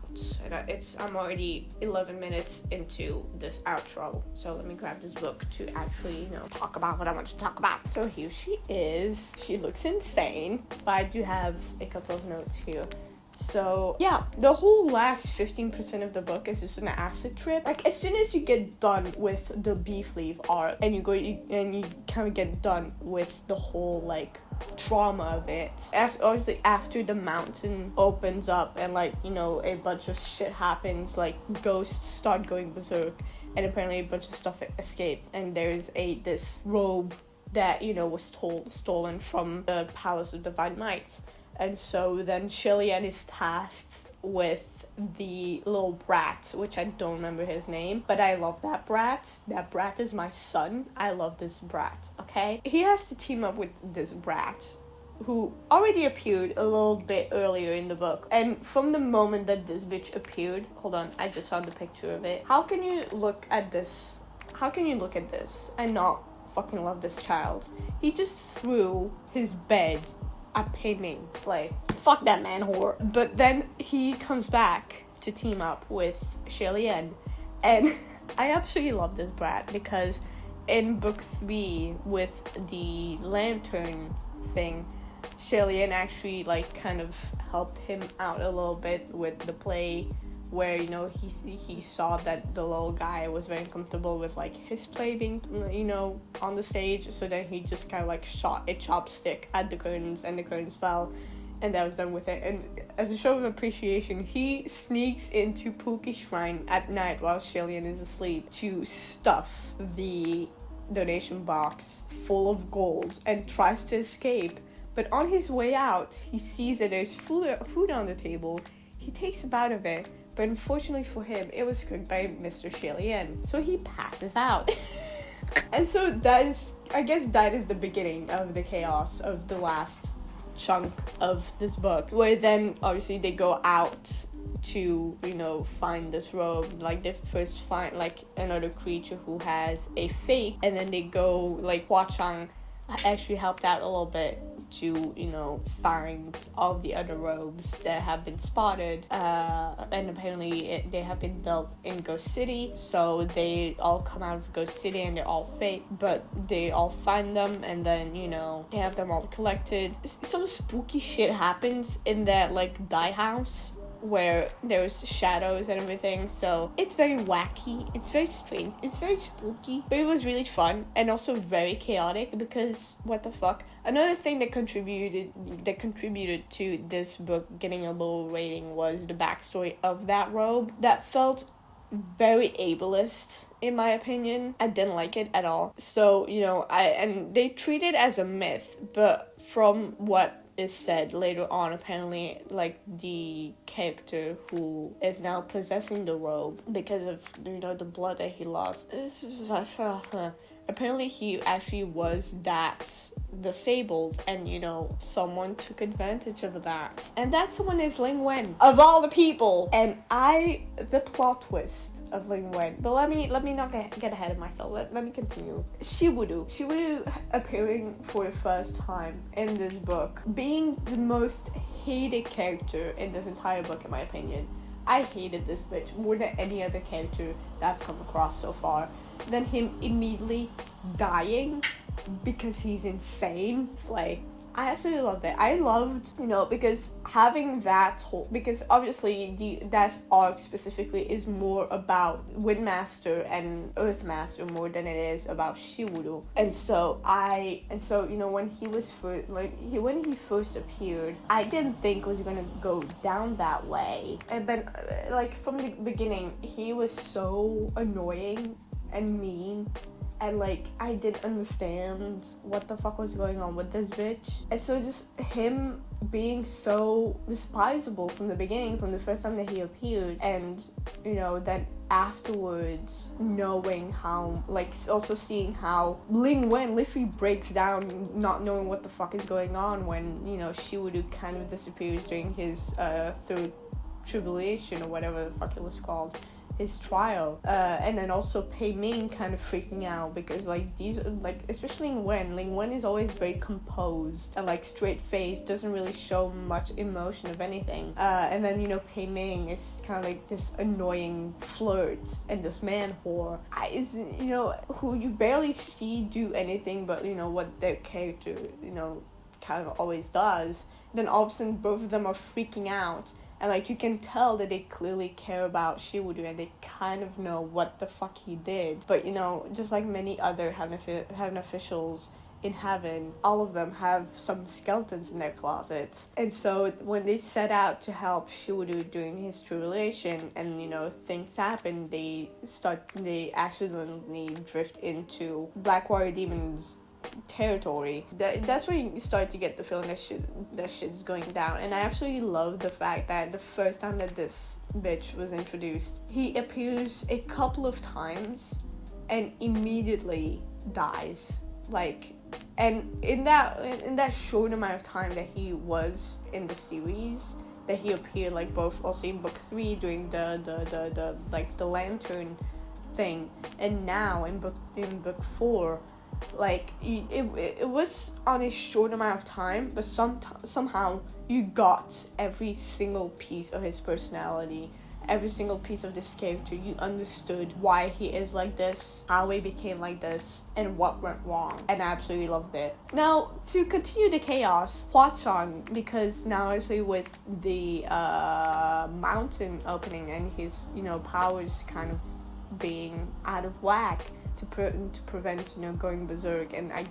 And I'm already 11 minutes into this outro. So let me grab this book to actually, you know, talk about what I want to talk about. So here she is. She looks insane, but I do have a couple of notes here. So, yeah, the whole last 15% of the book is just an acid trip. Like, as soon as you get done with the beef leaf arc and you kind of get done with the whole, like, trauma of it, obviously after the mountain opens up and, like, you know, a bunch of shit happens, like, ghosts start going berserk and apparently a bunch of stuff escaped, and there's this robe that, you know, was stolen from the Palace of Divine Might. And so then Shillian is tasked with the little brat, which I don't remember his name, but I love that brat. That brat is my son. I love this brat, okay? He has to team up with this brat, who already appeared a little bit earlier in the book. And from the moment that this bitch appeared, hold on, I just found a picture of it. How can you look at this? How can you look at this and not fucking love this child? He just threw his bed at Pei like, fuck that man whore. But then he comes back to team up with Shillian, and I absolutely love this brat because in book 3 with the lantern thing, Shillian actually like kind of helped him out a little bit with the play, where, you know, he saw that the little guy was very uncomfortable with like his play being, you know, on the stage, so then he just kind of like shot a chopstick at the curtains and the curtains fell, and that was done with it. And as a show of appreciation, he sneaks into Pookie's shrine at night while Shillian is asleep to stuff the donation box full of gold and tries to escape. But on his way out, he sees that there's food on the table. He takes a bite of it, but unfortunately for him, it was cooked by Mr. Shillian, so he passes out. And so that is the beginning of the chaos of the last chunk of this book, where then obviously they go out to, you know, find this robe. Like, they first find like another creature who has a fake, and then they go, like, Hua Chang actually helped out a little bit to, you know, find all the other robes that have been spotted, and apparently they have been built in Ghost City, so they all come out of Ghost City and they're all fake, but they all find them, and then, you know, they have them all collected. Some spooky shit happens in that, like, dye house where there's shadows and everything, so it's very wacky, it's very strange, it's very spooky, but it was really fun and also very chaotic because what the fuck. Another thing that contributed to this book getting a low rating was the backstory of that robe. That felt very ableist, in my opinion. I didn't like it at all. So, you know, and they treat it as a myth, but from what is said later on, apparently, like, the character who is now possessing the robe because of, you know, the blood that he lost, apparently he actually was that disabled, and, you know, someone took advantage of that, and that someone is Ling Wen, of all the people. And the plot twist of Ling Wen, but let me not get ahead of myself. Let me continue. Shiwudu appearing for the first time in this book, being the most hated character in this entire book, in my opinion. I hated this bitch more than any other character that I've come across so far. Then him immediately dying because he's insane. It's like, I absolutely loved it. I loved, because having that whole, because obviously that arc specifically is more about Windmaster and Earthmaster more than it is about Shiwuru. And so when he was when he first appeared, I didn't think it was gonna go down that way. And then from the beginning, he was so annoying and mean. And I didn't understand what the fuck was going on with this bitch. And so just him being so despisable from the beginning, from the first time that he appeared, and then afterwards knowing how, also seeing how Ling Wen literally breaks down, not knowing what the fuck is going on when Shiwuru kind of disappears during his third tribulation or whatever the fuck it was called, his trial, and then also Pei Ming kind of freaking out because especially Ling Wen is always very composed and straight faced, doesn't really show much emotion of anything, and then Pei Ming is kind of this annoying flirt and this man whore who you barely see do anything but what their character kind of always does. Then all of a sudden both of them are freaking out. And you can tell that they clearly care about Shiwuru and they kind of know what the fuck he did. But just like many other heaven officials in heaven, all of them have some skeletons in their closets. And so when they set out to help Shiwuru during his tribulation and things happen, they accidentally drift into Black Warrior Demon's territory. That's where you start to get the feeling that shit's going down. And I absolutely love the fact that the first time that this bitch was introduced, he appears a couple of times and immediately dies. And in that short amount of time that he was in the series, that he appeared both also in book 3 doing the lantern thing, and now in book 4, it was on a short amount of time, but somehow you got every single piece of his personality, every single piece of this character. You understood why he is like this, how he became like this, and what went wrong, and I absolutely loved it. Now, to continue the chaos, Hua Chang, because now actually with the mountain opening and his powers kind of being out of whack, to prevent going berserk, and I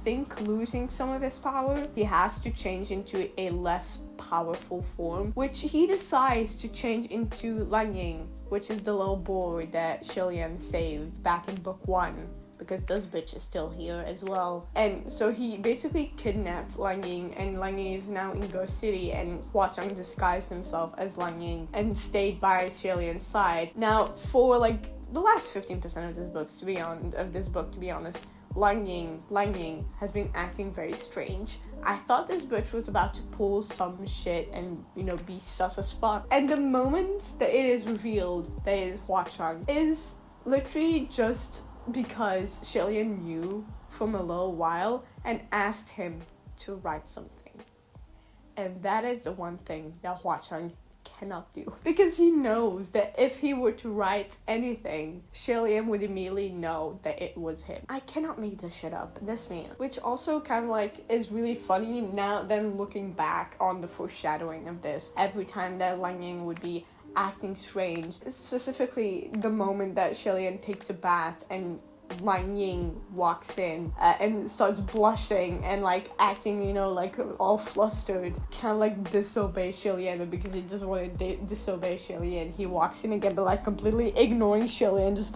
think losing some of his power, he has to change into a less powerful form, which he decides to change into Lang Ying, which is the little boy that Shilian saved back in book 1, because this bitch is still here as well. And so he basically kidnapped Lang Ying, and Lang Ying is now in Ghost City, and Hua Chang disguised himself as Lang Ying and stayed by Shilian's side. Now, for the last 15% of this book, to be honest, Lang Ying has been acting very strange. I thought this bitch was about to pull some shit and be sus as fuck. And the moment that it is revealed that it is Hua Chang is literally just because Shilian knew from a little while and asked him to write something. And that is the one thing that Hua Chang cannot do, because he knows that if he were to write anything, Shilian would immediately know that it was him. I cannot make this shit up, this man. Which also kind of is really funny now then looking back on the foreshadowing of this. Every time that Lang Ying would be acting strange, specifically the moment that Shilian takes a bath and Lang Ying walks in and starts blushing and acting all flustered, kind of disobey Shilian, but because he doesn't want to disobey Shilian, he walks in again but completely ignoring Shilian, just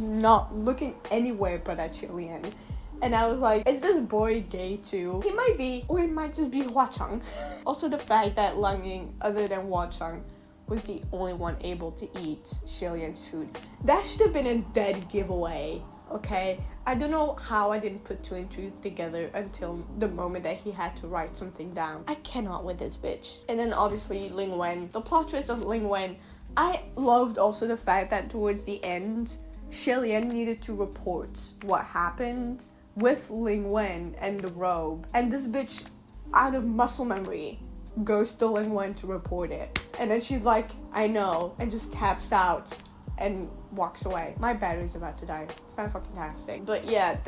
not looking anywhere but at Shilian. And I was like, is this boy gay too? He might be, or it might just be Hua Chang. Also the fact that Lang Ying, other than Hua Chang, was the only one able to eat Shilian's food. That should have been a dead giveaway, okay? I don't know how I didn't put 2 and 2 together until the moment that he had to write something down. I cannot with this bitch. And then obviously Ling Wen, the plot twist of Ling Wen. I loved also the fact that towards the end, Shilian needed to report what happened with Ling Wen and the robe. And this bitch, out of muscle memory, goes to Ling Wen to report it. And then she's like, I know, and just taps out and walks away. My battery's about to die. Fantastic. But yeah,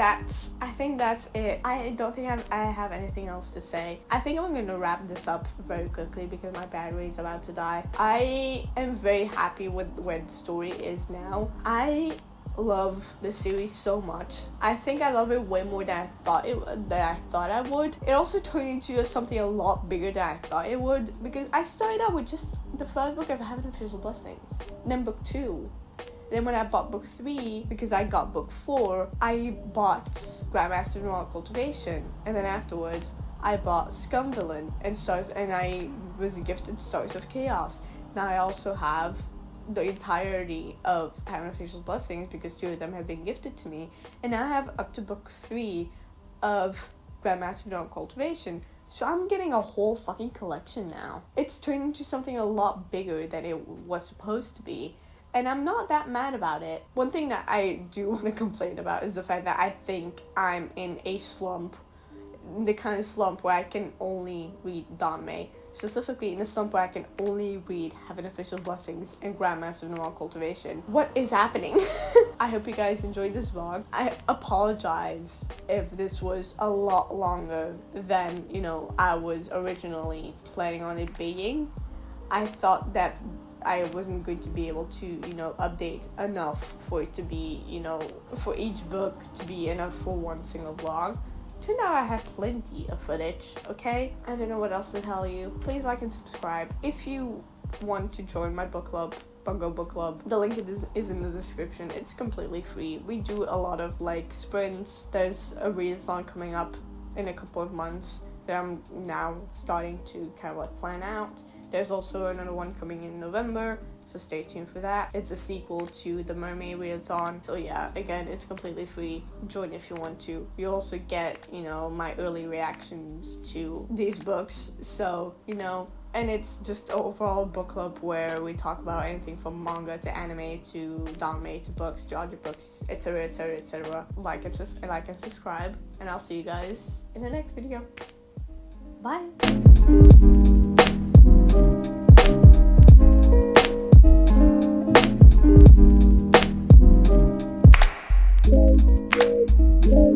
I think that's it. I don't think I have anything else to say. I think I'm gonna wrap this up very quickly because my battery is about to die. I am very happy with where the story is now. I love the series so much. I think I love it way more than I thought I would. It also turned into something a lot bigger than I thought it would, because I started out with just the first book of Heaven Official Blessings, then book 2. Then when I bought book 3, because I got book 4, I bought Grandmaster of Moral Cultivation, and then afterwards I bought Scumvillain and I was gifted Stars of Chaos. Now I also have the entirety of Heaven Official Blessings because 2 of them have been gifted to me, and now I have up to book 3 of Grandmaster of Moral Cultivation. So I'm getting a whole fucking collection now. It's turned into something a lot bigger than it was supposed to be, and I'm not that mad about it. One thing that I do want to complain about is the fact that I think I'm in a slump, the kind of slump where I can only read Danmei. Specifically in a slump where I can only read Heaven Official Blessings and Grandmaster of Moral Cultivation. What is happening? I hope you guys enjoyed this vlog. I apologize if this was a lot longer than, I was originally planning on it being. I thought that I wasn't going to be able to, update enough for it to be, for each book to be enough for one single vlog. Turned out I have plenty of footage, okay? I don't know what else to tell you. Please like and subscribe. If you want to join my book club, Bungo Book Club, the link is in the description. It's completely free. We do a lot of sprints. There's a readathon coming up in a couple of months that I'm now starting to kind of plan out. There's also another one coming in November, so stay tuned for that. It's a sequel to the Mermaid Readathon. So yeah, again, it's completely free. Join if you want to. You also get, my early reactions to these books. So, and it's just an overall book club where we talk about anything from manga to anime to Danmei to books to audiobooks, etc, etc, etc. Like and subscribe, and I'll see you guys in the next video. Bye! Yeah.